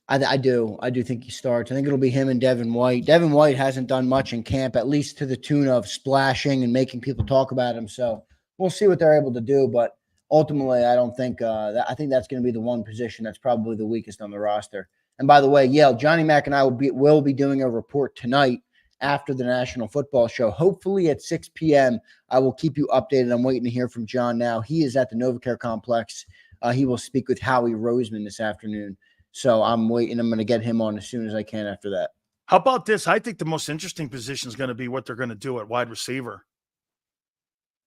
I do think he starts. I think it'll be him and Devin White. Devin White hasn't done much in camp, at least to the tune of splashing and making people talk about him. So we'll see what they're able to do. But ultimately, I don't think I think that's going to be the one position that's probably the weakest on the roster. And by the way, Yale, Johnny Mack and I will be doing a report tonight after the National Football Show, hopefully at 6 p.m. I will keep you updated. I'm waiting to hear from John now. He is at the NovaCare Complex. He will speak with Howie Roseman this afternoon. So I'm waiting. I'm going to get him on as soon as I can after that. How about this? I think the most interesting position is going to be what they're going to do at wide receiver.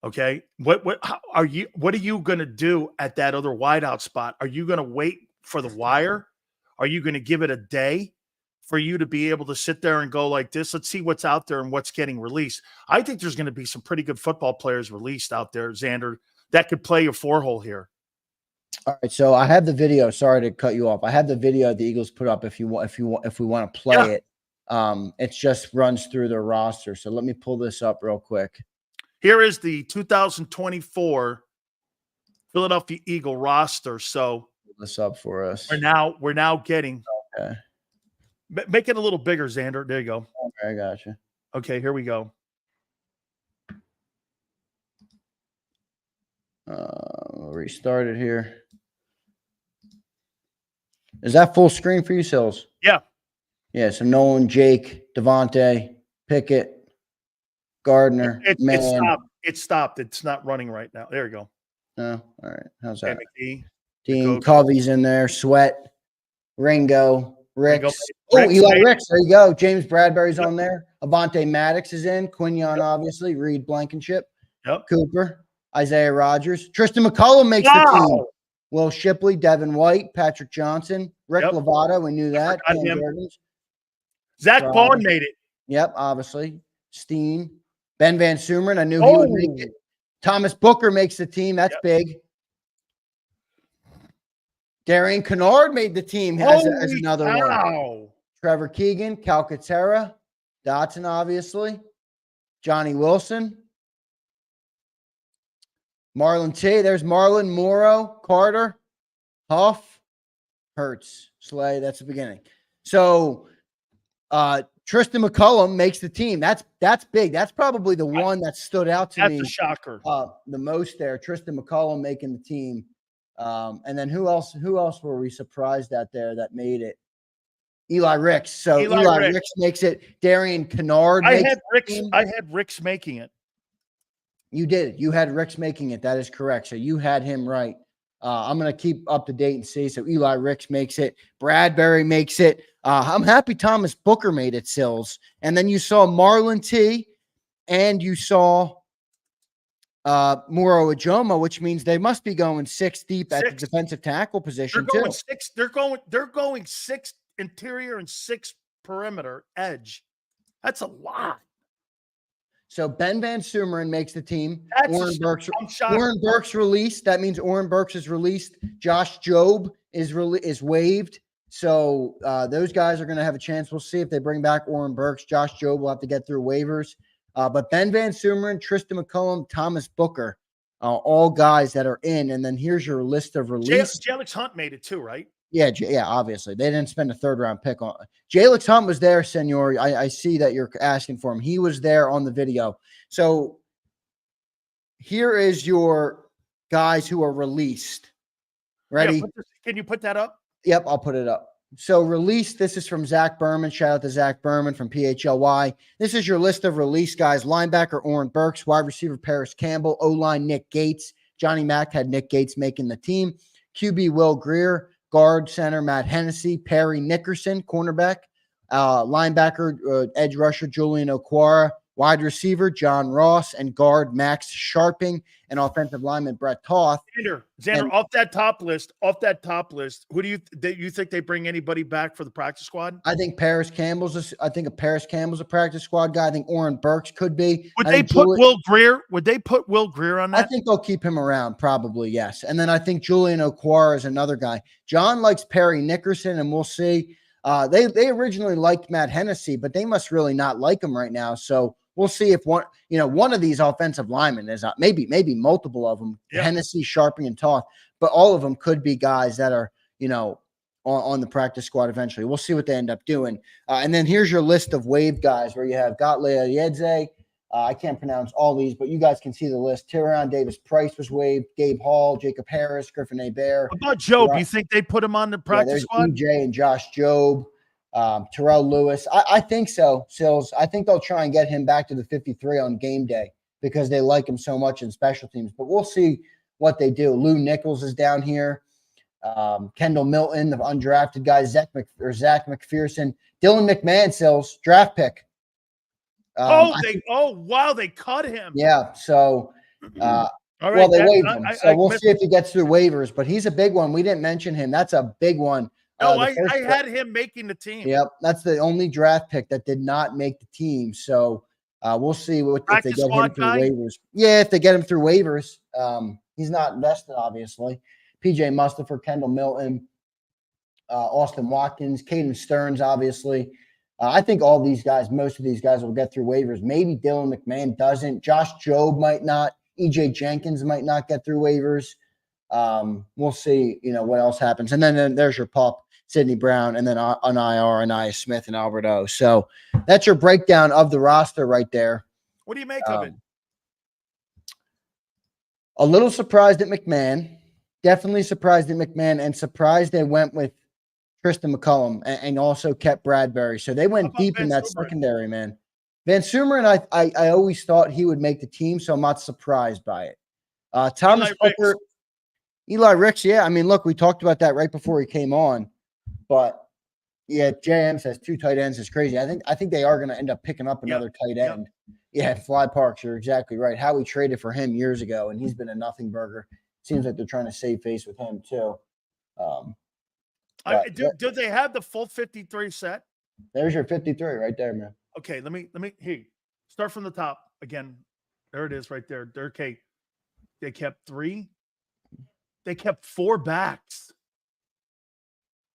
Okay. What are you going to do at that other wideout spot? Are you going to wait for the wire? Are you going to give it a day for you to be able to sit there and go like this? Let's see what's out there and what's getting released. I think there's going to be some pretty good football players released out there, Xander, that could play your 4-hole here. All right, so I have the video. Sorry to cut you off. I have the video the Eagles put up if we want to play it. It just runs through their roster. So let me pull this up real quick. Here is the 2024 Philadelphia Eagle roster. So pull this up for us. We're now getting. Okay. Make it a little bigger, Xander. There you go. Okay, I got you. Okay, here we go. We'll restart it here. Is that full screen for you, Sills? Yeah. Yeah, so Nolan, Jake, Devontae, Pickett, Gardner, it stopped. It's not running right now. There you go. No, all right. How's that? Dean Covey's in there. Sweat, Ringo, Ricks. Ricks, Eli Ricks. There you go. James Bradbury's on there. Avonte Maddox is in. Quinion, obviously. Reed Blankenship. Yep. Cooper. Isaiah Rodgers. Tristan McCullum makes the team. Will Shipley, Devin White, Patrick Johnson, Rick Lovato. We knew that. Zach Bond made it. Yep, obviously. Steen. Ben Van Sumeren. I knew he would make it. Thomas Booker makes the team. That's big. Darian Kennard made the team as another one. Trevor Keegan, Calcaterra, Dotson, obviously. Johnny Wilson. Marlon T. There's Marlon, Morrow, Carter, Huff, Hurts, Slay. That's the beginning. So Tristan McCullum makes the team. That's big. That's probably the one that stood out to me. That's a shocker. The most there. Tristan McCullum making the team. And then who else were we surprised at there that made it? Eli Ricks. So Eli Ricks makes it. Darian Kennard. I had Ricks making it. You did. You had Ricks making it. That is correct. So you had him right. I'm going to keep up to date and see. So Eli Ricks makes it. Bradbury makes it. I'm happy Thomas Booker made it, Sills. And then you saw Marlon T. and you saw Muro Ujoma, which means they must be going 6 deep at the defensive tackle position too. They're going 6 interior and 6 perimeter edge. That's a lot. So Ben Van Sumeren makes the team. Oren Burks released. That means Oren Burks is released. Josh Jobe is waived. So those guys are going to have a chance. We'll see if they bring back Oren Burks. Josh Jobe will have to get through waivers. But Ben Van Sumeren, Tristan McCullum, Thomas Booker, all guys that are in. And then here's your list of release. Jalix Hunt made it too, right? Yeah, obviously. They didn't spend a 3rd-round pick on Jalix Hunt was there, Senor. I see that you're asking for him. He was there on the video. So here is your guys who are released. Ready? Yeah, can you put that up? Yep, I'll put it up. So released, this is from Zach Berman. Shout out to Zach Berman from PHLY. This is your list of release guys. Linebacker, Oren Burks. Wide receiver, Paris Campbell. O-line, Nick Gates. Johnny Mack had Nick Gates making the team. QB, Will Greer. Guard, center, Matt Hennessy. Perry Nickerson, cornerback. Linebacker, edge rusher, Julian Okwara. Wide receiver, John Ross. And guard, Max Sharping. And offensive lineman, Brett Toth. Xander, off that top list, who do you think they bring anybody back for the practice squad? I think Paris Campbell's a practice squad guy. I think Oren Burks could be. Would they put Will Greer on that? I think they'll keep him around, probably, yes. And then I think Julian Okwara is another guy. John likes Perry Nickerson, and we'll see. They originally liked Matt Hennessy, but they must really not like him right now. So we'll see if one of these offensive linemen is maybe multiple of them, Hennessy, Sharping, and Toth, but all of them could be guys that are, on the practice squad eventually. We'll see what they end up doing. And then here's your list of waived guys where you have Gottlieb Yedze. I can't pronounce all these, but you guys can see the list. Tyrion Davis-Price was waived. Gabe Hall, Jacob Harris, Griffin Hebert. What about Jobe? You think they put him on the practice squad? EJ and Josh Jobe. Terrell Lewis. I think so, Sills. I think they'll try and get him back to the 53 on game day because they like him so much in special teams. But we'll see what they do. Lou Nichols is down here. Kendall Milton, the undrafted guy, Zach McPherson. Dylan McMahon, Sills, draft pick. Wow, they cut him. Yeah, so All right. Well, they waived him, so we'll missed- see if he gets through waivers. But he's a big one. We didn't mention him. That's a big one. No, The I first had him making the team. Yep, that's the only draft pick that did not make the team. So we'll see if they Practice get him squad through guy? waivers. Yeah, if they get him through waivers. He's not invested, obviously. PJ Mustipher, Kendall Milton, Austin Watkins, Caden Stearns, obviously. I think all these guys, most of these guys will get through waivers. Maybe Dylan McMahon doesn't. Josh Jobe might not. EJ Jenkins might not get through waivers. We'll see, what else happens. And then there's your pup, Sidney Brown, and then on IR, Anaya Smith and Albert O. So that's your breakdown of the roster right there. What do you make of it? A little surprised at McMahon. Definitely surprised at McMahon, and surprised they went with Tristan McCullum and also kept Bradbury. So they went deep in that secondary, man. Van Sumeren, I always thought he would make the team, so I'm not surprised by it. Thomas Booker, Eli Ricks, yeah. I mean, look, we talked about that right before he came on. But, yeah, JM says 2 tight ends is crazy. I think they are going to end up picking up another tight end. Yeah, Fly Parks, you're exactly right. Howie traded for him years ago, and he's been a nothing burger. Seems like they're trying to save face with him, too. Do they have the full 53 set? There's your 53 right there, man. Okay, let me start from the top again. There it is right there. Okay. They kept 3. They kept 4 backs.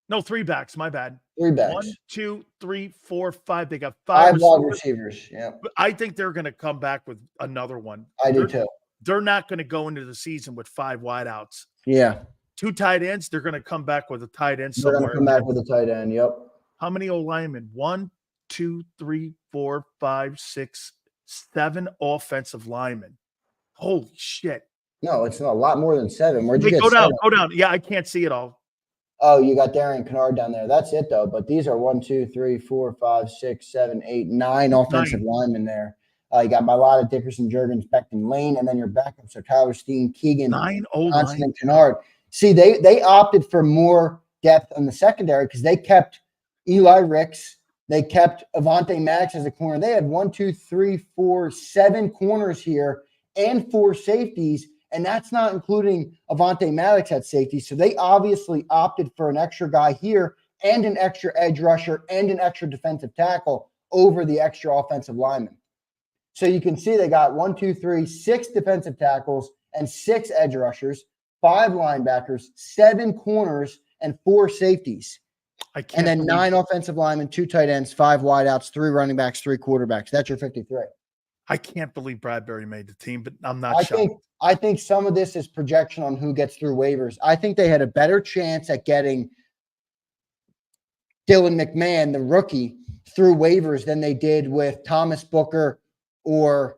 No, 3 backs. My bad. 3 backs. 1, 2, 3, 4, 5. They got 5 5 wide receivers. Yeah. But I think they're going to come back with another one. I do too. They're not going to go into the season with 5 wideouts. Yeah. 2 tight ends. They're going to come back with a tight end They're somewhere. going to come back with a tight end. Yep. How many old linemen? 1, 2, 3, 4, 5, 6, 7 offensive linemen. Holy shit. No, it's not a lot more than 7. Where'd you get go down? 7? Go down. Yeah, I can't see it all. Oh, you got Darian Kennard down there. That's it, though. But these are 1, 2, 3, 4, 5, 6, 7, 8, 9 offensive linemen there. You got Mailata, Dickerson, Juergens, Becton, Lane, and then your backups are Tyler Steen, Keegan, 9 old Johnson, and Kennard. See, they opted for more depth on the secondary because they kept Eli Ricks. They kept Avonte Maddox as a corner. They had 1, 2, 3, 4, 7 corners here and 4 safeties, and that's not including Avonte Maddox at safety. So they obviously opted for an extra guy here and an extra edge rusher and an extra defensive tackle over the extra offensive lineman. So you can see they got 1, 2, 3, 6 defensive tackles and 6 edge rushers, 5 linebackers, 7 corners, and 4 safeties. And then 9 offensive linemen, 2 tight ends, 5 wideouts, 3 running backs, 3 quarterbacks. That's your 53. I can't believe Bradbury made the team, but I'm not shocked. I think some of this is projection on who gets through waivers. I think they had a better chance at getting Dylan McMahon, the rookie, through waivers than they did with Thomas Booker or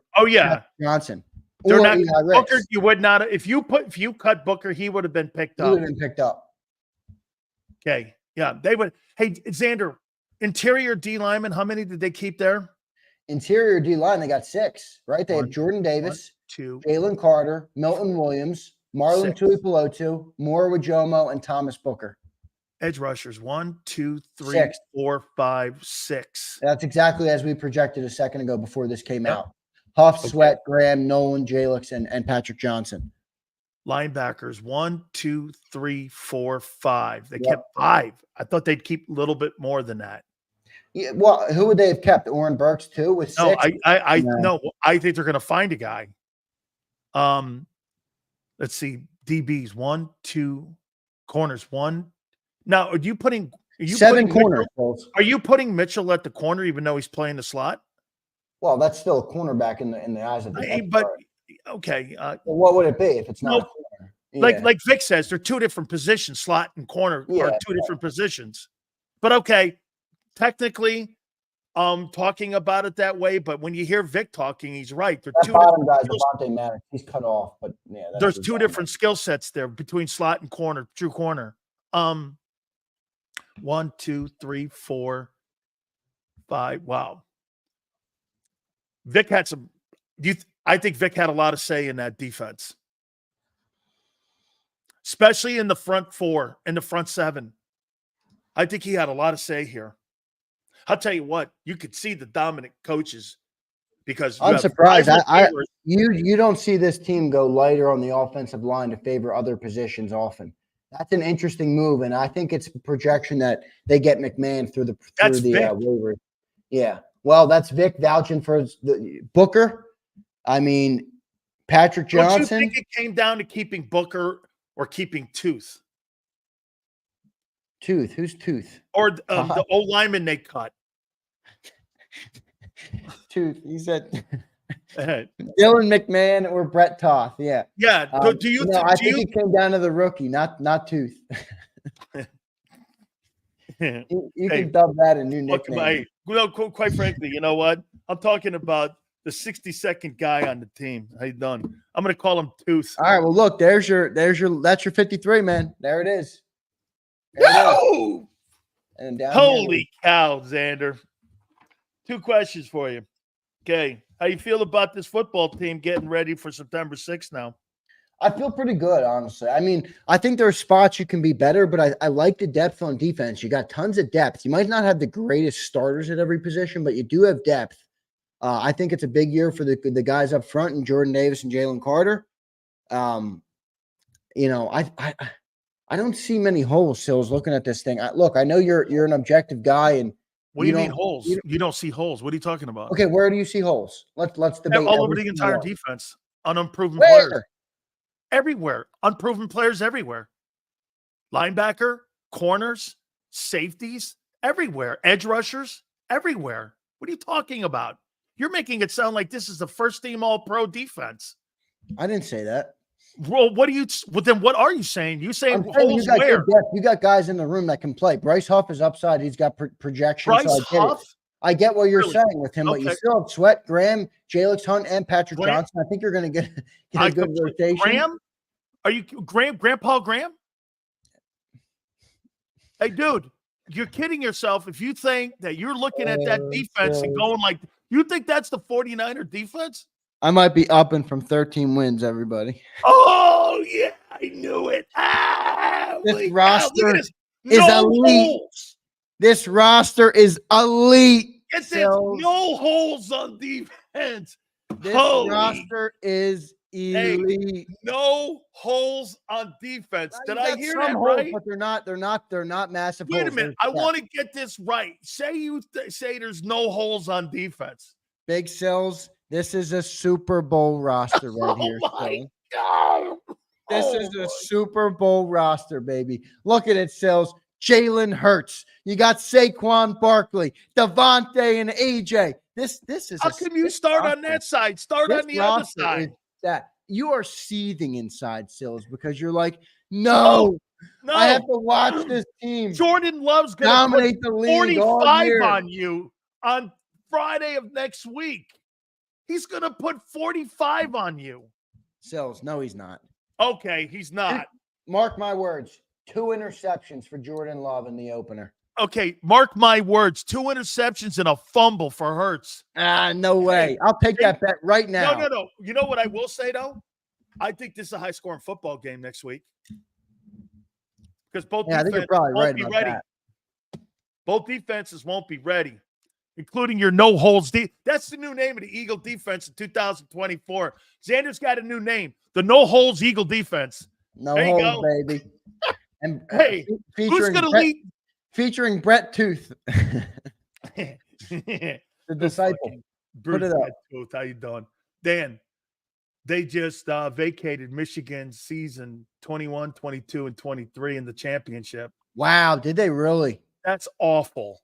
Johnson. They're or not Eli Ricks. Booker. You would not if you cut Booker, he would have been picked up. He would have been picked up. Okay. Yeah, they would. Hey, Xander, interior D lineman, how many did they keep there? Interior D line, they got 6, right? They have Jordan Davis, 2, Jalen Carter, Milton Williams, Marlon Tuipulotu, Mora Wajomo, and Thomas Booker. Edge rushers 1, 2, 3, 6. 4, 5, 6. That's exactly as we projected a second ago before this came out. Huff, Sweat, Graham, Nolan, Jalix, and Patrick Johnson. Linebackers 1, 2, 3, 4, 5. They kept 5. I thought they'd keep a little bit more than that. Yeah, well, who would they have kept? Oren Burks too with 6? No, I think they're going to find a guy. Let's see, DBs 1, 2, corners 1. Now, are you 7 corners? Are you putting Mitchell at the corner even though he's playing the slot? Well, that's still a cornerback in the eyes of the but okay. Well, what would it be if it's not a corner? Yeah. Like Vic says, they're 2 different positions. Slot and corner are 2 different positions. But okay, technically, talking about it that way. But when you hear Vic talking, he's right. They're that 2 bottom guy's Avonte Maddox. He's cut off, but yeah, there's 2 different skill sets there between slot and corner, true corner. 1, 2, 3, 4, 5. Wow. Vic had some. I think Vic had a lot of say in that defense, especially in the front 4 and the front 7. I think he had a lot of say here. I'll tell you what, you could see the dominant coaches because I'm surprised. You don't see this team go lighter on the offensive line to favor other positions often. That's an interesting move, and I think it's a projection that they get McMahon through the waivers. Yeah. Well, that's Vic vouching for the Booker. I mean, Patrick Johnson. Don't you think it came down to keeping Booker or keeping Tooth? Tooth? Who's Tooth? Or the old lineman they cut. Tooth. He said Dylan McMahon or Brett Toth. Yeah. Yeah. I think it came down to the rookie, not Tooth. you can dub that a new nickname. Quite frankly, you know what? I'm talking about the 62nd guy on the team. How you done? I'm going to call him Tooth. All right. Well, look, that's your 53, man. There it is. No! And down holy cow, Xander. 2 questions for you. Okay. How you feel about this football team getting ready for September 6th now? I feel pretty good, honestly. I mean, I think there are spots you can be better, but I like the depth on defense. You got tons of depth. You might not have the greatest starters at every position, but you do have depth. I think it's a big year for the guys up front and Jordan Davis and Jalen Carter. I don't see many holes, Sills, looking at this thing. I know you're an objective guy, and what do you mean holes? You don't see holes. What are you talking about? Okay, where do you see holes? Let's debate. All over the entire defense. Unproven players. Everywhere. Unproven players everywhere. Linebacker, corners, safeties, everywhere. Edge rushers, everywhere. What are you talking about? You're making it sound like this is the first team all-pro defense. I didn't say that. Well, then what are you saying? You saying holes where? You got guys in the room that can play. Bryce Huff is upside. He's got projection. Bryce Huff? I get what you're saying with him, but you still have Sweat, Graham, Jalix Hunt, and Patrick Johnson. I think you're going to get a good rotation. Graham? Are you Grandpa Graham? Hey, dude, you're kidding yourself if you think that you're looking at that defense and going like, you think that's the 49er defense? I might be upping from 13 wins, everybody. Oh, yeah, I knew it. This roster is elite. This roster is elite. It says no holes on defense. This roster is elite. Hey, no holes on defense. Did I hear that right? But they're not massive holes. Wait a minute. I want to get this right. Say you say there's no holes on defense. Big Sills, this is a Super Bowl roster right here. Oh my God. This is a Super Bowl roster, baby. Look at it, Sills. Jalen Hurts. You got Saquon Barkley, Devontae, and AJ. This is. How come you start on that side? Start on the other side. That you are seething inside, Sills, because you're like, no, I have to watch this team. Jordan Love's going to dominate the league 45 on you on Friday of next week. He's going to put 45 on you. Sills, no, he's not. Okay, he's not. Mark my words. 2 interceptions for Jordan Love in the opener. Okay, mark my words. 2 interceptions and a fumble for Hurts. No way. I'll take that bet right now. No. You know what I will say, though? I think this is a high-scoring football game next week. Because both defenses won't be ready. Both defenses won't be ready, including your no-holds. That's the new name of the Eagle defense in 2024. Xander's got a new name, the no-holds Eagle defense. No holds, baby. And hey, who's going to lead? Featuring Brett Tooth, the disciple. Put it up. Tooth, how you doing? Dan, they just vacated Michigan's season 21, 22, and 23 in the championship. Wow, did they really? That's awful.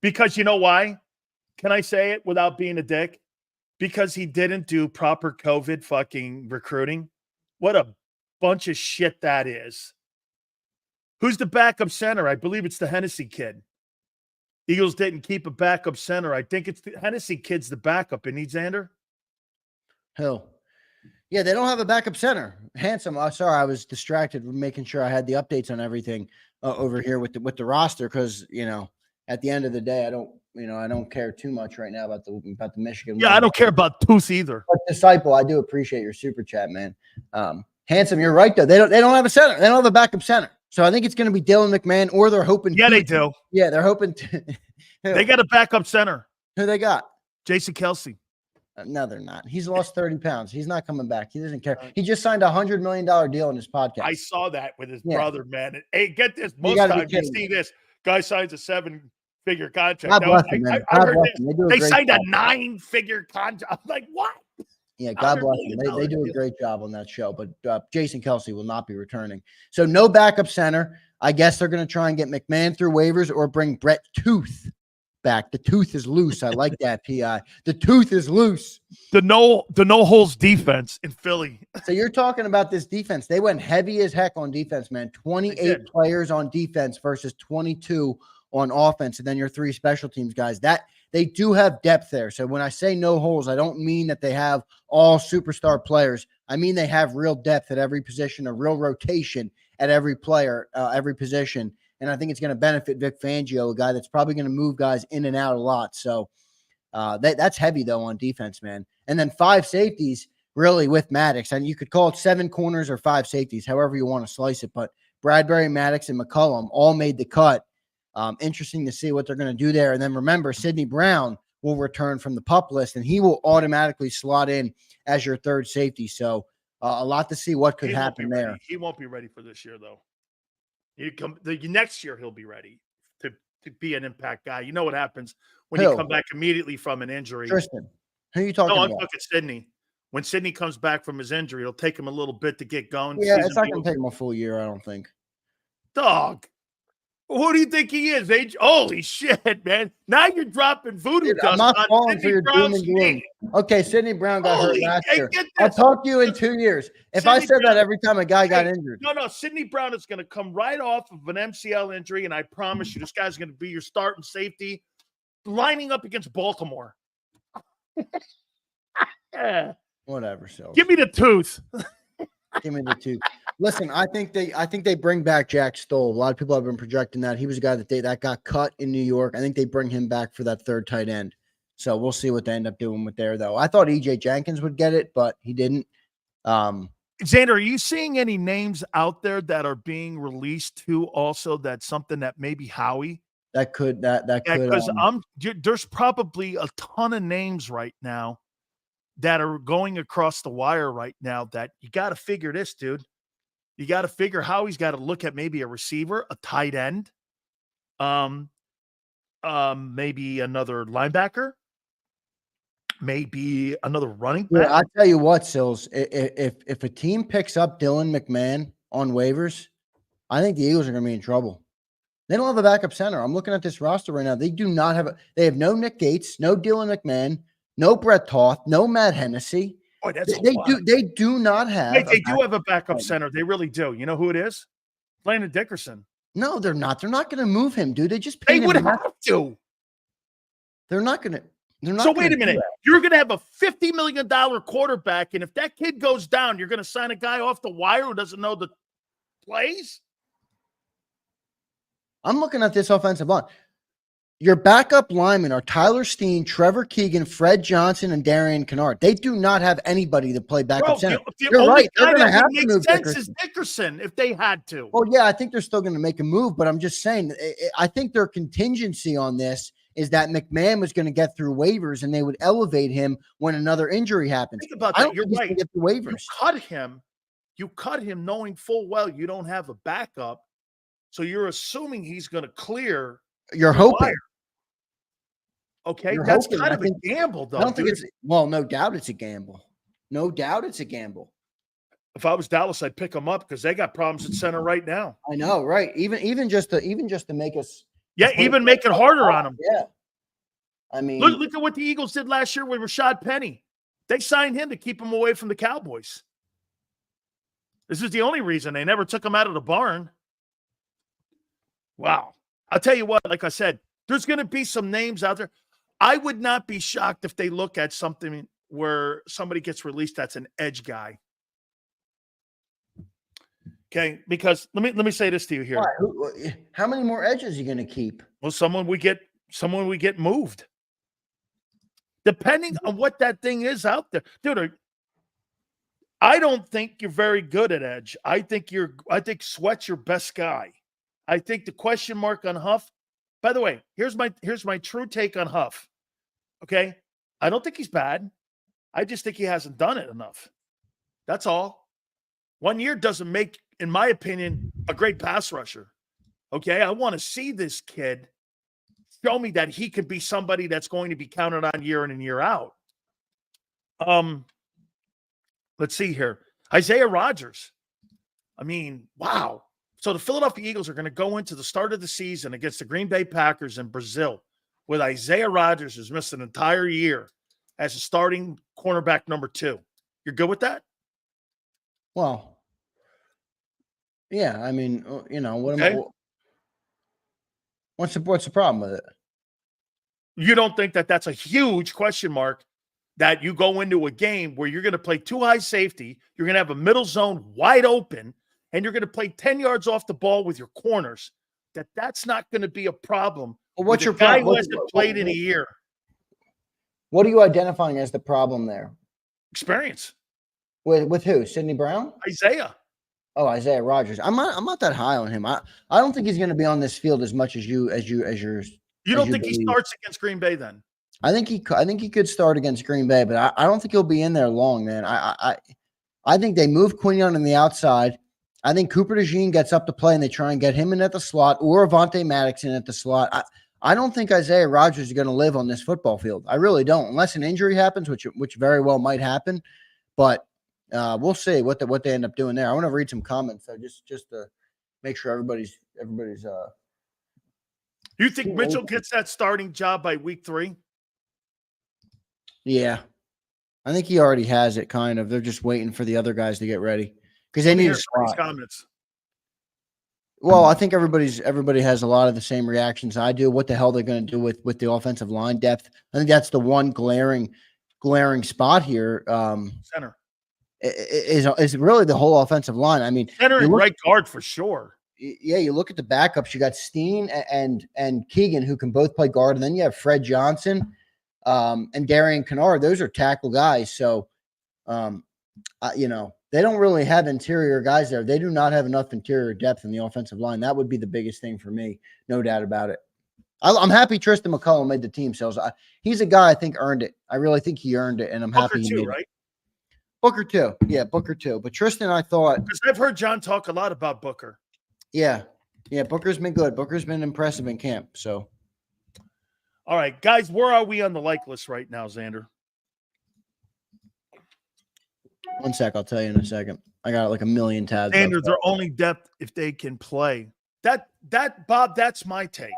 Because you know why? Can I say it without being a dick? Because he didn't do proper COVID fucking recruiting. What a bunch of shit that is. Who's the backup center? I believe it's the Hennessy kid. Eagles didn't keep a backup center. I think it's the Hennessy kid's the backup. And Xander? Who? Yeah, they don't have a backup center. Handsome. Sorry, I was distracted with making sure I had the updates on everything over here with the roster because, at the end of the day, I don't care too much right now about the Michigan. Yeah, I don't care about Tooth either. But Disciple, I do appreciate your super chat, man. Handsome, you're right though. They don't have a center. They don't have a backup center. So I think it's going to be Dylan McMahon, or they're hoping. Yeah, they do. Yeah, they're hoping. They got a backup center. Who they got? Jason Kelsey. No, they're not. He's lost 30 pounds. He's not coming back. He doesn't care. He just signed $100 million deal in his podcast. I saw that with his Yeah. brother, man. And, hey, get this. You Most gotta be times you kidding see this. Guy signs a 7-figure contract. God Now, bless him, man. I God heard bless this. him. They do a They great signed job. a 9-figure contract. I'm like, what? Yeah, God bless them. They do a great job on that show, but Jason Kelsey will not be returning. So no backup center. I guess they're going to try and get McMahon through waivers or bring Brett Tooth back. The tooth is loose. I like that, PI. The tooth is loose. The no holes defense in Philly. So you're talking about this defense. They went heavy as heck on defense, man. 28 players on defense versus 22 on offense, and then your 3 special teams guys. That they do have depth there. So when I say no holes, I don't mean that they have all superstar players. I mean they have real depth at every position, a real rotation at every player, every position. And I think it's going to benefit Vic Fangio, a guy that's probably going to move guys in and out a lot. So that's heavy, though, on defense, man. And then 5 safeties, really, with Maddox. And you could call it 7 corners or 5 safeties, however you want to slice it. But Bradbury, Maddox, and McCullum all made the cut. Interesting to see what they're going to do there. And then remember, Sidney Brown will return from the PUP list, and he will automatically slot in as your 3rd safety. So a lot to see what could happen there. He won't be ready for this year, though. The next year he'll be ready to be an impact guy. You know what happens when you come back immediately from an injury. Tristan, who are you talking about? about? No, I'm talking Sidney. When Sidney comes back from his injury, it'll take him a little bit to get going. Yeah, it's not going to take him a full year, I don't think. Dog. Who do you think he is? Holy shit, man. Now you're dropping voodoo dust. I'm not falling for your doom and gloom. Name. Okay, Sidney Brown got hurt last year. I'll talk to you in 2 years. If I said that every time a guy got injured. No, Sidney Brown is going to come right off of an MCL injury, and I promise you, this guy's going to be your starting safety lining up against Baltimore. Whatever, so. Give me the tooth. Give me the tooth. Listen, I think they bring back Jack Stoll. A lot of people have been projecting that. He was a guy that got cut in New York. I think they bring him back for that 3rd tight end. So we'll see what they end up doing with there, though. I thought EJ Jenkins would get it, but he didn't. Xander, are you seeing any names out there that are being released too? Also, that's something that maybe Howie could because there's probably a ton of names right now that are going across the wire right now that you got to figure this, dude. You got to figure Howie's got to look at maybe a receiver, a tight end, maybe another linebacker, maybe another running back. Yeah, I'll tell you what, Sills, if a team picks up Dylan McMahon on waivers, I think the Eagles are going to be in trouble. They don't have a backup center. I'm looking at this roster right now. They do not have they have no Nick Gates, no Dylan McMahon, no Brett Toth, no Matt Hennessy. Oh, they do not have. They do have a backup center. They really do. You know who it is? Landon Dickerson. No, they're not. They're not going to move him, dude. They just paid They him. would have to. They're not going to. They're not. So wait a minute. You're going to have a $50 million quarterback, and if that kid goes down, you're going to sign a guy off the wire who doesn't know the plays? I'm looking at this offensive line. Your backup linemen are Tyler Steen, Trevor Keegan, Fred Johnson, and Darian Kennard. They do not have anybody to play backup center. You're right. They're going to have to move Dickerson if they had to. Well, yeah, I think they're still going to make a move, but I'm just saying, I think their contingency on this is that McMahon was going to get through waivers and they would elevate him when another injury happens. Think about that. You're right. Get through waivers. You cut him knowing full well you don't have a backup. So you're assuming he's going to clear. You're hoping. Wire. Okay, that's kind of a gamble, though. I don't think it's no doubt it's a gamble. No doubt it's a gamble. If I was Dallas, I'd pick them up because they got problems at center right now. I know, right? Even just to make us even make it harder on them. Yeah. I mean, look at what the Eagles did last year with Rashad Penny. They signed him to keep him away from the Cowboys. This is the only reason they never took him out of the barn. Wow. I'll tell you what, like I said, there's going to be some names out there. I would not be shocked if they look at something where somebody gets released that's an edge guy. Okay, because let me say this to you here. How many more edges are you going to keep? Well, someone we get moved. Depending on what that thing is out there. Dude, I don't think you're very good at edge. I think Sweat's your best guy. I think the question mark on Huff. By the way, here's my true take on Huff. Okay, I don't think he's bad. I just think he hasn't done it enough. That's all. 1 year doesn't make, in my opinion, a great pass rusher. Okay, I want to see this kid show me that he could be somebody that's going to be counted on year in and year out. Let's see here. Isaiah Rodgers. I mean, wow. So the Philadelphia Eagles are going to go into the start of the season against the Green Bay Packers in Brazil with Isaiah Rodgers, who's missed an entire year, as a starting cornerback number 2. You're good with that? Well, yeah. I mean, what's the problem with it? You don't think that that's a huge question mark that you go into a game where you're going to play 2 high safety, you're going to have a middle zone wide open, and you're going to play 10 yards off the ball with your corners, that's not going to be a problem. Well, what's your guy problem? who hasn't played in a year? What are you identifying as the problem there? Experience. With who? Sidney Brown? Isaiah. Oh, Isaiah Rodgers. I'm not that high on him. I don't think he's going to be on this field as much as yours. You don't think he starts against Green Bay then? I think he could start against Green Bay, but I don't think he'll be in there long, man. I think they move Quinion on the outside. I think Cooper DeJean gets up to play and they try and get him in at the slot or Avonte Maddox in at the slot. I don't think Isaiah Rodgers is going to live on this football field. I really don't, unless an injury happens, which very well might happen. But we'll see what they end up doing there. I want to read some comments though, just to make sure everybody's. You think Mitchell gets that starting job by week 3? Yeah, I think he already has it. Kind of. They're just waiting for the other guys to get ready because they need a spot. Comments. Well, I think everybody has a lot of the same reactions I do. What the hell they're going to do with the offensive line depth? I think that's the one glaring spot here. Center is really the whole offensive line. I mean, center and right guard for sure. Yeah, you look at the backups. You got Steen and Keegan, who can both play guard, and then you have Fred Johnson and Darian Kennard. Those are tackle guys. So, they don't really have interior guys there. They do not have enough interior depth in the offensive line. That would be the biggest thing for me, no doubt about it. I'm happy Tristan McCullum made the team. So he's a guy I think earned it. I really think he earned it, and I'm happy he made it. Booker too. Yeah, Booker too. But Tristan, I thought, because I've heard John talk a lot about Booker. Yeah, Booker's been good. Booker's been impressive in camp. So, all right, guys, where are we on the like list right now, Xander? 1 sec, I'll tell you in a second. I got like a million tabs. Xander, they're only depth if they can play. That Bob, that's my take.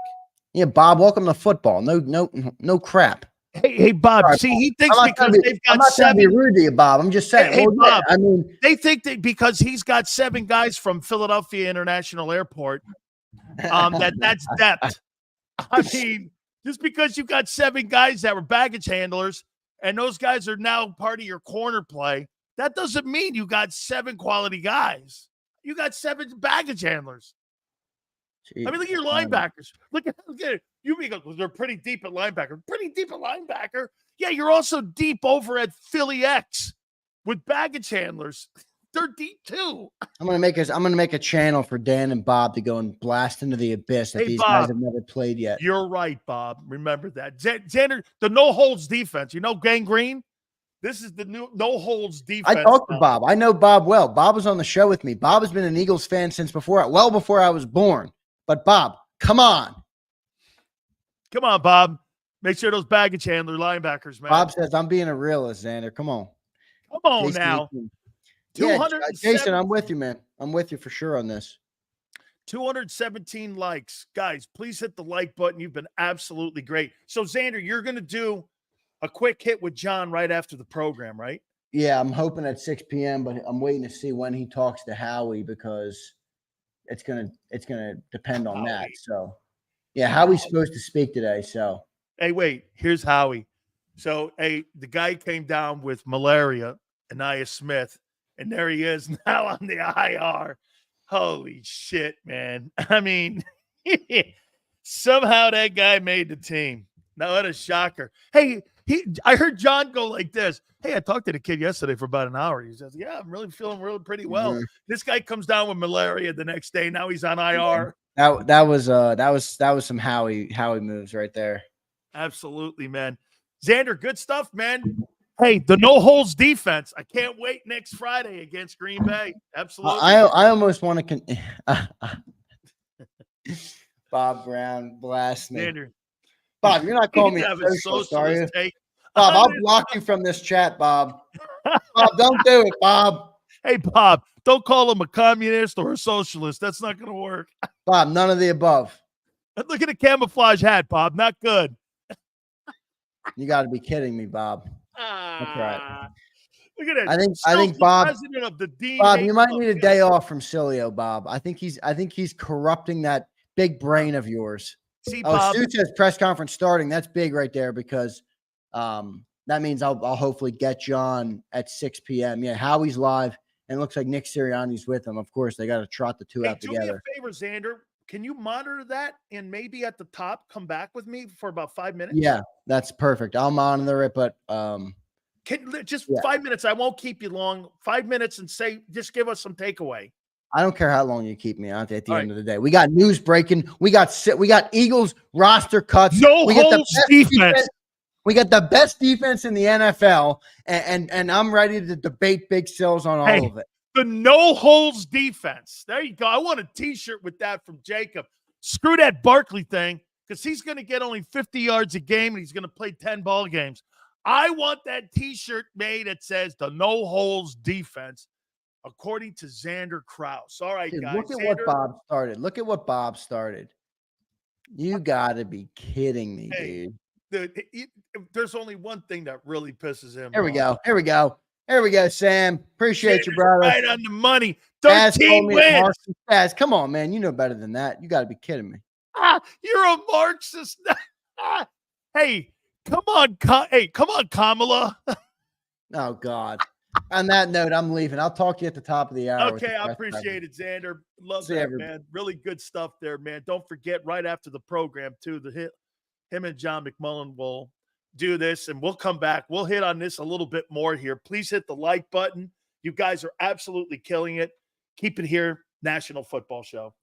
Yeah, Bob, welcome to football. No crap. Hey, Bob. Right, see, he thinks because they've got I'm not 7. Be rude to you, Bob. I'm just saying. Hey, Bob, I mean, they think that because he's got 7 guys from Philadelphia International Airport, that's depth. I mean, just because you got 7 guys that were baggage handlers and those guys are now part of your corner play, that doesn't mean you got 7 quality guys. You got 7 baggage handlers. Jeez, I mean, look at your linebackers. Look at it. They're pretty deep at linebacker. Pretty deep at linebacker. Yeah, you're also deep over at Philly X with baggage handlers. They're deep too. I'm gonna make a channel for Dan and Bob to go and blast into the abyss that these guys have never played yet. You're right, Bob. Remember that. Xander, the no holds defense. You know, Gang Green. This is the new no holds defense. I talked to Bob. I know Bob well. Bob was on the show with me. Bob has been an Eagles fan since before I was born. But Bob, come on. Come on, Bob. Make sure those baggage handler linebackers, man. Bob says, I'm being a realist, Xander. Come on. Come on Jason, now. Yeah, Jason, I'm with you, man. I'm with you for sure on this. 217 likes. Guys, please hit the like button. You've been absolutely great. So, Xander, you're going to do a quick hit with John right after the program, right? Yeah, I'm hoping at 6 p.m., but I'm waiting to see when he talks to Howie because it's gonna depend on that. So, yeah, Howie's supposed to speak today. So, hey, wait, here's Howie. So, the guy came down with malaria, Anaya Smith, and there he is now on the IR. Holy shit, man! I mean, somehow that guy made the team. Now, what a shocker! Hey, I heard John go like this. Hey, I talked to the kid yesterday for about an hour. He says, "Yeah, I'm really feeling pretty well." Mm-hmm. This guy comes down with malaria the next day. Now he's on IR. That was some Howie moves right there. Absolutely, man. Xander, good stuff, man. Hey, the no holds defense. I can't wait next Friday against Green Bay. Absolutely. I almost want to. Bob Brown, blast me. Xander, Bob, you're not calling me have a socialist, are you? take. Bob, I'll block you from this chat, Bob. Bob, don't do it, Bob. Hey, Bob, don't call him a communist or a socialist. That's not going to work. Bob, none of the above. Look at the camouflage hat, Bob. Not good. You got to be kidding me, Bob. That's right. Look at that. I think Bob. President of the Dean Bob, you might need a day off from Sileo, Bob. I think he's corrupting that big brain of yours. See, Bob. Stu says press conference starting. That's big right there because that means I'll hopefully get John at 6 p.m. Yeah, Howie's live, and it looks like Nick Sirianni's with him. Of course, they got to trot the two out together. Do me a favor, Xander. Can you monitor that and maybe at the top come back with me for about 5 minutes? Yeah, that's perfect. I'll monitor it, but just 5 minutes. I won't keep you long. 5 minutes and just give us some takeaway. I don't care how long you keep me on at the end of the day. We got news breaking. We got Eagles roster cuts. We got the best defense. We got the best defense in the NFL, and I'm ready to debate Big Sills on all of it. The no holds defense. There you go. I want a T-shirt with that from JAKIB. Screw that Barkley thing because he's going to get only 50 yards a game and he's going to play 10 ball games. I want that T-shirt made that says the no holds defense, according to Xander Krauss. All right, Dude, guys. Look at what Bob started. You got to be kidding me, dude. There's only one thing that really pisses him Here off. we go, Sam. Appreciate you, brother. Right on the money. 13 wins. Come on, man. You know better than that. You got to be kidding me. You're a Marxist. Hey, come on, Kamala. Oh, God. On that note, I'm leaving. I'll talk to you at the top of the hour. Okay, I appreciate it, Xander. Love that, man. Really good stuff there, man. Don't forget, right after the program, too, him and John McMullen will do this, and we'll come back. We'll hit on this a little bit more here. Please hit the like button. You guys are absolutely killing it. Keep it here, National Football Show.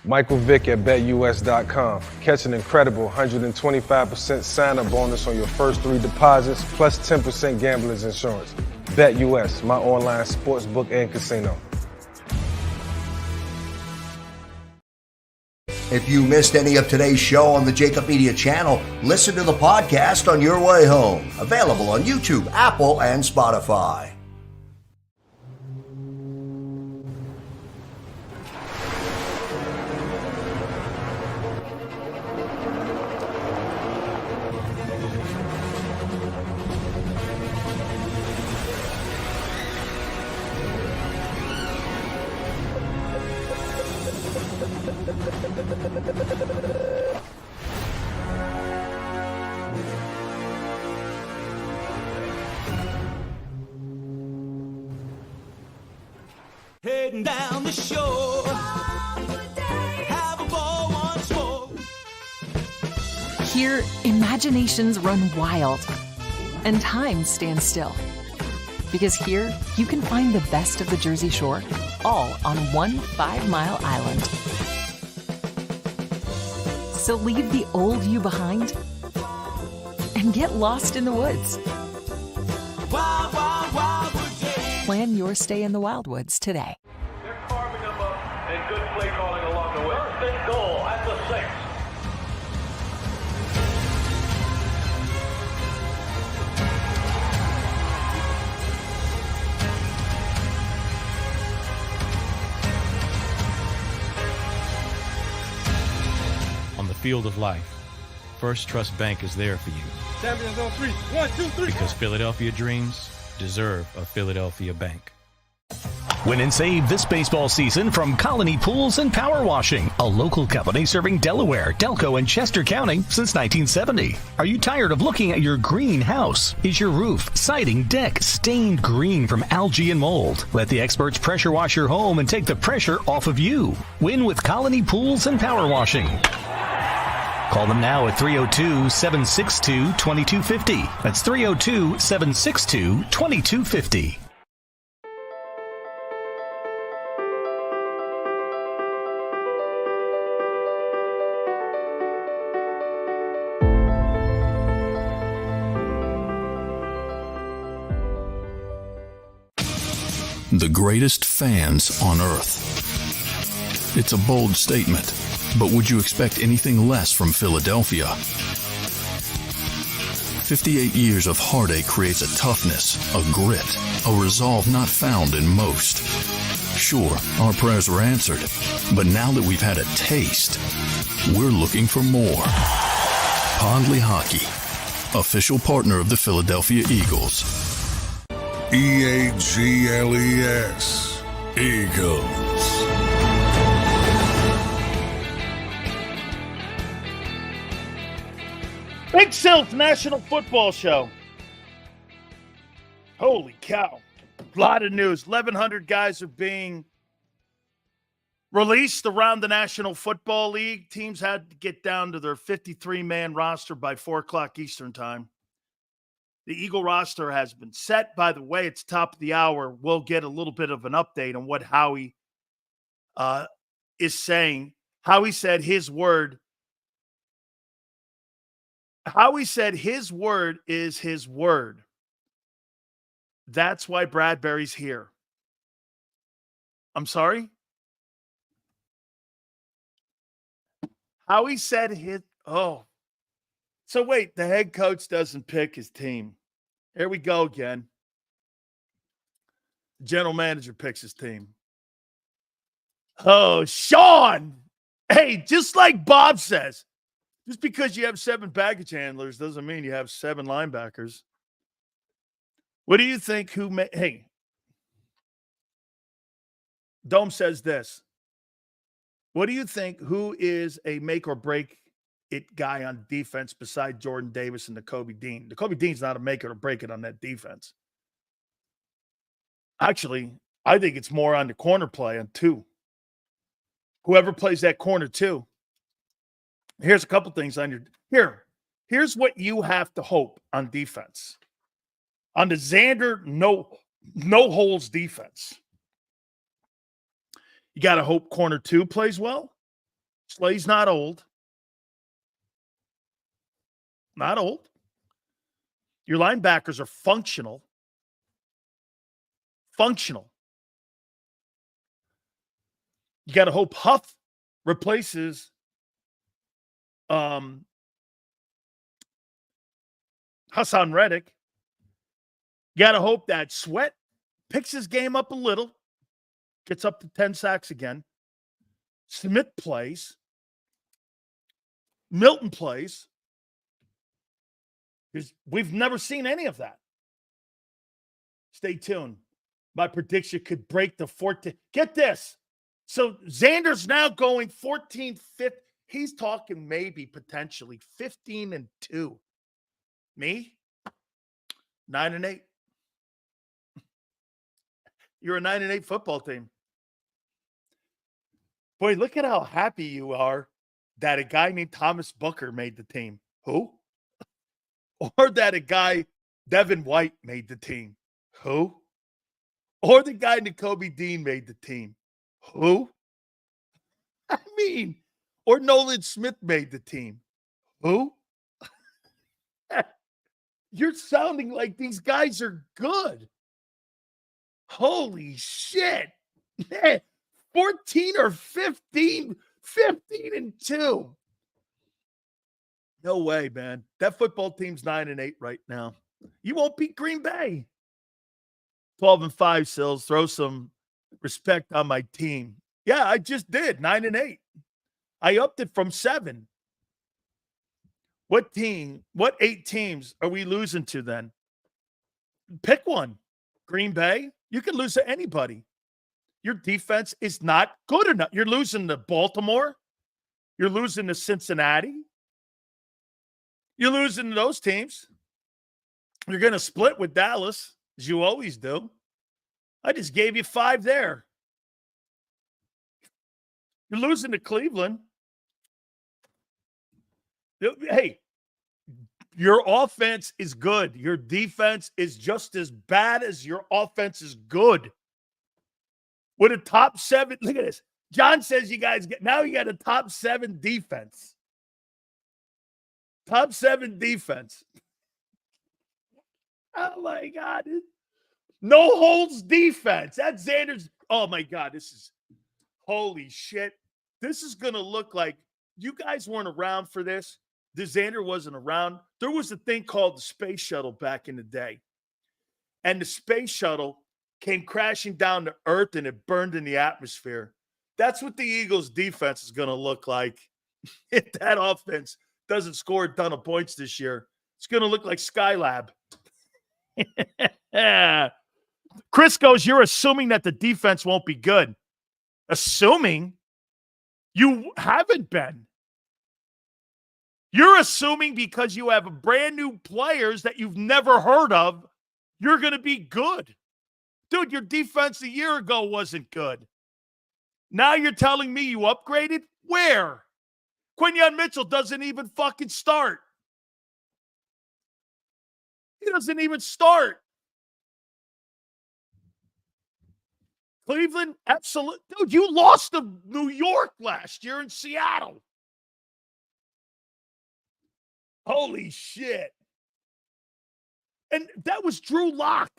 Michael Vick at BetUS.com. Catch an incredible 125% sign-up bonus on your first 3 deposits, plus 10% gambler's insurance. BetUS, my online sports book and casino. If you missed any of today's show on the JAKIB Media channel, listen to the podcast on your way home. Available on YouTube, Apple, and Spotify. Heading down the shore. Have a ball once more. Here, imaginations run wild and time stands still. Because here, you can find the best of the Jersey Shore, all on one 5-mile island. So leave the old you behind and get lost in the woods. Wild, wild, wildwood days. Plan your stay in the Wildwoods today. They're carving them up and good play calling along the way. First and goal at the 6. On the field of life, First Trust Bank is there for you. Champions on 3. 1, 2, 3. Because Philadelphia dreams deserve a Philadelphia bank. Win and save this baseball season from Colony Pools and Power Washing, a local company serving Delaware, Delco, and Chester County since 1970. Are you tired of looking at your green house? Is your roof, siding, deck stained green from algae and mold? Let the experts pressure wash your home and take the pressure off of you. Win with Colony Pools and Power Washing. Call them now at 302-762-2250. That's 302-762-2250. the greatest fans on earth. It's a bold statement, but would you expect anything less from Philadelphia? 58 years of heartache creates a toughness, a grit, a resolve not found in most. Sure, our prayers were answered, but now that we've had a taste, we're looking for more. Pondley Hockey, official partner of the Philadelphia Eagles. EAGLES, Eagles. Big Sills National Football Show. Holy cow. A lot of news. 1,100 guys are being released around the National Football League. Teams had to get down to their 53-man roster by 4 o'clock Eastern time. The Eagle roster has been set. By the way, it's top of the hour. We'll get a little bit of an update on what Howie is saying. Howie said his word is his word. That's why Bradbury's here. I'm sorry? Howie said his... Oh. So wait, the head coach doesn't pick his team. Here we go again. General manager picks his team. Oh, Sean! Hey, just like Bob says, just because you have 7 baggage handlers doesn't mean you have 7 linebackers. What do you think hey, Dome says this. What do you think who is a make or break it guy on defense beside Jordan Davis and Nakobe Dean? Nakobe Dean's not a make it or break it on that defense. Actually, I think it's more on the corner play on 2. Whoever plays that corner 2. Here's a couple things on your here's what you have to hope on defense. On the Xander no holes defense. You got to hope corner 2 plays well. Slay's not old. Not old. Your linebackers are functional. Functional. You got to hope Huff replaces Hassan Reddick. You got to hope that Sweat picks his game up a little, gets up to 10 sacks again. Smith plays. Milton plays. We've never seen any of that. Stay tuned. My prediction could break the 14. Get this. So Xander's now going 14-5. He's talking maybe potentially 15-2. Me? 9-8. You're a 9-8 football team. Boy, look at how happy you are that a guy named Thomas Booker made the team. Who? Or that a guy, Devin White, made the team. Who? Or the guy Nakobe Dean made the team. Who? I mean, or Nolan Smith made the team. Who? You're sounding like these guys are good. Holy shit. Man, 14 or 15, 15-2. No way, man. That football team's 9-8 right now. You won't beat Green Bay. 12-5, Sills. Throw some respect on my team. Yeah, I just did. 9-8. I upped it from 7. What 8 teams are we losing to then? Pick one. Green Bay? You can lose to anybody. Your defense is not good enough. You're losing to Baltimore. You're losing to Cincinnati. You're losing to those teams. You're going to split with Dallas, as you always do. I just gave you 5 there. You're losing to Cleveland. Hey, your offense is good. Your defense is just as bad as your offense is good. With a top 7, look at this. John says you got a top 7 defense. Top 7 defense. Oh my God. No holds defense. That's Xander's. Oh, my God. This is holy shit. This is going to look like you guys weren't around for this. The Xander wasn't around. There was a thing called the space shuttle back in the day. And the space shuttle came crashing down to Earth and it burned in the atmosphere. That's what the Eagles' defense is going to look like. If that offense doesn't score a ton of points this year, it's going to look like Skylab. Chris goes, you're assuming that the defense won't be good. Assuming? You haven't been. You're assuming because you have brand new players that you've never heard of, you're going to be good. Dude, your defense a year ago wasn't good. Now you're telling me you upgraded? Where? Quinyon Mitchell doesn't even fucking start. He doesn't even start. Cleveland, absolutely. Dude, you lost to New York last year in Seattle. Holy shit. And that was Drew Lock.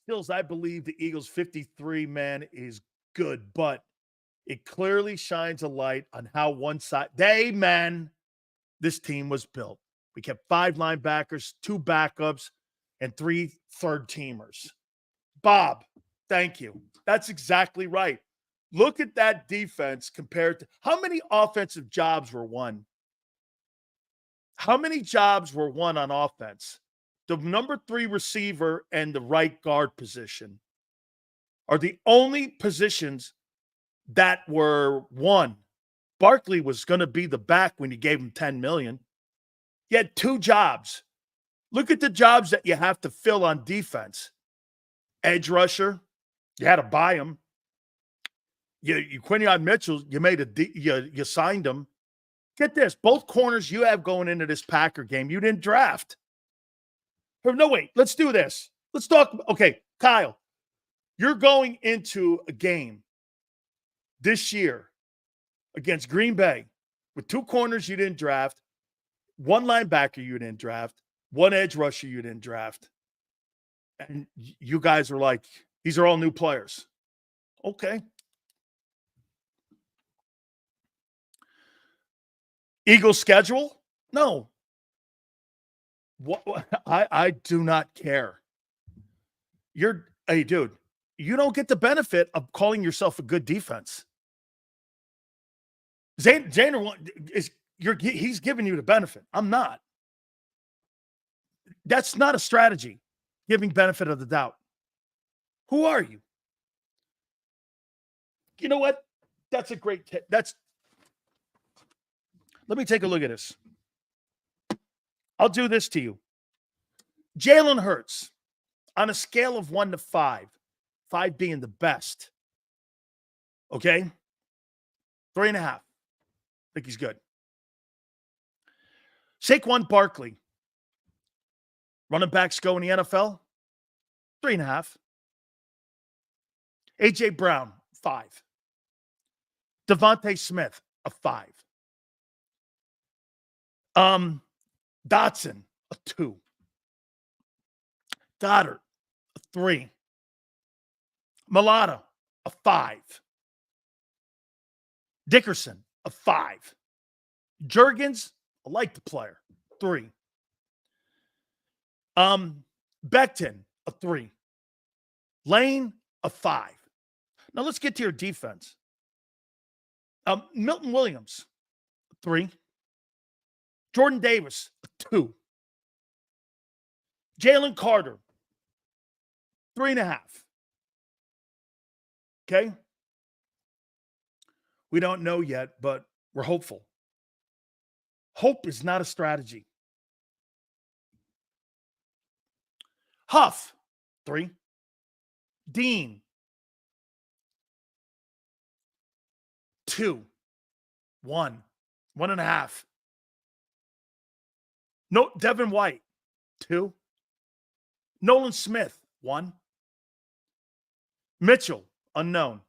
Stills, I believe the Eagles' 53 man is good, but it clearly shines a light on how one side, this team was built. We kept 5 linebackers, 2 backups, and 3 third-teamers. Bob, thank you. That's exactly right. Look at that defense compared to how many offensive jobs were won? How many jobs were won on offense? The number 3 receiver and the right guard position are the only positions that were won. Barkley was going to be the back when you gave him $10 million. He had 2 jobs. Look at the jobs that you have to fill on defense. Edge rusher, you had to buy him. You Quinyon Mitchell, you signed him. Get this, both corners you have going into this Packer game, you didn't draft. No, wait, let's do this. Let's talk. Okay, Kyle, you're going into a game this year against Green Bay with 2 corners you didn't draft, 1 linebacker you didn't draft, 1 edge rusher you didn't draft. And you guys are like, these are all new players. Okay. Eagles schedule? No. I do not care. Hey, dude, you don't get the benefit of calling yourself a good defense. Xander he's giving you the benefit. I'm not. That's not a strategy, giving benefit of the doubt. Who are you? You know what? That's a great let me take a look at this. I'll do this to you. Jalen Hurts, on a scale of 1 to 5, 5 being the best. Okay? 3.5. I think he's good. Saquon Barkley, running backs go in the NFL, 3.5. A.J. Brown, 5. Devontae Smith, a 5. Dotson, a 2. Goddard, a 3. Mulata, a 5. Dickerson, a 5. Juergens, I like the player, 3. Becton, a 3. Lane, a 5. Now let's get to your defense. Milton Williams, 3. Jordan Davis, 2. Jalen Carter, 3.5. Okay? We don't know yet, but we're hopeful. Hope is not a strategy. Huff, 3. Dean, 2. 1. 1.5. No, Devin White, 2. Nolan Smith, 1. Mitchell, unknown.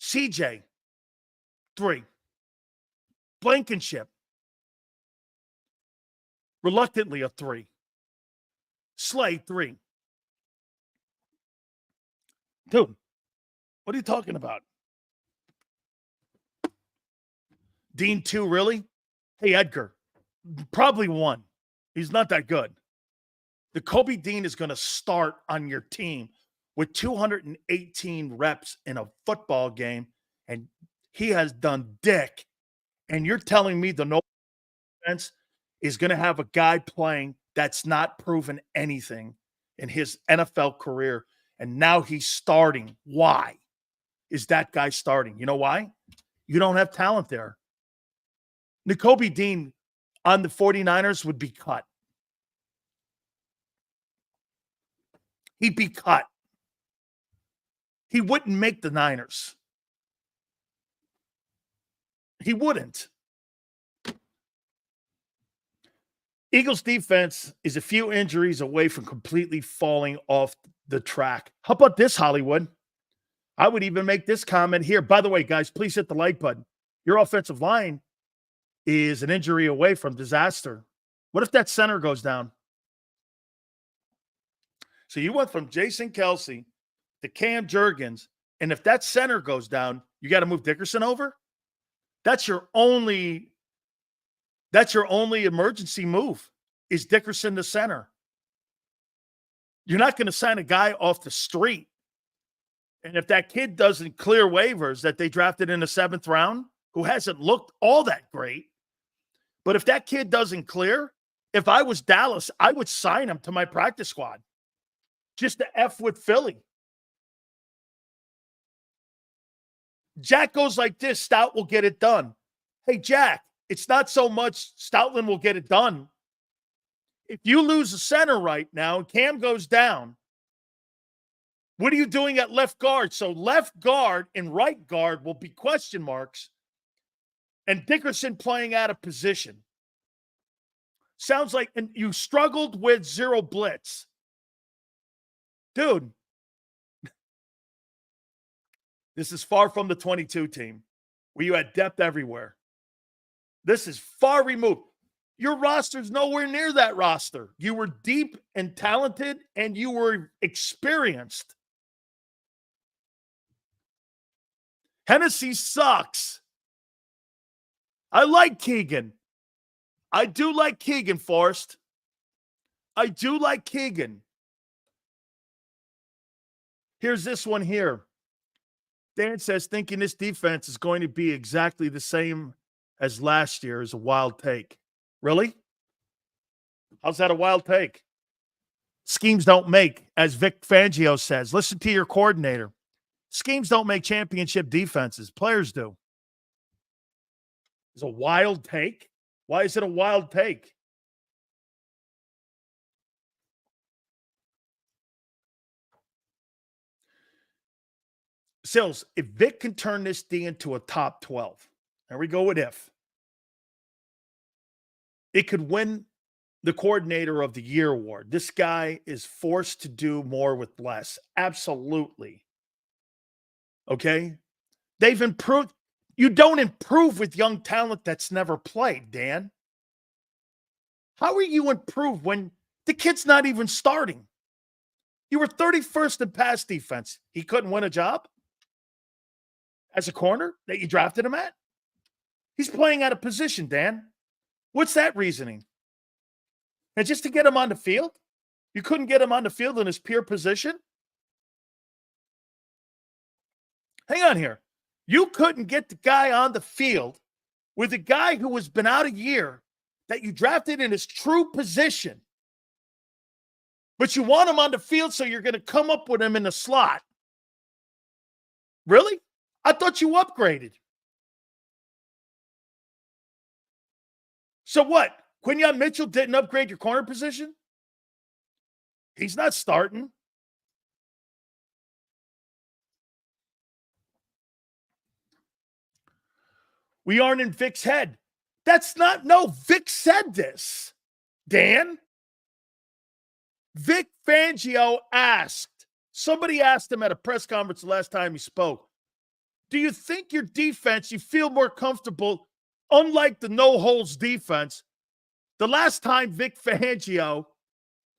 CJ, 3. Blankenship, Reluctantly a 3. Slay 3. Dude, what are you talking about? Dean 2, really? Hey, Edgar, probably 1. He's not that good. The Kobe Dean is going to start on your team with 218 reps in a football game, and he has done dick. And you're telling me the no defense is going to have a guy playing that's not proven anything in his NFL career, and now he's starting. Why is that guy starting? You know why? You don't have talent there. Nakobe Dean on the 49ers would be cut. He'd be cut. He wouldn't make the Niners. He wouldn't. Eagles defense is a few injuries away from completely falling off the track. How about this, Hollywood? I would even make this comment here. By the way, guys, please hit the like button. Your offensive line is an injury away from disaster. What if that center goes down? So you went from Jason Kelce to Cam Jurgens, and if that center goes down, you got to move Dickerson over? That's your only emergency move, is Dickerson the center. You're not going to sign a guy off the street. And if that kid doesn't clear waivers that they drafted in the 7th round, who hasn't looked all that great, but if that kid doesn't clear, if I was Dallas, I would sign him to my practice squad just to F with Philly. Jack goes like this, Stout will get it done. Hey, Jack, it's not so much Stoutland will get it done. If you lose a center right now and Cam goes down, what are you doing at left guard? So left guard and right guard will be question marks, and Dickerson playing out of position. Sounds like, and you struggled with 0 blitz. Dude, this is far from the 22 team where you had depth everywhere. This is far removed. Your roster's nowhere near that roster. You were deep and talented, and you were experienced. Hennessy sucks. I like Keegan. I do like Keegan, Forrest. I do like Keegan. Here's this one here. Dan says, thinking this defense is going to be exactly the same as last year is a wild take. Really? How's that a wild take? Schemes don't make, as Vic Fangio says. Listen to your coordinator. Schemes don't make championship defenses. Players do. It's a wild take. Why is it a wild take? Sills, if Vic can turn this D into a top 12, there we go with if. It could win the Coordinator of the Year award. This guy is forced to do more with less. Absolutely. Okay? They've improved. You don't improve with young talent that's never played, Dan. How are you improved when the kid's not even starting? You were 31st in pass defense. He couldn't win a job as a corner that you drafted him at? He's playing out of position, Dan. What's that reasoning? And just to get him on the field? You couldn't get him on the field in his pure position? Hang on here. You couldn't get the guy on the field with a guy who has been out a year that you drafted in his true position. But you want him on the field, so you're going to come up with him in the slot. Really? I thought you upgraded. So what? Quinyon Mitchell didn't upgrade your corner position? He's not starting. We aren't in Vic's head. That's not, no, Vic said this, Dan. Vic Fangio asked, somebody asked him at a press conference the last time he spoke, do you think your defense, you feel more comfortable, unlike the no-holes defense, The last time Vic Fangio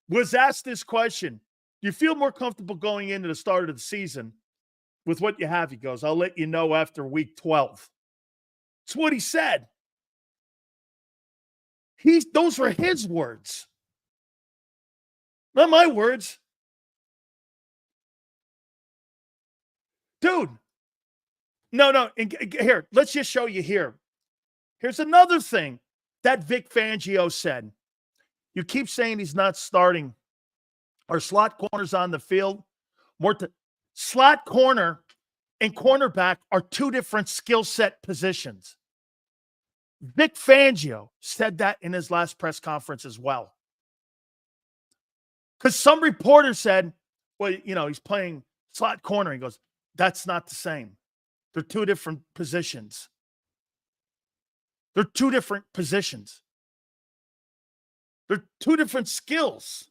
was asked this question, you feel more comfortable going into the start of the season with what you have? He goes, I'll let you know after week 12. That's what he said. Those were his words. Not my words. Dude. No. Here, let's just show you here. Here's another thing that Vic Fangio said. You keep saying he's not starting. Our slot corners on the field. Slot corner and cornerback are two different skill set positions. Vic Fangio said that in his last press conference as well. Because some reporter said, well, he's playing slot corner. He goes, that's not the same. They're two different positions. They're two different positions. They're two different skills.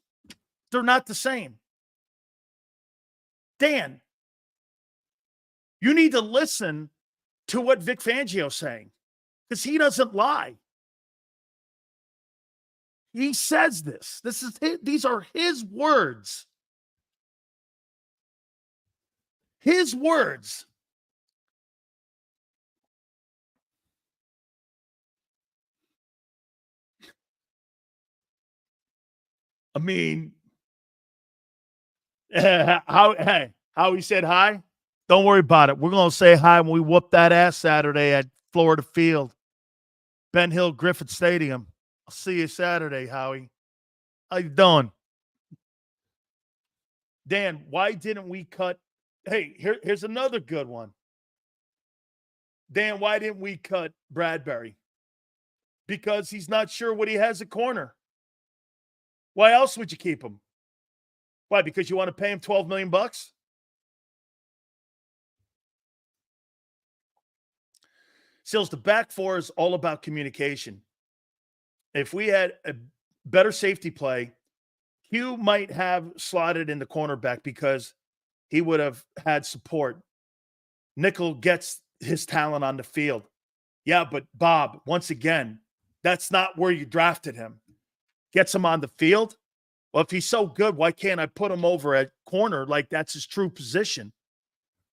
They're not the same. Dan, you need to listen to what Vic Fangio's saying, because he doesn't lie. He says this. These are his words. His words. I mean, how he said hi? Don't worry about it. We're going to say hi when we whoop that ass Saturday at Florida Field, Ben Hill Griffith Stadium. I'll see you Saturday, Howie. How you doing? Dan, why didn't we cut? Hey, here's another good one. Dan, why didn't we cut Bradbury? Because he's not sure what he has at corner. Why else would you keep him? Why? Because you want to pay him $12 million? Sills, the back four is all about communication. If we had a better safety play, Hugh might have slotted in the cornerback because he would have had support. Nickel gets his talent on the field. Yeah, but Bob, once again, that's not where you drafted him. Gets him on the field. Well, if he's so good, why can't I put him over at corner like that's his true position?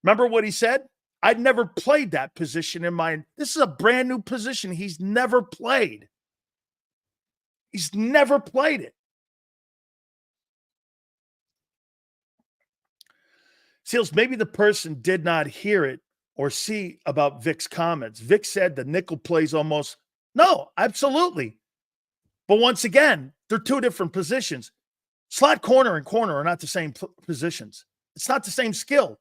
Remember what he said? I'd never played that position in my. This is a brand new position he's never played. He's never played it. Seals, maybe the person did not hear it or see about Vic's comments. Vic said the nickel plays almost. No, absolutely. But once again, they're two different positions. Slot corner and corner are not the same positions. It's not the same skill.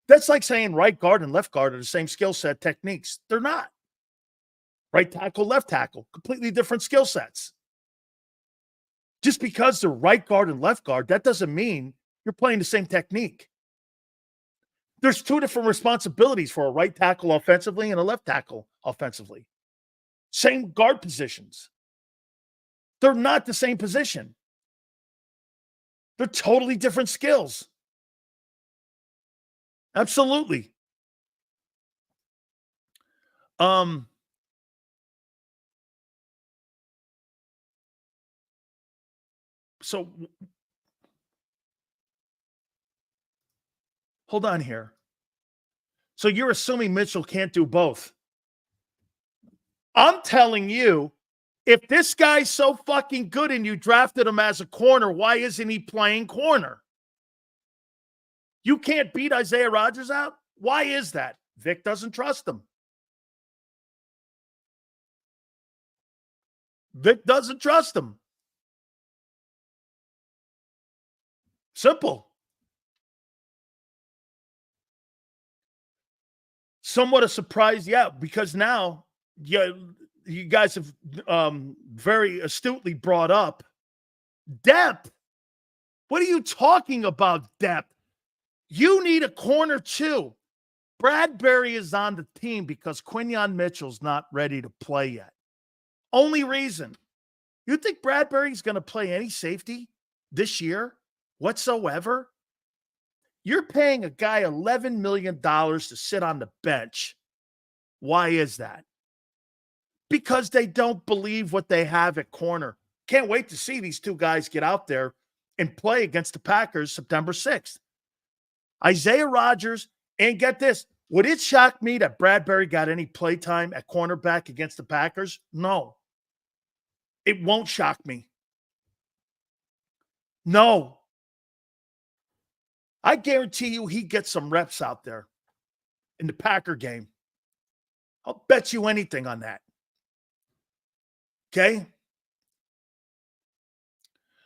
That's like saying right guard and left guard are the same skill set techniques. They're not. Right tackle, left tackle, completely different skill sets. Just because they're right guard and left guard, that doesn't mean you're playing the same technique. There's two different responsibilities for a right tackle offensively and a left tackle offensively. Same guard positions. They're not the same position. They're totally different skills. Absolutely. So hold on here. So you're assuming Mitchell can't do both. I'm telling you, if this guy's so fucking good and you drafted him as a corner, why isn't he playing corner? You can't beat Isaiah Rodgers out? Why is that? Vic doesn't trust him. Vic doesn't trust him. Simple. Somewhat a surprise, yeah, because now you guys have very astutely brought up depth. What are you talking about, depth? You need a corner too. Bradbury is on the team because Quinyon Mitchell's not ready to play yet. Only reason. You think Bradbury's going to play any safety this year whatsoever? You're paying a guy $11 million to sit on the bench. Why is that? Because they don't believe what they have at corner. Can't wait to see these two guys get out there and play against the Packers September 6th. Isaiah Rodgers, and get this, would it shock me that Bradbury got any play time at cornerback against the Packers? No. It won't shock me. No. I guarantee you he gets some reps out there in the Packer game. I'll bet you anything on that. Okay?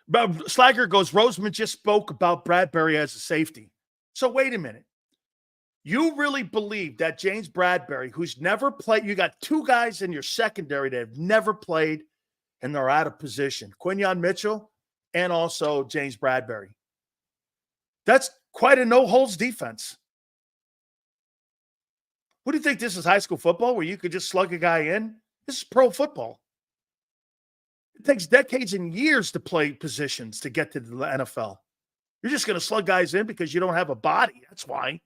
But Slager goes, Roseman just spoke about Bradbury as a safety. So wait a minute. You really believe that James Bradbury, who's never played, you got two guys in your secondary that have never played and they're out of position, Quinyon Mitchell and also James Bradbury. That's quite a no-holds defense. What do you think this is, high school football where you could just slug a guy in? This is pro football. It takes decades and years to play positions to get to the NFL. You're just going to slug guys in because you don't have a body. That's why.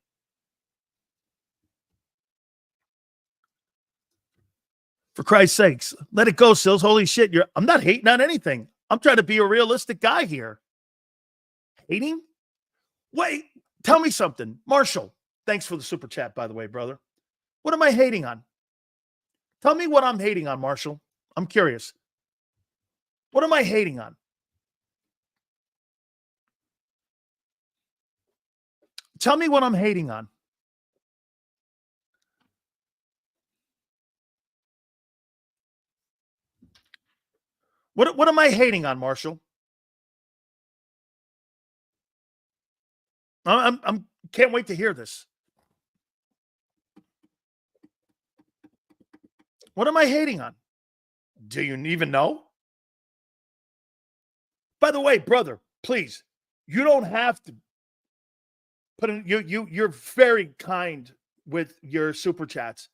For Christ's sakes, let it go, Sills. Holy shit. I'm not hating on anything. I'm trying to be a realistic guy here. Hating? Wait, tell me something. Marshall, thanks for the super chat, by the way, brother. What am I hating on? Tell me what I'm hating on, Marshall. I'm curious. What am I hating on? Tell me what I'm hating on. What am I hating on, Marshall? I'm can't wait to hear this. What am I hating on? Do you even know? By the way, brother, please, you don't have to put in you're very kind with your super chats.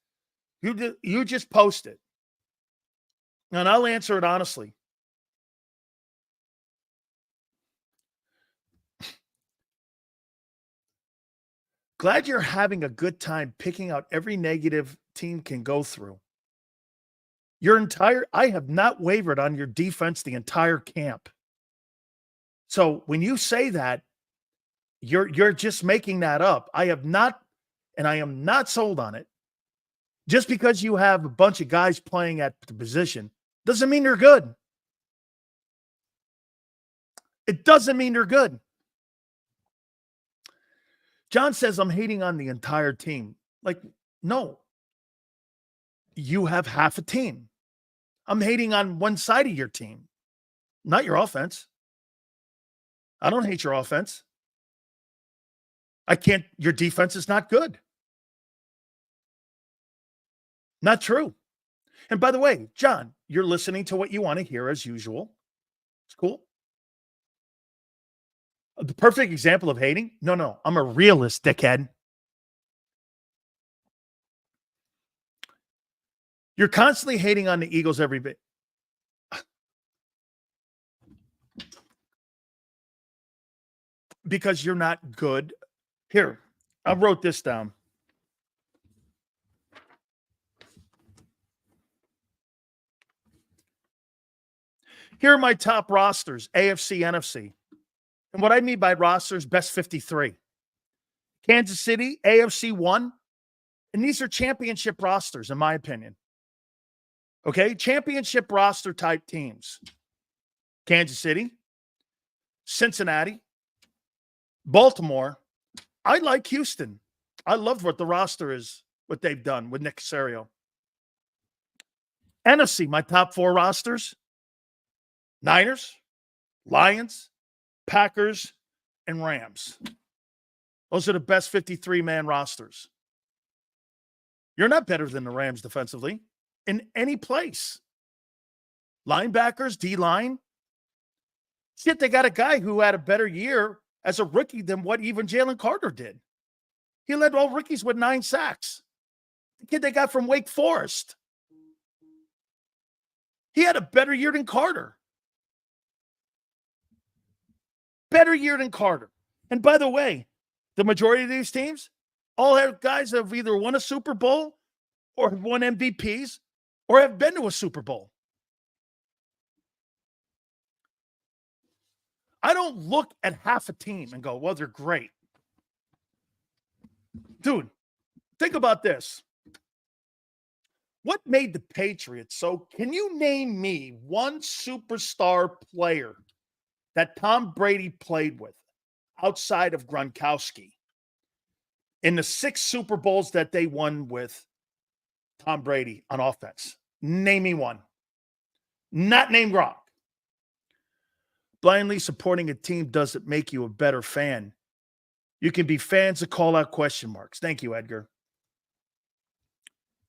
You just post it. And I'll answer it honestly. Glad you're having a good time picking out every negative team can go through. I have not wavered on your defense the entire camp. So when you say that, you're just making that up. I have not, and I am not sold on it. Just because you have a bunch of guys playing at the position doesn't mean they're good. It doesn't mean they're good. John says, I'm hating on the entire team. Like, no. You have half a team. I'm hating on one side of your team, not your offense. I don't hate your offense. Your defense is not good. Not true. And by the way, John, you're listening to what you want to hear as usual. It's cool. The perfect example of hating? No. I'm a realist, dickhead. You're constantly hating on the Eagles every bit. Because you're not good. Here, I wrote this down. Here are my top rosters, AFC, NFC. And what I mean by rosters, best 53. Kansas City, AFC 1. And these are championship rosters, in my opinion. Okay? Championship roster type teams. Kansas City, Cincinnati, Baltimore. I like Houston. I love what the roster is, what they've done with Nick Caserio. NFC, my top 4 rosters. Niners, Lions, Packers, and Rams. Those are the best 53-man rosters. You're not better than the Rams defensively in any place. Linebackers, D-line. Shit, they got a guy who had a better year as a rookie than what even Jalen Carter did. He led all rookies with 9 sacks. The kid they got from Wake Forest. He had a better year than Carter. Better year than Carter. And by the way, the majority of these teams all have guys that have either won a Super Bowl or have won MVPs or have been to a Super Bowl. I don't look at half a team and go, well, they're great. Dude, think about this. What made the Patriots so? Can you name me one superstar player that Tom Brady played with outside of Gronkowski in the 6 Super Bowls that they won with Tom Brady on offense? Name me one. Not named Gronk. Blindly supporting a team doesn't make you a better fan. You can be fans that call out question marks. Thank you, Edgar.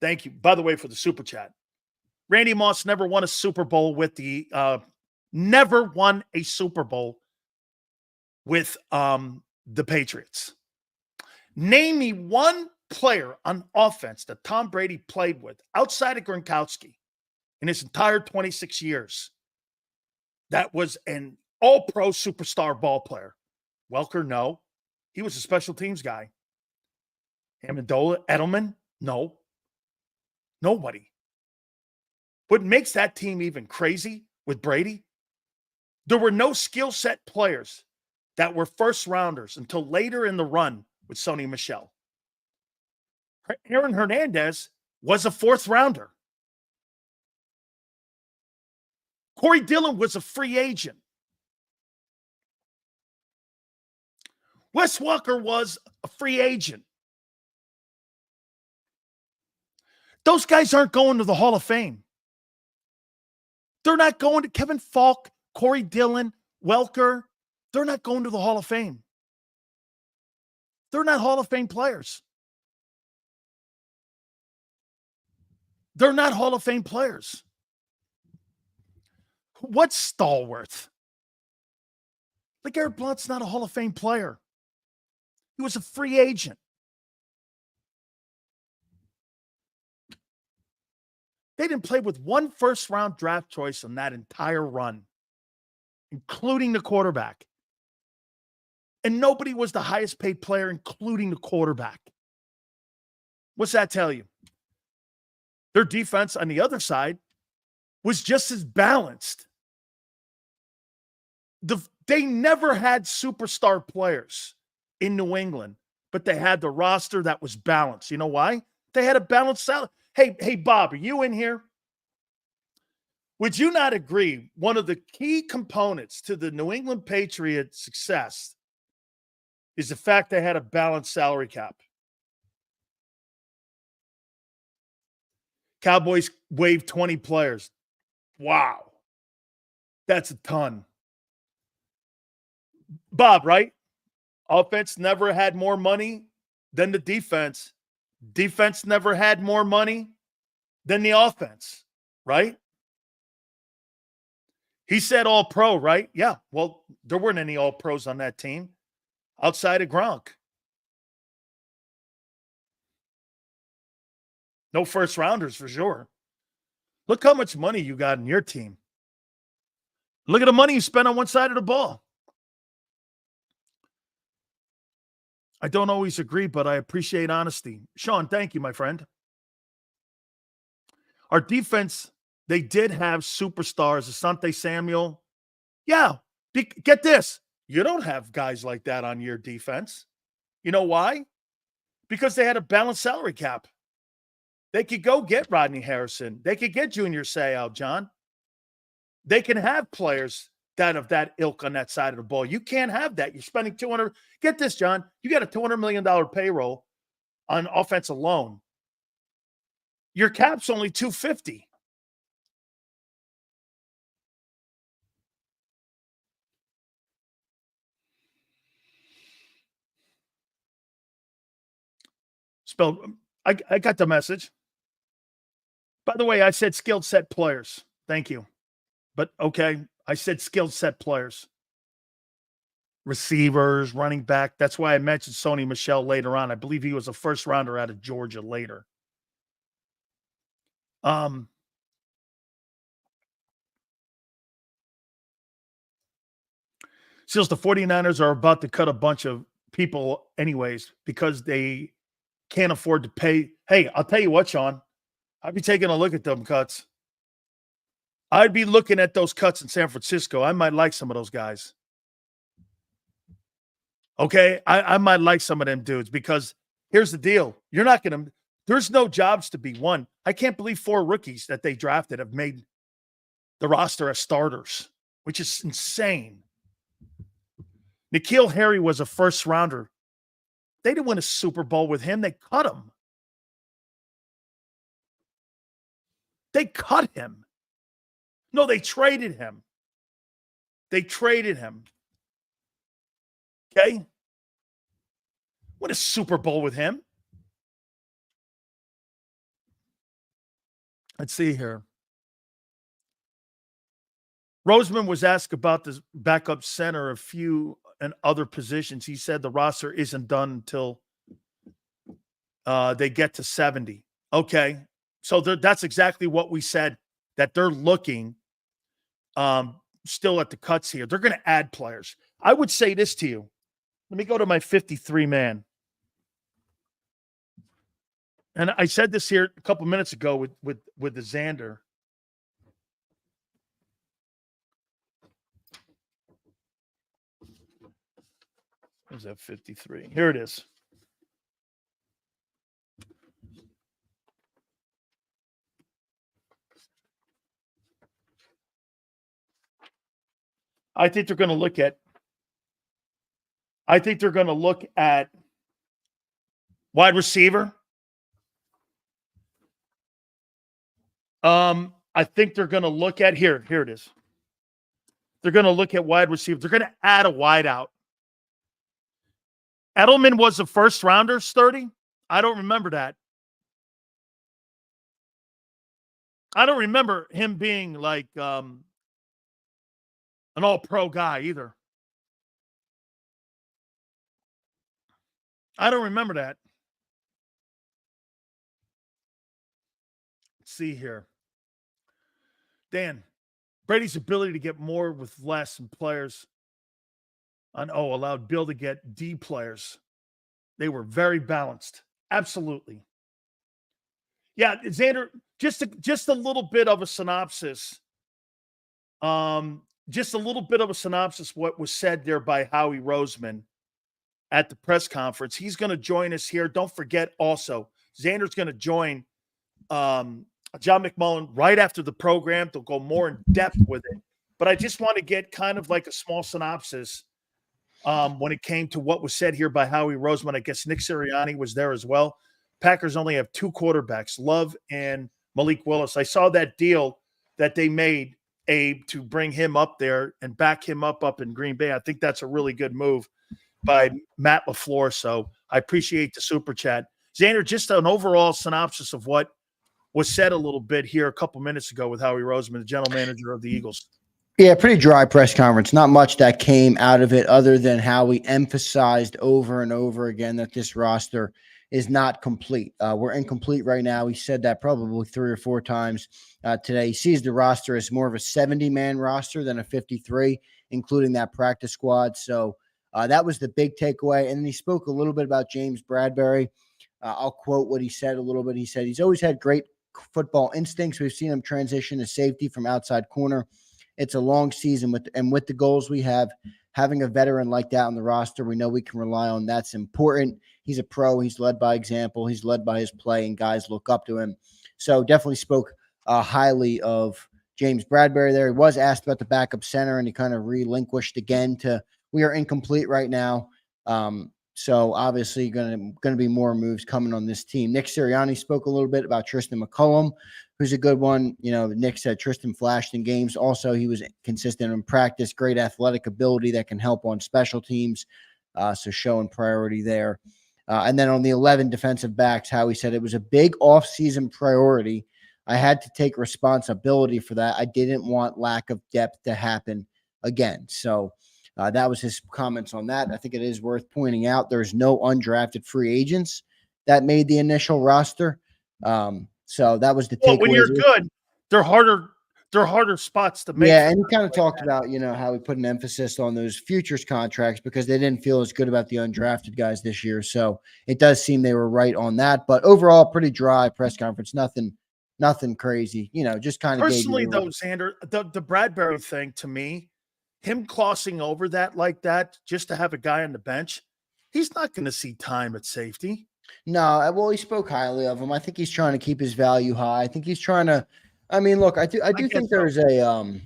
Thank you, by the way, for the super chat. Randy Moss never won a Super Bowl with the Patriots. Name me one player on offense that Tom Brady played with outside of Gronkowski in his entire 26 years that was an all-pro superstar ball player. Welker, no. He was a special teams guy. Amendola, Edelman, no. Nobody. What makes that team even crazy with Brady, there were no skill set players that were first rounders until later in the run with Sony Michel. Aaron Hernandez was a 4th rounder. Corey Dillon was a free agent. Wes Walker was a free agent. Those guys aren't going to the Hall of Fame. They're not going to Kevin Falk, Corey Dillon, Welker. They're not going to the Hall of Fame. They're not Hall of Fame players. They're not Hall of Fame players. What's Stallworth? LeGarrette Blount's not a Hall of Fame player. He was a free agent. They didn't play with one first-round draft choice on that entire run, including the quarterback. And nobody was the highest-paid player, including the quarterback. What's that tell you? Their defense on the other side was just as balanced. They never had superstar players in New England, but they had the roster that was balanced. You know why? They had a balanced salary. Hey, Bob, are you in here? Would you not agree one of the key components to the New England Patriots' success is the fact they had a balanced salary cap? Cowboys waived 20 players. Wow. That's a ton. Bob, right? Offense never had more money than the defense. Defense never had more money than the offense, right? He said all pro, right? Yeah. Well, there weren't any all pros on that team outside of Gronk. No first rounders for sure. Look how much money you got in your team. Look at the money you spent on one side of the ball. I don't always agree, but I appreciate honesty. Sean, thank you, my friend. Our defense, they did have superstars. Asante Samuel. Yeah, get this. You don't have guys like that on your defense. You know why? Because they had a balanced salary cap. They could go get Rodney Harrison. They could get Junior Seau, John. They can have players that of that ilk on that side of the ball. You can't have that. You're spending $200. Get this, John. You got a $200 million payroll on offense alone. Your cap's only $250. I got the message. By the way, I said skilled set players. Thank you. But okay, I said skilled set players. Receivers, running back. That's why I mentioned Sony Michel later on. I believe he was a first rounder out of Georgia later. Seals, the 49ers are about to cut a bunch of people anyways because they can't afford to pay. Hey, I'll tell you what, Sean. I'd be taking a look at them cuts. I'd be looking at those cuts in San Francisco. I might like some of those guys. Okay? I might like some of them dudes because here's the deal. You're not going to – there's no jobs to be won. I can't believe 4 rookies that they drafted have made the roster as starters, which is insane. N'Keal Harry was a first-rounder. They didn't win a Super Bowl with him. They cut him. They cut him. No, they traded him. They traded him. Okay? Win a Super Bowl with him. Let's see here. Roseman was asked about the backup center, a few and other positions. He said the roster isn't done until they get to 70. Okay. So that's exactly what we said, that they're looking still at the cuts here. They're going to add players. I would say this to you. Let me go to my 53 man. And I said this here a couple minutes ago with the Xander. Where's that 53? Here it is. I think they're going to look at wide receiver. I think they're going to look at here it is. They're going to look at wide receiver. They're going to add a wideout. Edelman was a first rounder, Sturdy. I don't remember that. I don't remember him being like an all-pro guy either. I don't remember that. Let's see here. Dan, Brady's ability to get more with less and players allowed Bill to get D players. They were very balanced. Absolutely. Yeah, Xander, just a little bit of a synopsis. Just a little bit of a synopsis what was said there by Howie Roseman at the press conference. He's going to join us here. Don't forget also, Xander's going to join John McMullen right after the program. They'll go more in depth with it. But I just want to get kind of like a small synopsis when it came to what was said here by Howie Roseman. I guess Nick Sirianni was there as well. Packers only have 2 quarterbacks, Love and Malik Willis. I saw that deal that they made, Abe, to bring him up there and back him up in Green Bay. I think that's a really good move by Matt LaFleur. So I appreciate the super chat. Xander, just an overall synopsis of what was said a little bit here a couple minutes ago with Howie Roseman, the general manager of the Eagles. Yeah, pretty dry press conference. Not much that came out of it other than how we emphasized over and over again that this roster is not complete. We're incomplete right now. He said that probably 3 or 4 times today. He sees the roster as more of a 70-man roster than a 53, including that practice squad. So that was the big takeaway. And then he spoke a little bit about James Bradberry. I'll quote what he said a little bit. He said, he's always had great football instincts. We've seen him transition to safety from outside corner. It's a long season with the goals we have. Having a veteran like that on the roster, we know we can rely on. That's important. He's a pro. He's led by example. He's led by his play, and guys look up to him. So definitely spoke highly of James Bradberry there. He was asked about the backup center, and he kind of relinquished again to we are incomplete right now. So obviously going to be more moves coming on this team. Nick Sirianni spoke a little bit about Tristan McCollum, who's a good one. You know, Nick said Tristan flashed in games. Also, he was consistent in practice, great athletic ability that can help on special teams. So showing priority there. And then on the 11 defensive backs, Howie said it was a big offseason priority. I had to take responsibility for that. I didn't want lack of depth to happen again. So that was his comments on that. I think it is worth pointing out there's no undrafted free agents that made the initial roster. So that was the takeaway. When you're good, they're harder spots to make. Yeah, and he kind of talked about, you know, how he put an emphasis on those futures contracts because they didn't feel as good about the undrafted guys this year. So it does seem they were right on that. But overall, pretty dry press conference. Nothing Nothing crazy, just kind of Personally, though, Xander, the Bradbury thing to me, him crossing over that like that just to have a guy on the bench, he's not going to see time at safety. No, well, he spoke highly of him. I think he's trying to keep his value high. I think he's trying to. I mean, look, I do think there's an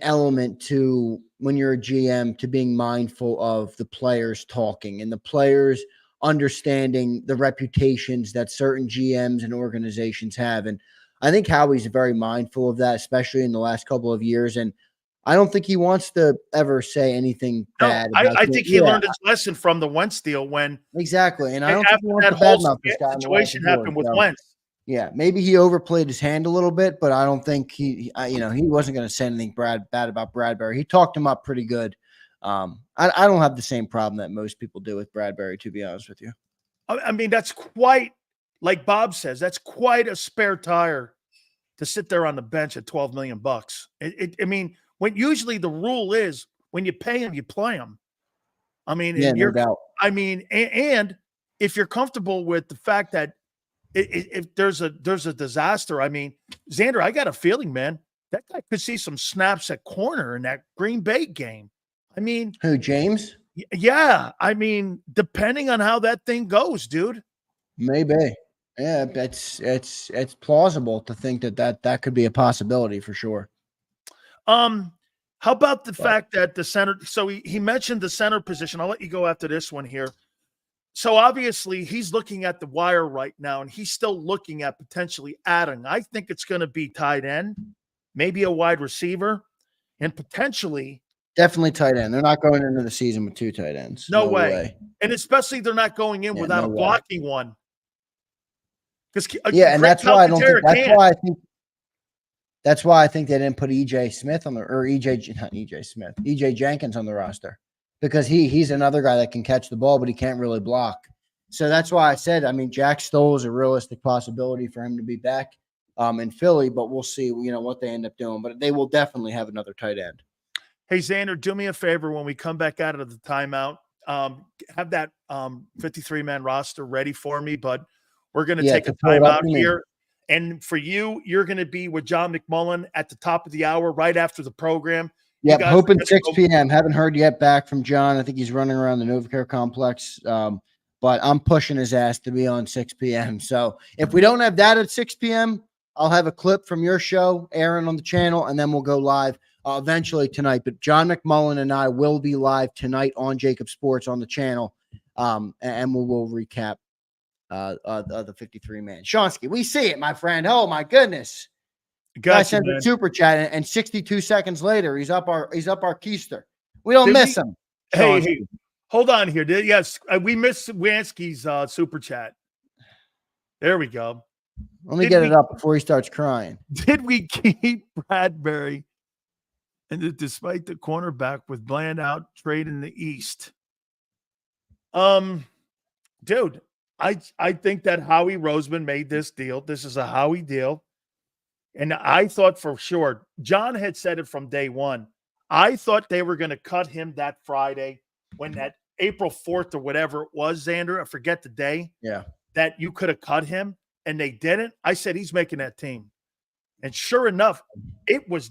element to when you're a GM to being mindful of the players talking and the players understanding the reputations that certain GMs and organizations have. And I think Howie's very mindful of that, especially in the last couple of years. And I don't think he wants to ever say anything bad. I think he learned his lesson from the Wentz deal when exactly. And I don't think he wants that to whole badmouth this guy situation happened with Wentz. Yeah, maybe he overplayed his hand a little bit, but I don't think he wasn't going to say anything bad about Bradbury. He talked him up pretty good. I don't have the same problem that most people do with Bradbury, to be honest with you. I mean, that's quite, like Bob says, that's quite a spare tire to sit there on the bench at $12 million. I mean, when usually the rule is when you pay him, you play him. I mean, no doubt. I mean, and if you're comfortable with the fact that if there's a disaster, I mean, Xander, I got a feeling, man, that guy could see some snaps at corner in that Green Bay game. I mean, who, James? Yeah, I mean, depending on how that thing goes, dude. Maybe. Yeah, it's plausible to think that could be a possibility for sure. How about the fact that the center? So he mentioned the center position. I'll let you go after this one here. So obviously he's looking at the wire right now, and he's still looking at potentially adding. I think it's going to be tight end, maybe a wide receiver, and potentially definitely tight end. They're not going into the season with two tight ends. No way. And especially they're not going in without a blocking one. Because and that's why I don't think. That's why I think they didn't put EJ Jenkins on the roster, because he's another guy that can catch the ball, but he can't really block. So that's why I said, I mean, Jack Stoll is a realistic possibility for him to be back in Philly, but we'll see, what they end up doing. But they will definitely have another tight end. Hey, Xander, do me a favor when we come back out of the timeout. Have that 53-man roster ready for me, but we're going to take a timeout here. And for you, you're going to be with John McMullen at the top of the hour right after the program. Yep, hoping 6 p.m. Haven't heard yet back from John. I think he's running around the NovaCare complex, but I'm pushing his ass to be on 6 p.m. So if we don't have that at 6 p.m., I'll have a clip from your show airing on the channel, and then we'll go live eventually tonight. But John McMullen and I will be live tonight on JAKIB Sports on the channel, and we will recap the 53-man. Shonsky, we see it, my friend. Oh, my goodness. Guy sent a super chat, and 62 seconds later, he's up our keister. We don't miss him. Hey, hold on here. Yes, we missed Wansky's super chat. There we go. Let me get it up before he starts crying. Did we keep Bradbury? And despite the cornerback with Bland out, trade in the East. Dude, I think that Howie Roseman made this deal. This is a Howie deal. And I thought for sure, John had said it from day one. I thought they were going to cut him that Friday when that April 4th or whatever it was, Xander, I forget the day. Yeah. That you could have cut him, and they didn't. I said, he's making that team. And sure enough, it was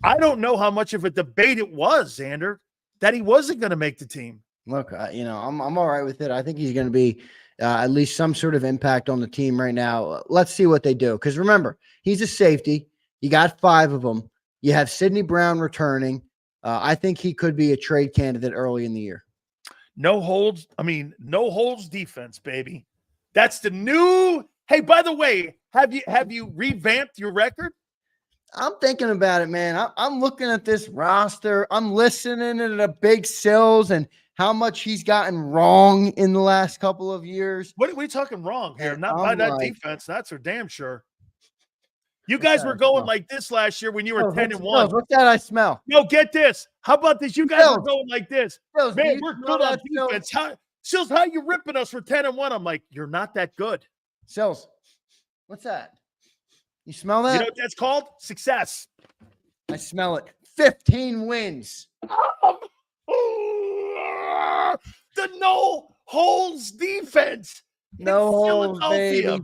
I don't know how much of a debate it was, Xander, that he wasn't going to make the team. Look, I'm all right with it. I think he's going to be at least some sort of impact on the team right now. Let's see what they do. Because remember, he's a safety. You got 5 of them. You have Sidney Brown returning. I think he could be a trade candidate early in the year. No holds defense, baby. That's the new. Hey, by the way, have you revamped your record? I'm thinking about it, man. I'm looking at this roster. I'm listening to the Big Sills and how much he's gotten wrong in the last couple of years. What are we talking wrong here? Not by that defense. That's for damn sure. You guys were going like this last year when you were 10-1. What's that I smell? No, get this. How about this? You guys were going like this. Man, we're good on defense. Sills, how you ripping us for 10-1? I'm like, you're not that good. Sills, what's that? You smell that? You know what that's called? Success. I smell it. 15 wins. The no holes defense. No holes, baby.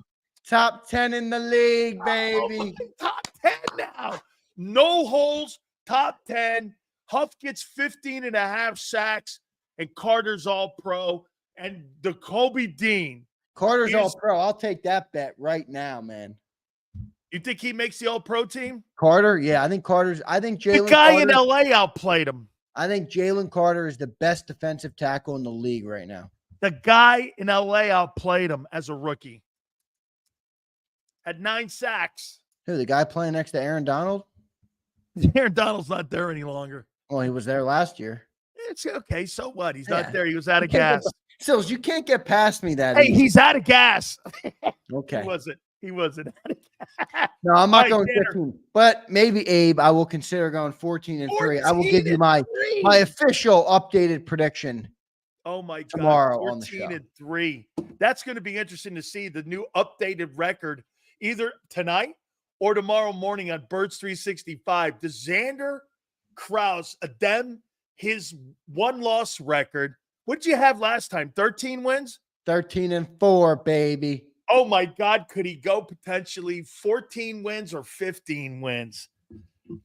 Top 10 in the league, baby. Top 10 now. No holes, top 10. Huff gets 15 and a half sacks, and Carter's all pro. And the Kobe Dean. Carter's all pro. I'll take that bet right now, man. You think he makes the all pro team? Carter? Yeah, I think Jalen. The guy in LA outplayed him. I think Jalen Carter is the best defensive tackle in the league right now. The guy in LA outplayed him as a rookie. Had 9 sacks. Who, the guy playing next to Aaron Donald? Aaron Donald's not there any longer. Well, he was there last year. It's okay. So what? He's not there. He was out of gas. Sills, you can't get past me that. Hey, he's out of gas. Okay. He wasn't out of gas. No, I'm not going 15. But maybe, Abe, I will consider going 14-3. I will give you my official updated prediction. Oh my God. Tomorrow on the show. 14-3. That's going to be interesting to see the new updated record either tonight or tomorrow morning on Birds 365. Does Xander Krauss his one-loss record? What did you have last time? 13 wins? 13-4, baby. Oh my God, could he go potentially 14 wins or 15 wins?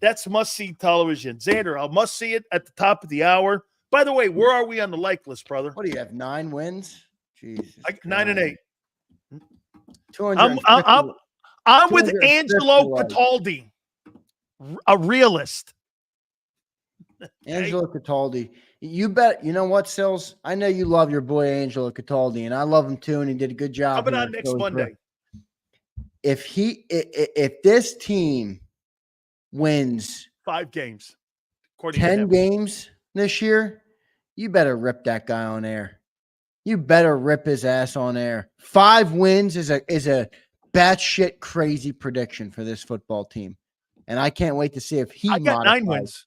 That's must-see television. Xander, I'll must see it at the top of the hour. By the way, where are we on the like list, brother? What do you have, 9 wins? Jesus. 9 and 8. I'm with Angelo Cataldi, a realist. Angelo Cataldi. You bet. You know what, Sills? I know you love your boy Angelo Cataldi, and I love him too, and he did a good job. Coming on next Monday. If this team wins 5 games, 10 games this year, you better rip that guy on air. You better rip his ass on air. 5 wins is a batshit crazy prediction for this football team, and I can't wait to see if he. I got 9 wins.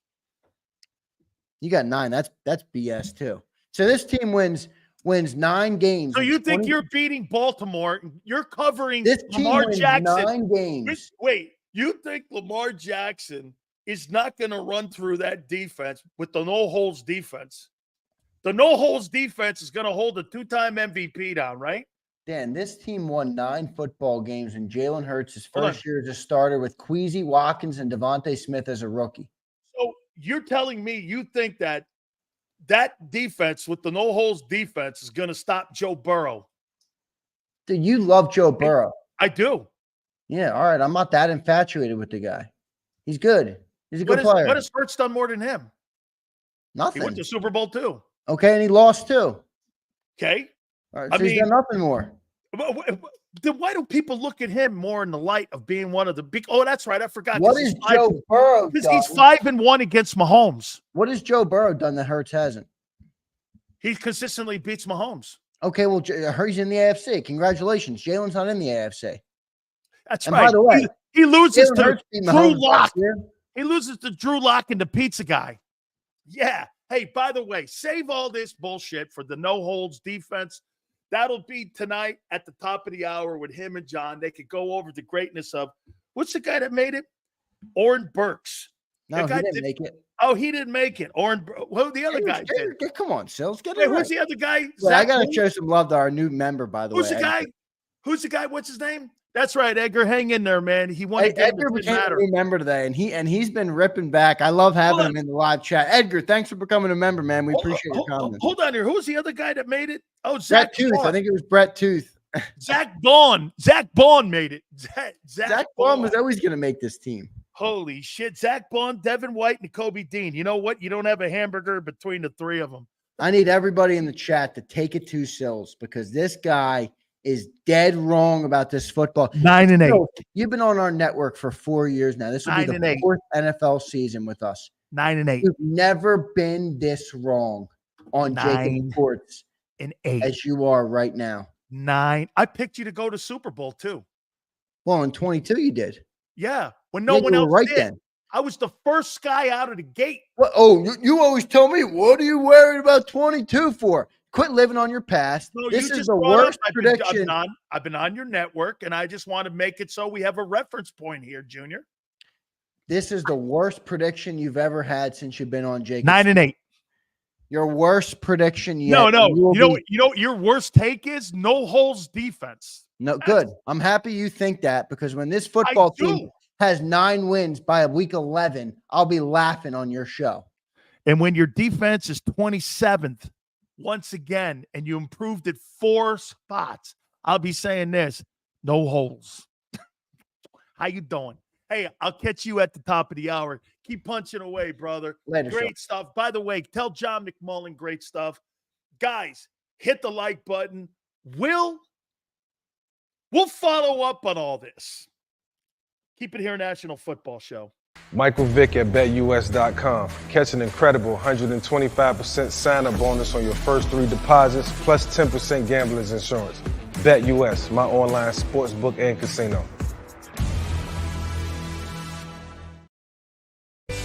You got 9. That's BS too. So this team wins 9 games. So you think you're beating Baltimore? You're covering this team Lamar wins Jackson. 9 games. Wait, you think Lamar Jackson is not going to run through that defense with the no-holes defense? The no-holes defense is going to hold a 2-time MVP down, right? Dan, this team won 9 football games in Jalen Hurts' his first year as a starter with Queasy Watkins and Devontae Smith as a rookie. So you're telling me you think that defense with the no-holes defense is going to stop Joe Burrow? Dude, you love Joe Burrow. I do. Yeah, all right. I'm not that infatuated with the guy. He's good. He's a good player. What has Hurts done more than him? Nothing. He went to Super Bowl too. Okay, and he lost too. Okay. All right, so he's done nothing more. Then why do people look at him more in the light of being one of the big? Oh, that's right. I forgot. What is Joe Burrow done? Because he's 5-1 against Mahomes. What has Joe Burrow done that Hurts hasn't? He consistently beats Mahomes. Okay, well, he's in the AFC. Congratulations. Jalen's not in the AFC. That's and right. By the way, he loses to Drew Lock. Year. He loses to Drew Lock and the pizza guy. Yeah. Hey, by the way, save all this bullshit for the no-holds defense. That'll be tonight at the top of the hour with him and John. They could go over the greatness of what's the guy that made it? Oren Burks. No, he didn't make it. Oh, he didn't make it. Well, the other guy did. Come on, Sills. Get it Wait, right. who's the other guy? Well, I got to show some love to our new member, by the way. Who's the guy? Who's the guy? What's his name? That's right, Edgar. Hang in there, man. He won. Edgar became a new member today, and he's been ripping back. I love having him in the live chat. Edgar, thanks for becoming a member, man. We appreciate your comments. Hold on here. Who's the other guy that made it? Oh, Zach Tooth. I think it was Brett Tooth. Zach Bond. Zach Bond made it. Zach Bond was always going to make this team. Holy shit. Zach Bond, Devin White, and Kobe Dean. You know what? You don't have a hamburger between the 3 of them. I need everybody in the chat to take it to Sills because this guy is dead wrong about this football. 9 and 8. You've been on our network for 4 years now. This will be the 4th NFL season with us. 9 and 8. You've never been this wrong on JAKIB Sports and 8 as you are right now. 9. I picked you to go to Super Bowl too. Well, in 22 you did. Yeah, when no one else did. Then. I was the first guy out of the gate. Well, you always tell me, what are you worried about 22 for? Quit living on your past. No, this is the worst prediction. I've been on your network, and I just want to make it so we have a reference point here, Junior. This is the worst prediction you've ever had since you've been on JAKIB. 9 and 8. Your worst prediction yet. No. You know what your worst take is? No holes defense. No, good. I'm happy you think that, because when this football team has 9 wins by week 11, I'll be laughing on your show. And when your defense is 27th, once again, and you improved it 4 spots, I'll be saying this: no holes. How you doing? Hey, I'll catch you at the top of the hour. Keep punching away, brother. Later, great stuff. By the way, tell John McMullen great stuff. Guys, hit the like button. We'll follow up on all this. Keep it here, National Football Show. Michael Vick at BetUS.com. Catch an incredible 125% sign-up bonus on your first 3 deposits, plus 10% gambler's insurance. BetUS, my online sportsbook and casino.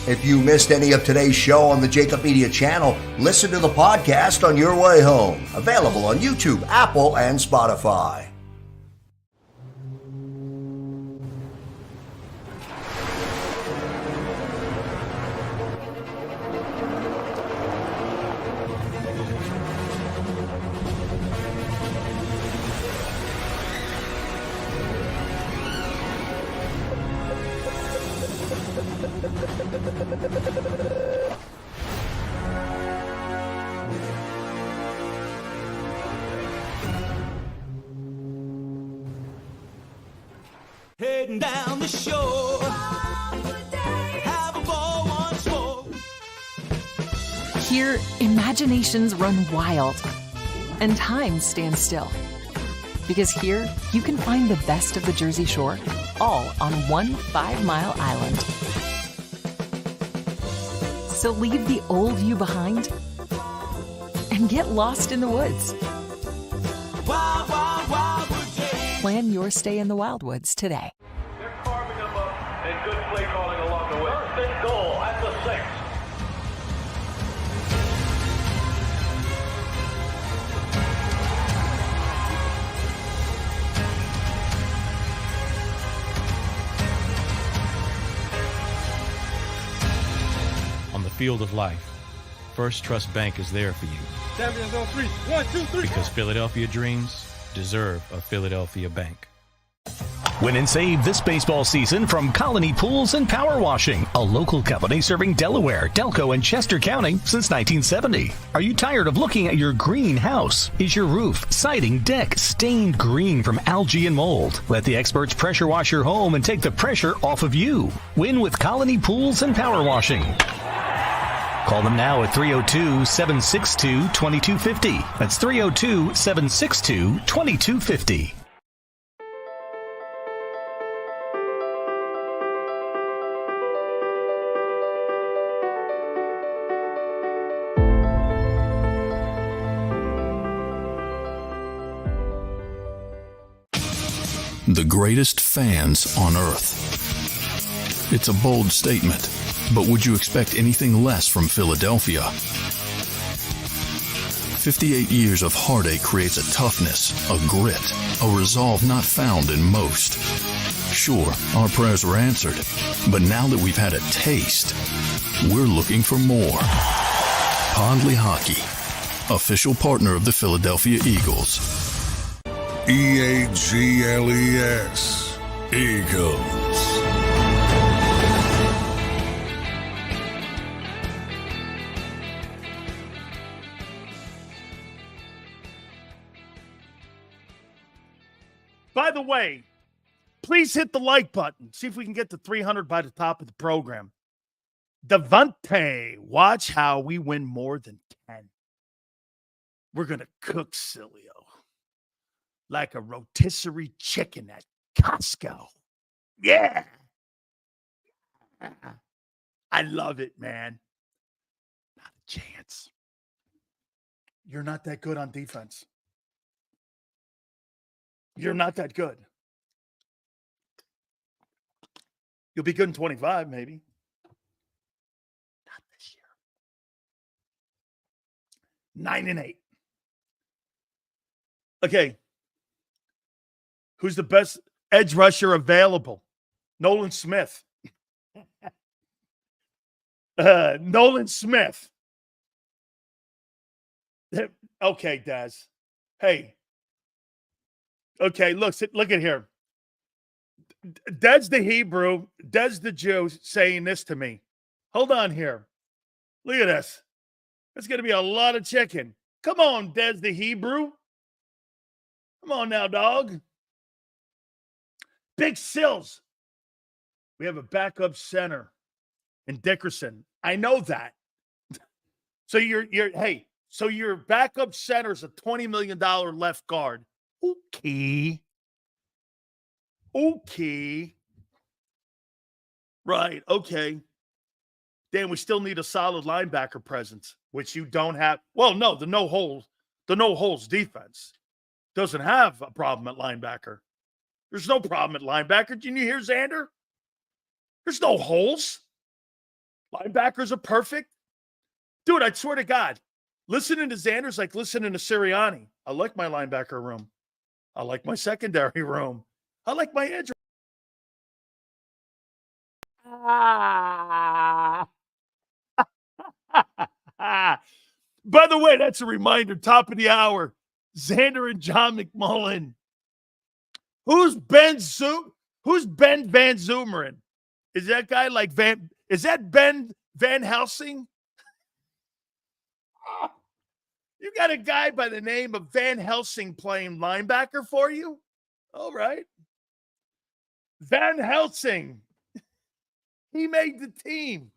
If you missed any of today's show on the JAKIB Media channel, listen to the podcast on your way home. Available on YouTube, Apple, and Spotify. Heading down the shore. Have a ball once more. Here, imaginations run wild and time stands still. Because here, you can find the best of the Jersey Shore, all on one 5-mile island. So leave the old you behind and get lost in the woods. Wild, wild, wildwood day. Plan your stay in the Wildwoods today. They're carving them up and good play calling along the way. First and goal at the 6. On the field of life, First Trust Bank is there for you. Champions on 3. 1, 2, 3. Because Philadelphia dreams deserve a Philadelphia bank. Win and save this baseball season from Colony Pools and Power Washing, a local company serving Delaware, Delco, and Chester County since 1970. Are you tired of looking at your green house? Is your roof, siding, deck stained green from algae and mold? Let the experts pressure wash your home and take the pressure off of you. Win with Colony Pools and Power Washing. Call them now at 302-762-2250. That's 302-762-2250. The greatest fans on earth. It's a bold statement, but would you expect anything less from Philadelphia? 58 years of heartache creates a toughness, a grit, a resolve not found in most. Sure, our prayers were answered, but now that we've had a taste, we're looking for more. Pondley Hockey, official partner of the Philadelphia Eagles. EAGLES, Eagles. By the way, please hit the like button. See if we can get to 300 by the top of the program. Devontae, watch how we win more than 10. We're going to cook Sileo like a rotisserie chicken at Costco. Yeah. I love it, man. Not a chance. You're not that good on defense. You're not that good. You'll be good in 25, maybe. Not this year. 9-8. Okay. Who's the best edge rusher available? Nolan Smith. Nolan Smith. Okay, Daz. Hey, Okay, look at here. Des the Hebrew, Des the Jew saying this to me. Hold on here. Look at this. It's going to be a lot of chicken. Come on, Des the Hebrew. Come on now, dog. Big Sills. We have a backup center in Dickerson. I know that. So so your backup center is a $20 million left guard. Okay. Right, okay. Dan, we still need a solid linebacker presence, which you don't have. Well, no, the no holes defense doesn't have a problem at linebacker. There's no problem at linebacker. Did you hear Xander? There's no holes. Linebackers are perfect. Dude, I swear to God, listening to Xander's like listening to Sirianni. I like my linebacker room. I like my secondary room. I like my edge. By the way, that's a reminder. Top of the hour. Xander and John McMullen. Who's Ben Van Zoomeren? Is that guy like is that Ben Van Helsing? You got a guy by the name of Van Helsing playing linebacker for you? All right. Van Helsing. He made the team.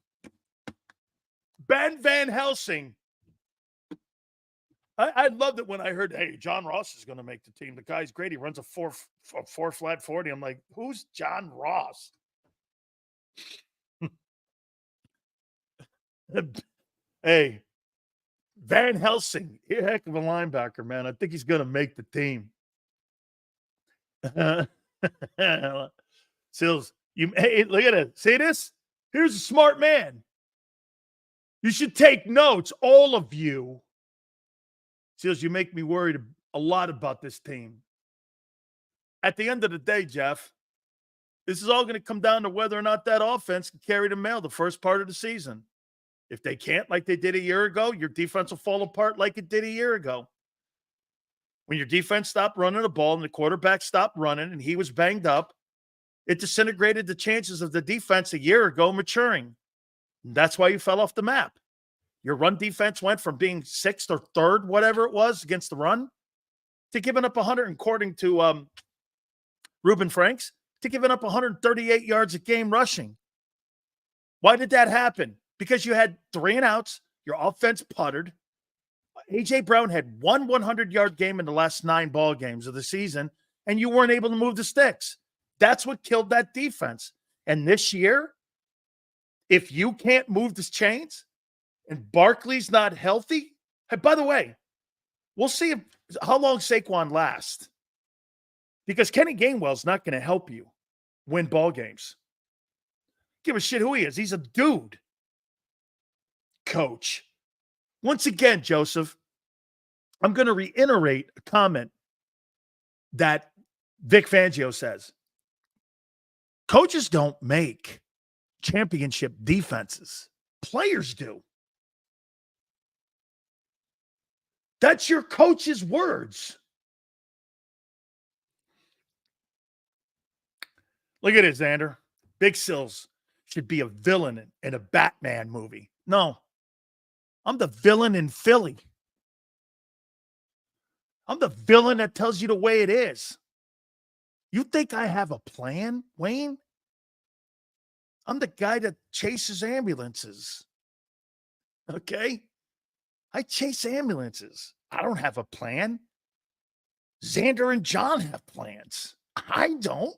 Ben Van Helsing. I loved it when I heard, hey, John Ross is going to make the team. The guy's great. He runs a four flat 40. I'm like, who's John Ross? Hey, Van Helsing, he's a heck of a linebacker, man. I think he's going to make the team. Sills, hey, look at it. See this? Here's a smart man. You should take notes, all of you. Sills, you make me worried a lot about this team. At the end of the day, Jeff, this is all going to come down to whether or not that offense can carry the mail the first part of the season. If they can't, like they did a year ago, your defense will fall apart like it did a year ago. When your defense stopped running the ball and the quarterback stopped running and he was banged up, it disintegrated the chances of the defense a year ago maturing. And that's why you fell off the map. Your run defense went from being sixth or third, whatever it was, against the run, to giving up 100, according to Reuben Franks, to giving up 138 yards a game rushing. Why did that happen? Because you had 3 and outs, your offense puttered. A.J. Brown had one 100-yard game in the last 9 ball games of the season, and you weren't able to move the sticks. That's what killed that defense. And this year, if you can't move the chains and Barkley's not healthy, hey, by the way, we'll see how long Saquon lasts. Because Kenny Gainwell's not going to help you win ball games. Give a shit who he is. He's a dude. Coach. Once again, Joseph, I'm going to reiterate a comment that Vic Fangio says. Coaches don't make championship defenses. Players do. That's your coach's words. Look at it, Xander. Big Sills should be a villain in a Batman movie. No. I'm the villain in Philly. I'm the villain that tells you the way it is. You think I have a plan, Wayne? I'm the guy that chases ambulances. Okay? I chase ambulances. I don't have a plan. Xander and John have plans. I don't.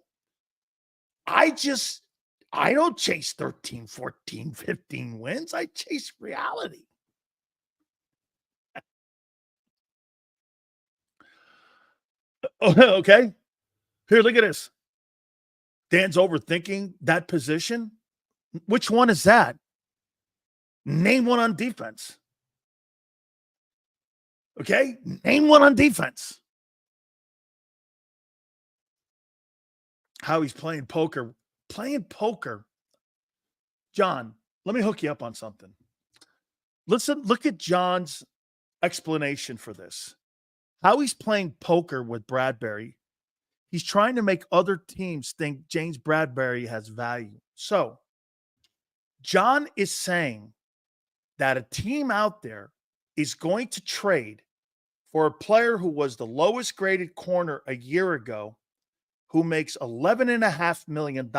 I don't chase 13, 14, 15 wins. I chase reality. Okay. Here, look at this. Dan's overthinking that position. Which one is that? Name one on defense. Okay? Name one on defense. How he's playing poker. Playing poker. John, let me hook you up on something. Listen, look at John's explanation for this. How he's playing poker with Bradbury He's trying to make other teams think James Bradberry has value. So John is saying that a team out there is going to trade for a player who was the lowest graded corner a year ago, who makes $11.5 million.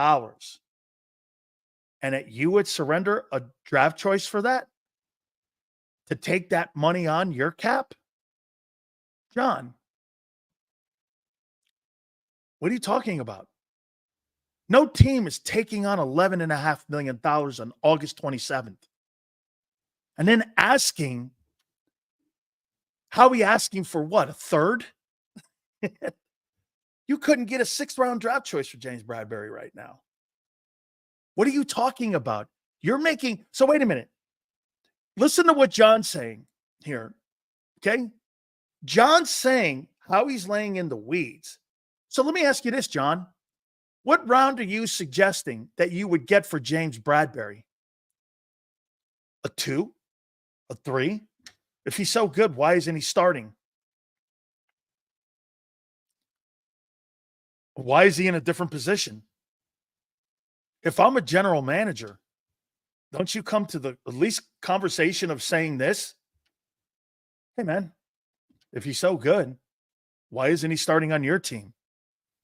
And that you would surrender a draft choice for that? To take that money on your cap? John, what are you talking about? No team is taking on $11.5 million on August 27th. And then asking, Howie asking for what, a third? You couldn't get a 6th-round draft choice for James Bradberry right now. What are you talking about? You're making, so wait a minute. Listen to what John's saying here, okay? John's saying how he's laying in the weeds. So let me ask you this, John. What round are you suggesting that you would get for James Bradberry? A 2? A 3? If he's so good, why isn't he starting? Why is he in a different position? If I'm a general manager, don't you come to the at least conversation of saying this? Hey, man, if he's so good, why isn't he starting on your team?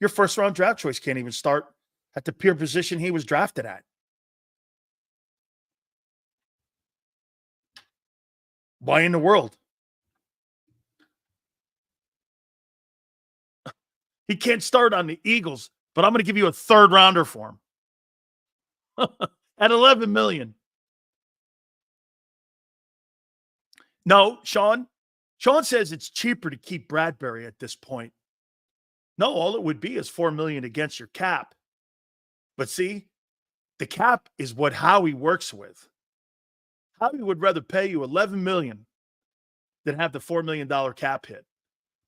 Your 1st-round draft choice can't even start at the peer position he was drafted at. Why in the world? He can't start on the Eagles, but I'm going to give you a 3rd-rounder for him. At $11 million. No, Sean. Sean says it's cheaper to keep Bradberry at this point. No, all it would be is $4 million against your cap. But see, the cap is what Howie works with. Howie would rather pay you $11 million than have the $4 million cap hit.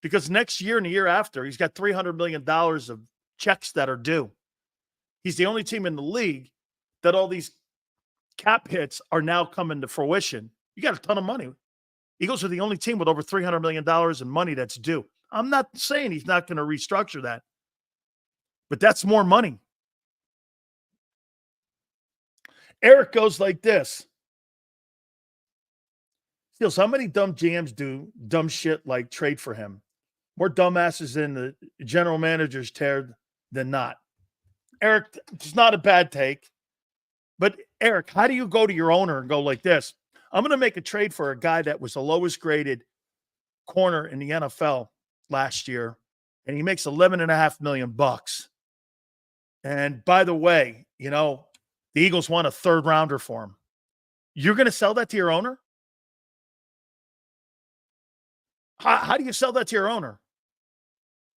Because next year and the year after, he's got $300 million of checks that are due. He's the only team in the league that all these cap hits are now coming to fruition. You got a ton of money. Eagles are the only team with over $300 million in money that's due. I'm not saying he's not going to restructure that, but that's more money. Eric goes like this. Steels, how many dumb GMs do dumb shit like trade for him? More dumbasses in the general manager's chair than not. Eric, it's not a bad take. But, Eric, how do you go to your owner and go like this? I'm going to make a trade for a guy that was the lowest graded corner in the NFL last year, and he makes $11.5 million. And by the way, the Eagles want a 3rd-rounder for him. You're going to sell that to your owner? How do you sell that to your owner?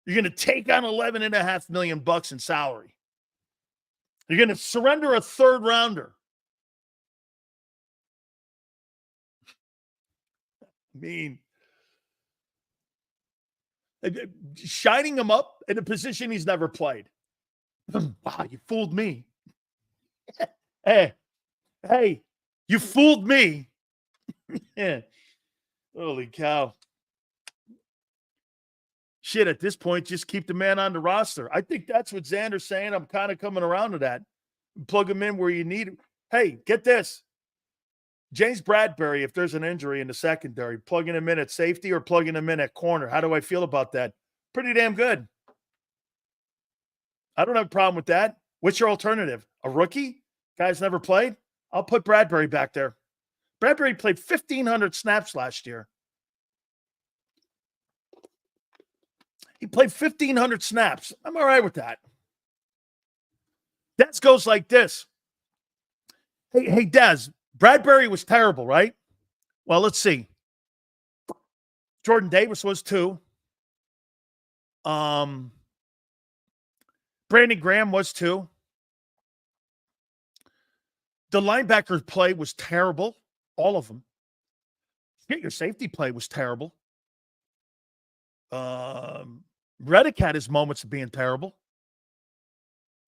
You're going to take on $11.5 million in salary. You're going to surrender a 3rd-rounder. I mean, shining him up in a position he's never played. Wow, you fooled me. Hey, you fooled me. Yeah. Holy cow. Shit, at this point, just keep the man on the roster. I think that's what Xander's saying. I'm kind of coming around to that. Plug him in where you need him. Hey, get this. James Bradberry, if there's an injury in the secondary, plugging him in at safety or plugging him in at corner. How do I feel about that? Pretty damn good. I don't have a problem with that. What's your alternative? A rookie? Guy's never played? I'll put Bradberry back there. Bradberry played 1,500 snaps last year. He played 1,500 snaps. I'm all right with that. Des goes like this. Hey, Des, Bradberry was terrible, right? Well, let's see. Jordan Davis was too. Brandon Graham was too. The linebacker play was terrible. All of them. Your safety play was terrible. Reddick had his moments of being terrible.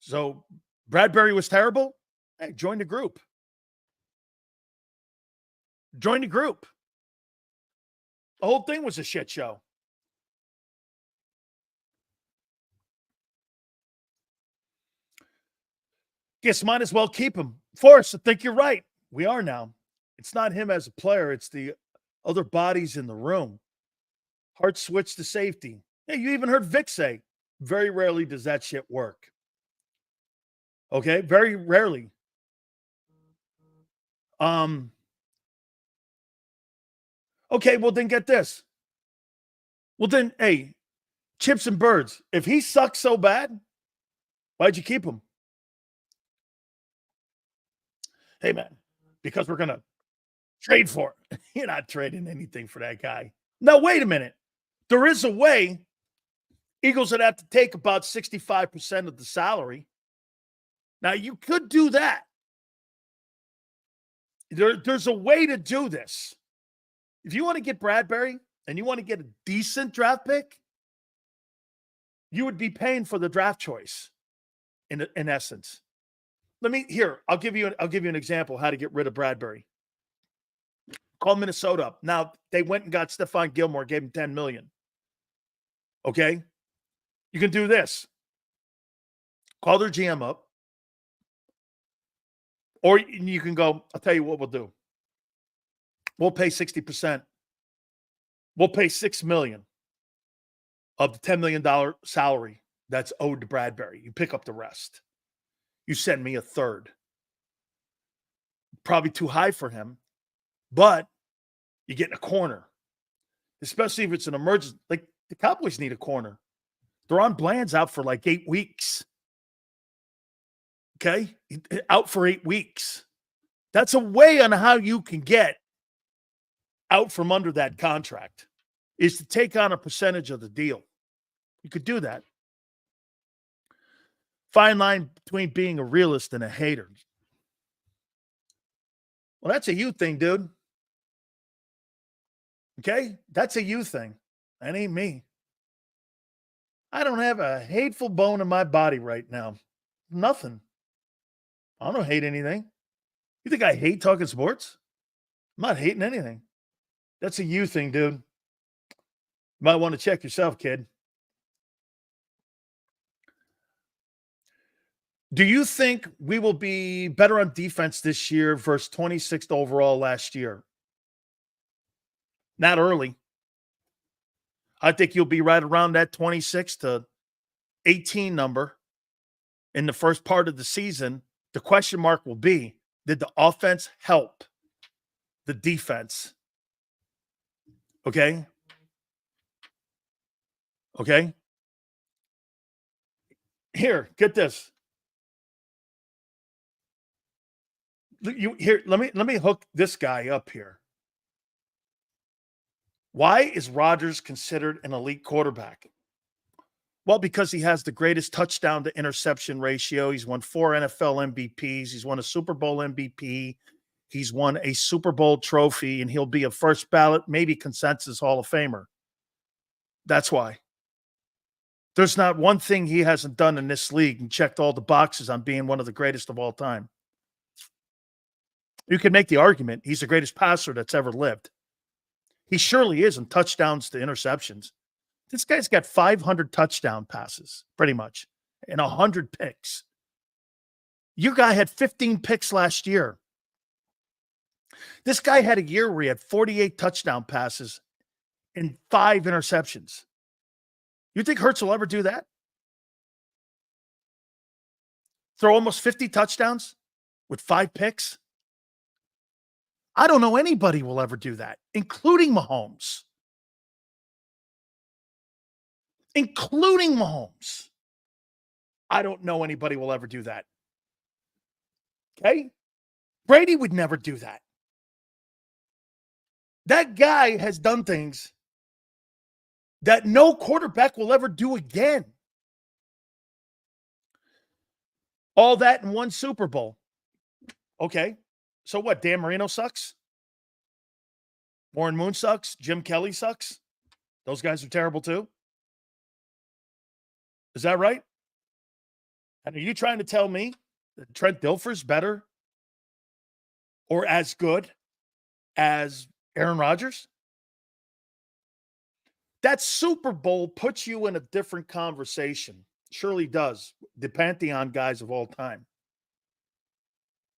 So Bradberry was terrible. Hey, join the group. Join the group. The whole thing was a shit show. Guess might as well keep him. Forrest, I think you're right. We are now. It's not him as a player. It's the other bodies in the room. Hart switched to safety. Hey, you even heard Vic say, very rarely does that shit work. Okay, very rarely. Okay, well then get this. Well then, hey, Chips and Birds, if he sucks so bad, why'd you keep him? Hey man, because we're gonna trade for it. You're not trading anything for that guy. Now, wait a minute. There is a way. Eagles would have to take about 65% of the salary. Now, you could do that. There's a way to do this. If you want to get Bradbury and you want to get a decent draft pick, you would be paying for the draft choice in essence. I'll give you an example how to get rid of Bradbury. Call Minnesota up. Now, they went and got Stephon Gilmore, gave him $10 million. Okay? You can do this. Call their GM up. Or you can go, I'll tell you what we'll do. We'll pay 60%. We'll pay $6 million of the $10 million salary that's owed to Bradbury. You pick up the rest. You send me a third. Probably too high for him, but you get in a corner, especially if it's an emergency. Like the Cowboys need a corner. Deron Bland's out for like 8 weeks. Okay? Out for 8 weeks. That's a way on how you can get out from under that contract, is to take on a percentage of the deal. You could do that. Fine line between being a realist and a hater. Well, that's a you thing, dude. Okay? That's a you thing. That ain't me. I don't have a hateful bone in my body right now. Nothing. I don't hate anything. You think I hate talking sports? I'm not hating anything. That's a you thing, dude. You might want to check yourself, kid. Do you think we will be better on defense this year versus 26th overall last year? Not early. I think you'll be right around that 26 to 18 number in the first part of the season. The question mark will be, did the offense help the defense? Okay? Okay? Here, get this. Let me hook this guy up here. Why is Rodgers considered an elite quarterback? Well, because he has the greatest touchdown to interception ratio. He's won 4 NFL MVPs. He's won a Super Bowl MVP. He's won a Super Bowl trophy, and he'll be a first ballot, maybe consensus Hall of Famer. That's why. There's not one thing he hasn't done in this league and checked all the boxes on being one of the greatest of all time. You can make the argument he's the greatest passer that's ever lived. He surely is in touchdowns to interceptions. This guy's got 500 touchdown passes, pretty much, and 100 picks. Your guy had 15 picks last year. This guy had a year where he had 48 touchdown passes and 5 interceptions. You think Hurts will ever do that? Throw almost 50 touchdowns with 5 picks? I don't know anybody will ever do that, including Mahomes. Including Mahomes. I don't know anybody will ever do that. Okay? Brady would never do that. That guy has done things that no quarterback will ever do again. All that in one Super Bowl. Okay. So what? Dan Marino sucks? Warren Moon sucks? Jim Kelly sucks? Those guys are terrible too? Is that right? And are you trying to tell me that Trent Dilfer's better or as good as Aaron Rodgers? That Super Bowl puts you in a different conversation. Surely does. The Pantheon guys of all time.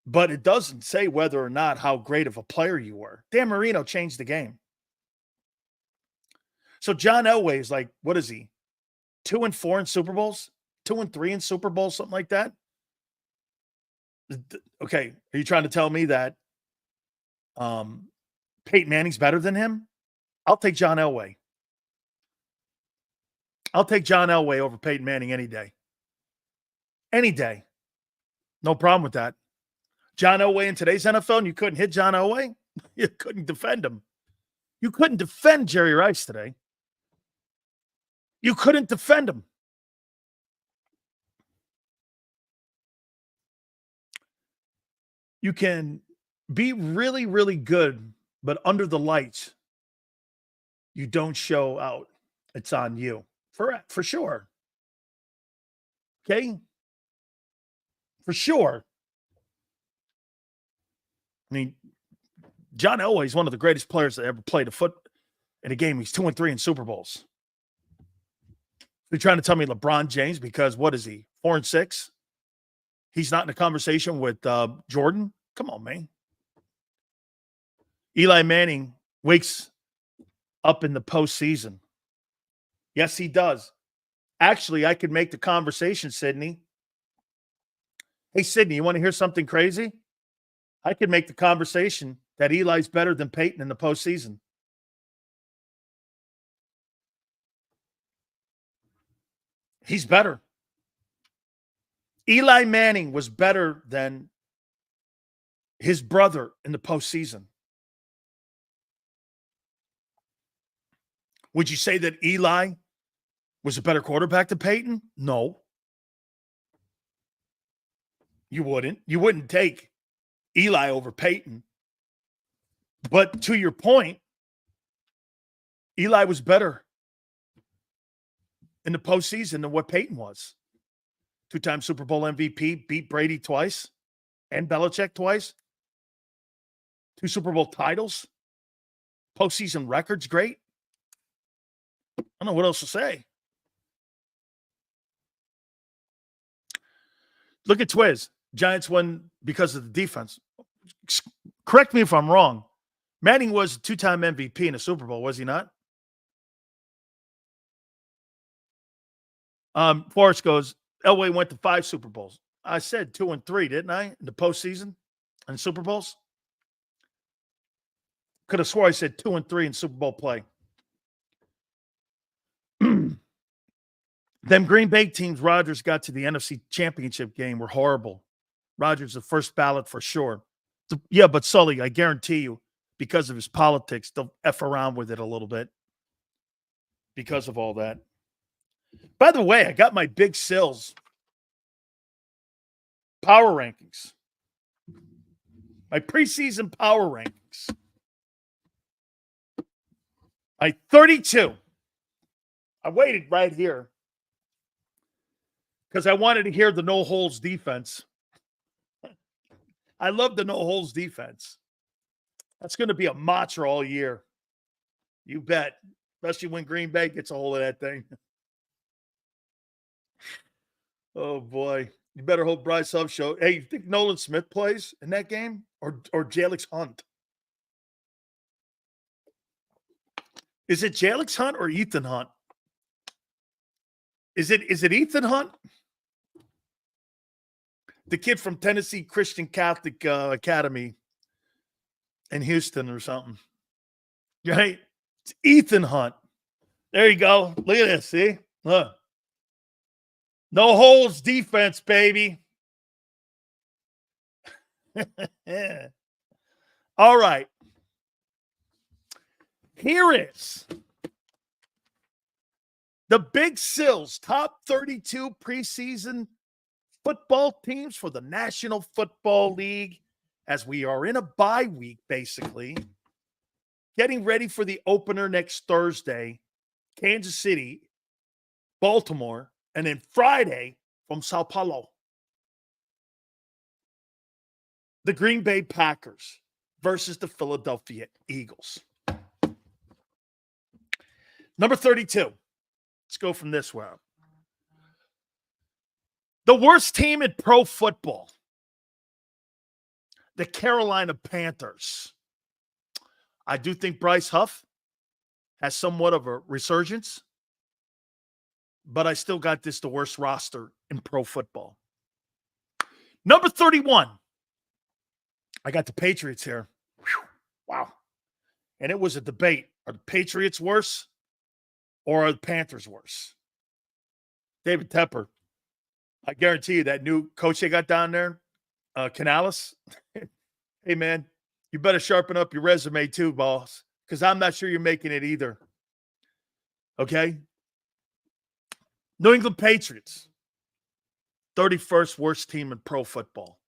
but it doesn't say whether or not how great of a player you were. Dan Marino changed the game. So John Elway is like, what is he? 2-4 in Super Bowls? 2-3 in Super Bowls, something like that? Okay, are you trying to tell me that Peyton Manning's better than him? I'll take John Elway. I'll take John Elway over Peyton Manning any day. Any day. No problem with that. John Elway in today's NFL, and you couldn't hit John Elway? You couldn't defend him. You couldn't defend Jerry Rice today. You couldn't defend him. You can be really, really good, but under the lights, you don't show out. It's on you. For sure. Okay? For sure. I mean, John Elway is one of the greatest players that ever played in a game. He's 2-3 in Super Bowls. You're trying to tell me LeBron James, because what is he, 4-6? He's not in a conversation with Jordan? Come on, man. Eli Manning wakes up in the postseason. Yes, he does. Actually, I could make the conversation, Sydney. Hey, Sydney, you want to hear something crazy? I could make the conversation that Eli's better than Peyton in the postseason. He's better. Eli Manning was better than his brother in the postseason. Would you say that Eli was a better quarterback than Peyton? No. You wouldn't. You wouldn't take Eli over Peyton. But to your point, Eli was better in the postseason than what Peyton was. 2-time Super Bowl MVP, beat Brady twice and Belichick twice. 2 Super Bowl titles. Postseason records, great. I don't know what else to say. Look at Twiz. Giants won because of the defense. Correct me if I'm wrong. Manning was a 2-time MVP in a Super Bowl, was he not? Forrest goes, Elway went to 5 Super Bowls. I said 2-3, didn't I? In the postseason and Super Bowls? Could have swore I said 2-3 in Super Bowl play. Them Green Bay teams Rodgers got to the NFC Championship game were horrible. Rodgers the first ballot for sure. Yeah, but Sully, I guarantee you, because of his politics, they'll F around with it a little bit because of all that. By the way, I got my Big Sills power rankings. My preseason power rankings. My 32. I waited right here because I wanted to hear the no-holds defense. I love the no-holds defense. That's going to be a mantra all year. You bet. Especially when Green Bay gets a hold of that thing. Oh, boy. You better hope Bryce Huff show. Hey, you think Nolan Smith plays in that game? Or Jalix Hunt? Is it Jalix Hunt or Ethan Hunt? Is it Ethan Hunt? The kid from Tennessee Christian Catholic Academy in Houston or something. Right? It's Ethan Hunt. There you go. Look at this. See? Look. No holds defense, baby. All right. Here is the Big Sills top 32 preseason football teams for the National Football League as we are in a bye week, basically. Getting ready for the opener next Thursday, Kansas City, Baltimore, and then Friday from Sao Paulo. The Green Bay Packers versus the Philadelphia Eagles. Number 32. Let's go from this way. The worst team in pro football. the Carolina Panthers. I do think Bryce Huff has somewhat of a resurgence, but I still got this the worst roster in pro football. Number 31. I got the Patriots here. Whew, wow. And it was a debate. Are the Patriots worse or are the Panthers worse? David Tepper. I guarantee you that new coach they got down there, Canales. Hey, man, you better sharpen up your resume too, boss, because I'm not sure you're making it either. Okay? New England Patriots, 31st worst team in pro football.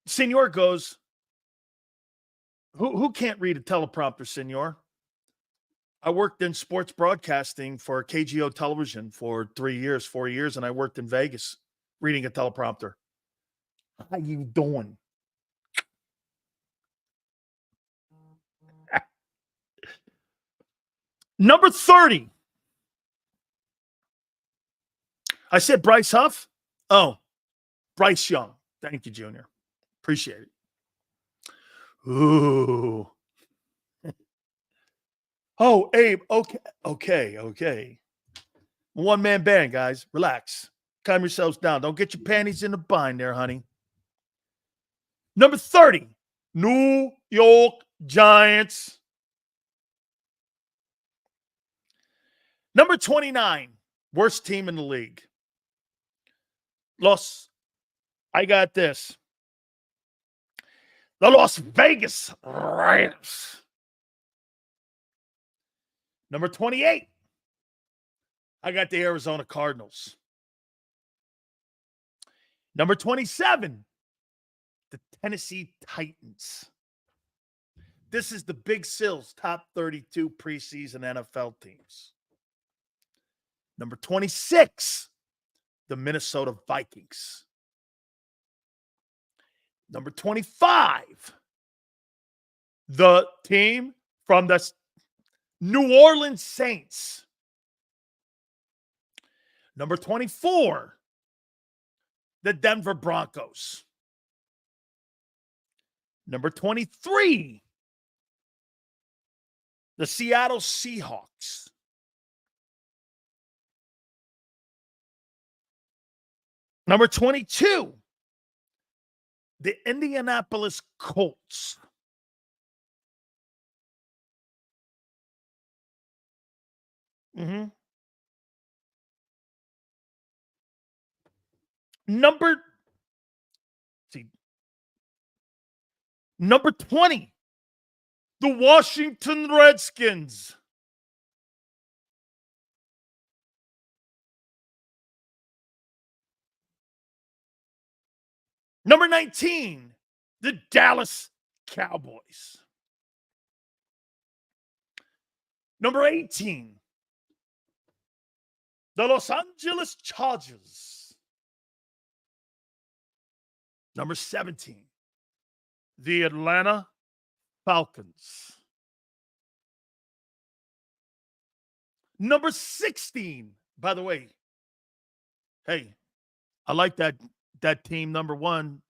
Senor goes, who can't read a teleprompter, Senor? I worked in sports broadcasting for KGO television for 4 years, and I worked in Vegas reading a teleprompter. How you doing? Number 30. I said Bryce Huff. Oh, Bryce Young. Thank you, Junior. Appreciate it. Ooh. Oh, Abe. Okay. One-man band, guys. Relax. Calm yourselves down. Don't get your panties in a bind there, honey. Number 30. New York Giants. Number 29. Worst team in the league. I got this. The Las Vegas Raiders. Number 28. I got the Arizona Cardinals. Number 27. The Tennessee Titans. This is the Big Sills top 32 preseason NFL teams. Number 26. The Minnesota Vikings. Number 25, the team from the New Orleans Saints. Number 24, the Denver Broncos. Number 23, the Seattle Seahawks. Number 22, the Indianapolis Colts. Number 20, the Washington Redskins. Number 19, the Dallas Cowboys. Number 18, the Los Angeles Chargers. Number 17, the Atlanta Falcons. Number 16, by the way, hey, I like that team, number 1,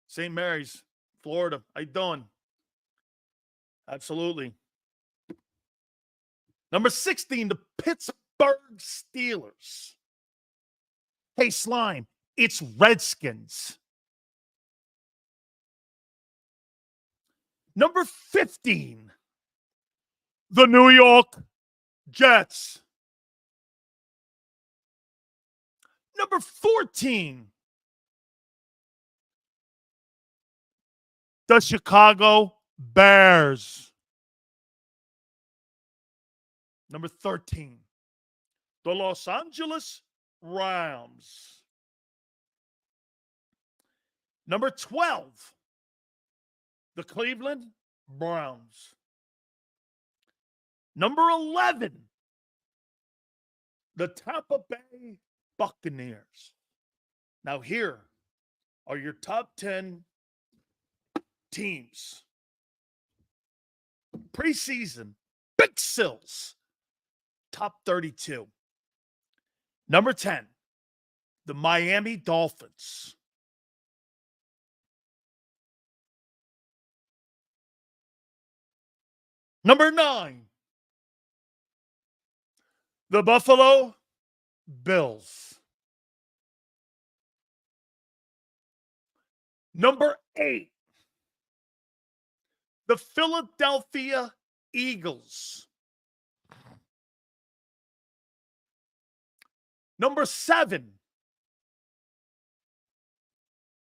St. Mary's, Florida. How you doing? Absolutely. Number 16, the Pittsburgh Steelers. Hey, Slime, it's Redskins. Number 15, the New York Jets. Number 14, the Chicago Bears. Number 13, the Los Angeles Rams. Number 12, the Cleveland Browns. Number 11, the Tampa Bay Buccaneers. Now here are your top 10 teams. Preseason, Big Sills, top 32. Number 10, the Miami Dolphins. Number 9, the Buffalo Bills. Number 8, the Philadelphia Eagles. Number 7,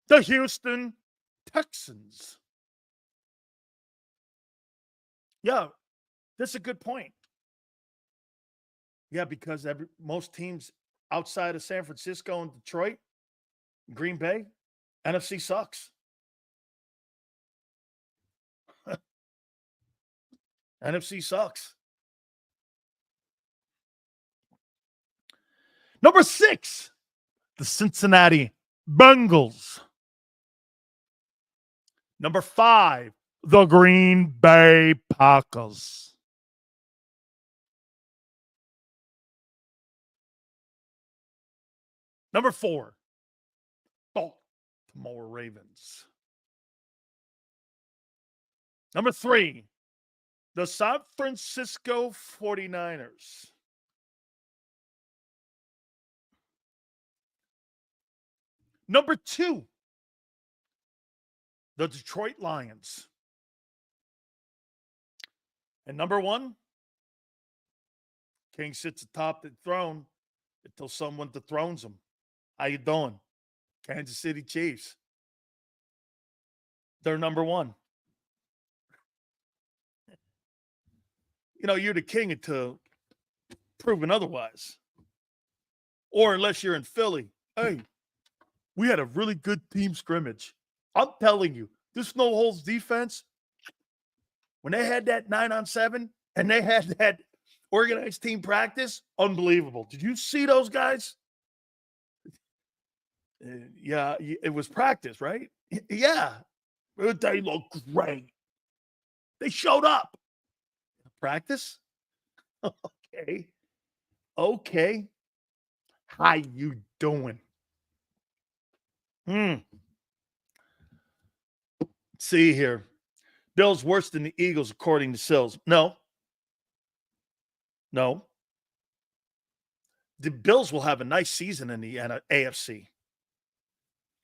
the Houston Texans. Yeah, that's a good point. Yeah, because most teams outside of San Francisco and Detroit, Green Bay, NFC sucks. NFC sucks. Number 6, the Cincinnati Bengals. Number 5, the Green Bay Packers. Number 4, Baltimore Ravens. Number 3, the San Francisco 49ers. Number 2, the Detroit Lions. And number 1, King sits atop the throne until someone dethrones him. How you doing? Kansas City Chiefs. They're number 1. You know, you're the king until proven otherwise. Or unless you're in Philly. Hey, we had a really good team scrimmage. I'm telling you, this no-holds defense, when they had that 9-on-7 and they had that organized team practice, unbelievable. Did you see those guys? Yeah, it was practice, right? Yeah. They look great. They showed up. Practice? Okay. Okay. How you doing? See here. Bills worse than the Eagles, according to Sills. No. The Bills will have a nice season in the AFC.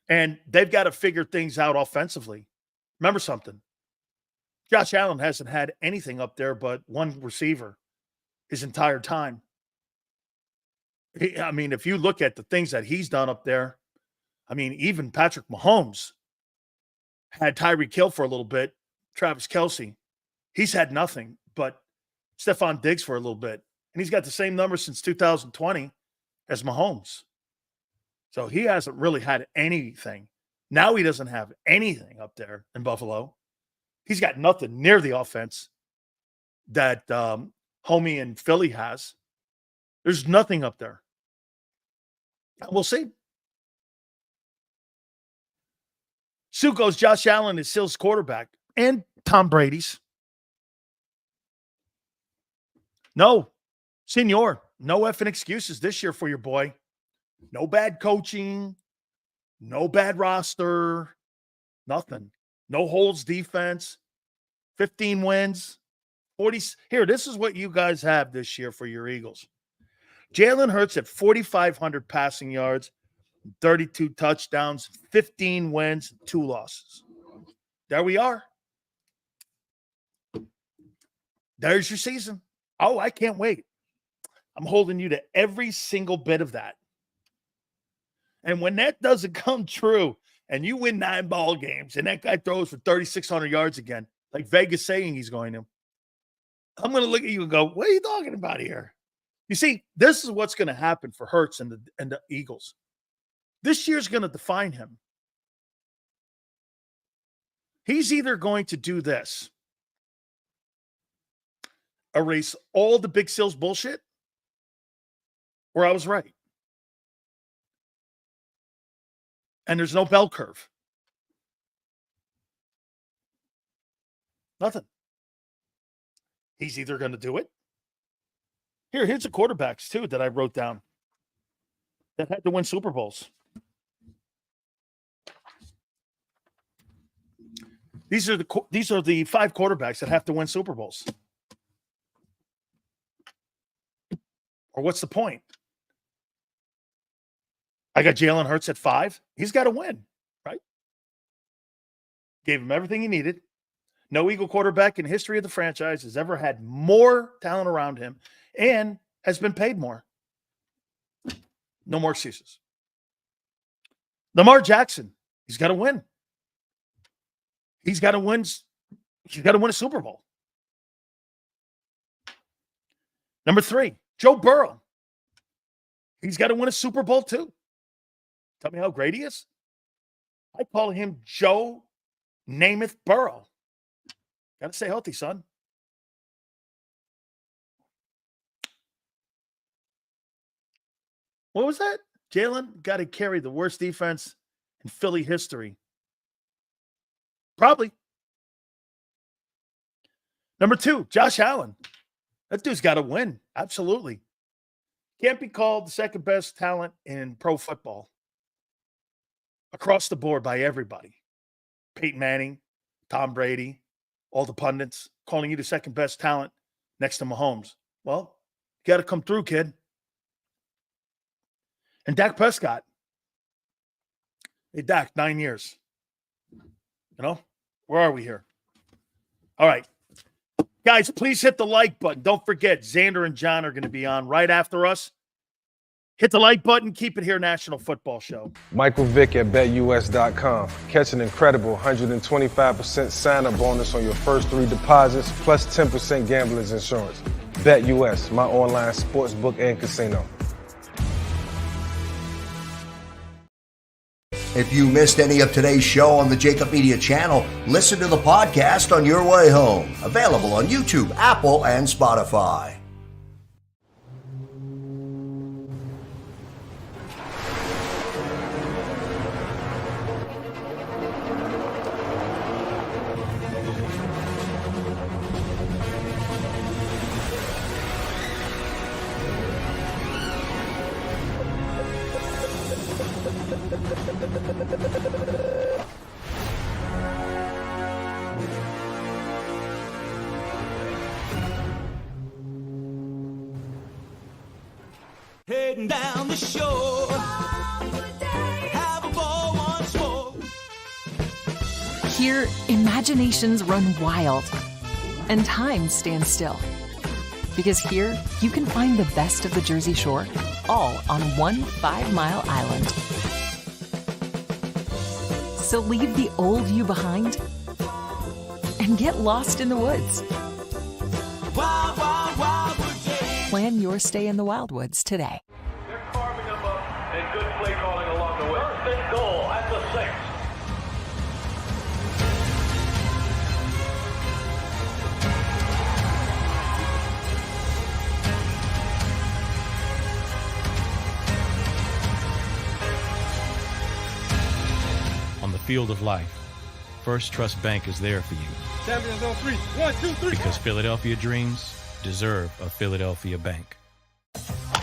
And they've got to figure things out offensively. Remember something. Josh Allen hasn't had anything up there but one receiver his entire time. I mean, if you look at the things that he's done up there, I mean, even Patrick Mahomes had Tyreek Hill for a little bit, Travis Kelce. He's had nothing but Stephon Diggs for a little bit. And he's got the same number since 2020 as Mahomes. So he hasn't really had anything. Now he doesn't have anything up there in Buffalo. He's got nothing near the offense that homie in Philly has. There's nothing up there. We'll see. Sue goes, Josh Allen is Sills' quarterback and Tom Brady's. No, senor, no effing excuses this year for your boy. No bad coaching, no bad roster, nothing. No holds defense, 15 wins, 40. Here, this is what you guys have this year for your Eagles. Jalen Hurts at 4,500 passing yards, 32 touchdowns, 15 wins, 2 losses. There we are. There's your season. Oh, I can't wait. I'm holding you to every single bit of that. And when that doesn't come true and you win 9 ball games and that guy throws for 3,600 yards again, like Vegas saying he's going to, I'm going to look at you and go, what are you talking about here? You see, this is what's going to happen for Hurts and the Eagles. This year's going to define him. He's either going to do this, erase all the Big Sills bullshit, or I was right. And there's no bell curve. Nothing. He's either going to do it. Here's the quarterbacks, too, that I wrote down. that had to win Super Bowls. These are the 5 quarterbacks that have to win Super Bowls. Or what's the point? I got Jalen Hurts at 5. He's got to win, right? Gave him everything he needed. No Eagle quarterback in history of the franchise has ever had more talent around him and has been paid more. No more excuses. Lamar Jackson, he's got to win. He's got to win. He's got to win a Super Bowl. Number 3, Joe Burrow. He's got to win a Super Bowl too. Tell me how great he is. I call him Joe Namath Burrow. Got to stay healthy, son. What was that? Jalen got to carry the worst defense in Philly history. Probably. Number 2, Josh Allen. That dude's got to win. Absolutely. Can't be called the second best talent in pro football. Across the board by everybody. Peyton Manning, Tom Brady, all the pundits calling you the second best talent next to Mahomes. Well, you got to come through, kid. And Dak Prescott. Hey, Dak, 9 years. You know, where are we here? All right. Guys, please hit the like button. Don't forget, Xander and John are going to be on right after us. Hit the like button. Keep it here, National Football Show. Michael Vick at BetUS.com. Catch an incredible 125% sign-up bonus on your first 3 deposits, plus 10% gambler's insurance. BetUS, my online sports book and casino. If you missed any of today's show on the JAKIB Media channel, listen to the podcast on your way home. Available on YouTube, Apple, and Spotify. Heading down the shore. Have a ball once more. Here, imaginations run wild and time stands still. Because here, you can find the best of the Jersey Shore, all on one 5-mile island. So leave the old you behind and get lost in the woods. Wild, wild, wildwood days. Plan your stay in the Wildwoods today. They're carving them up and good play calling along the way. First and goal at the 6. On the field of life, First Trust Bank is there for you. Champions on 3. 1, 2, 3. Because Philadelphia dreams deserve a Philadelphia bank.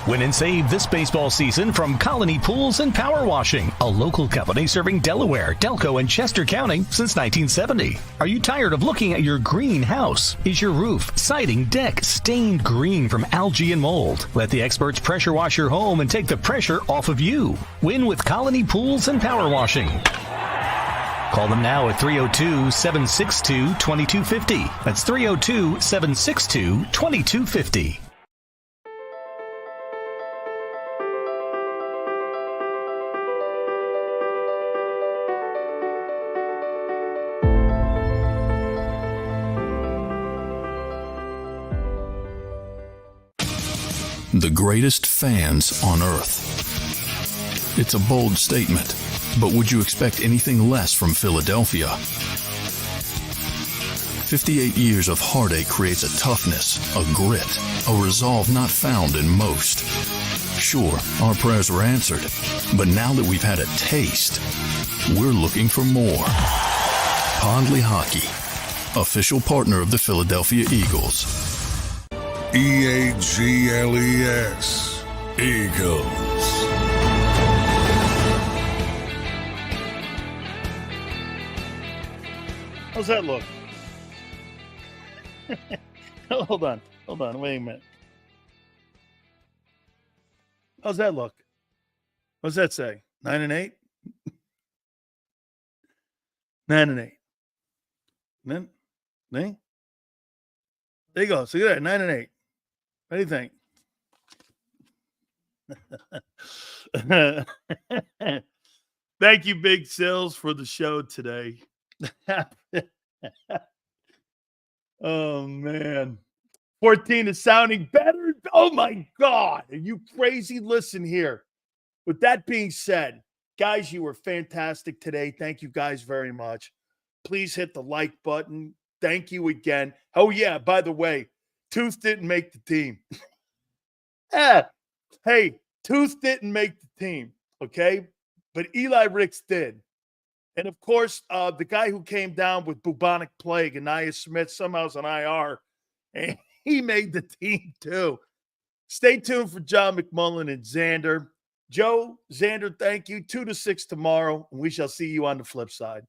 Win and save this baseball season from Colony Pools and Power Washing, a local company serving Delaware, Delco, and Chester County since 1970. Are you tired of looking at your green house? Is your roof, siding, deck stained green from algae and mold? Let the experts pressure wash your home and take the pressure off of you. Win with Colony Pools and Power Washing. Call them now at 302-762-2250. That's 302-762-2250. The greatest fans on earth. It's a bold statement, but would you expect anything less from Philadelphia? 58 years of heartache creates a toughness, a grit, a resolve not found in most. Sure, our prayers were answered, but now that we've had a taste, we're looking for more. Pondley Hockey, official partner of the Philadelphia Eagles. EAGLES, Eagles. How's that look? Hold on. Wait a minute. How's that look? What's that say? 9-8? 9-8. Then, there you go. So look at that, 9-8. What do you think? Thank you, Big Sills, for the show today. Oh, man. 14 is sounding better. Oh, my God. Are you crazy? Listen here. With that being said, guys, you were fantastic today. Thank you guys very much. Please hit the like button. Thank you again. Oh, yeah, by the way, Tooth didn't make the team. Hey, Tooth didn't make the team, okay? But Eli Ricks did. And, of course, the guy who came down with bubonic plague, Anaya Smith, somehow is on IR, and he made the team too. Stay tuned for John McMullen and Xander. Joe, Xander, thank you. 2 to 6 tomorrow, and we shall see you on the flip side.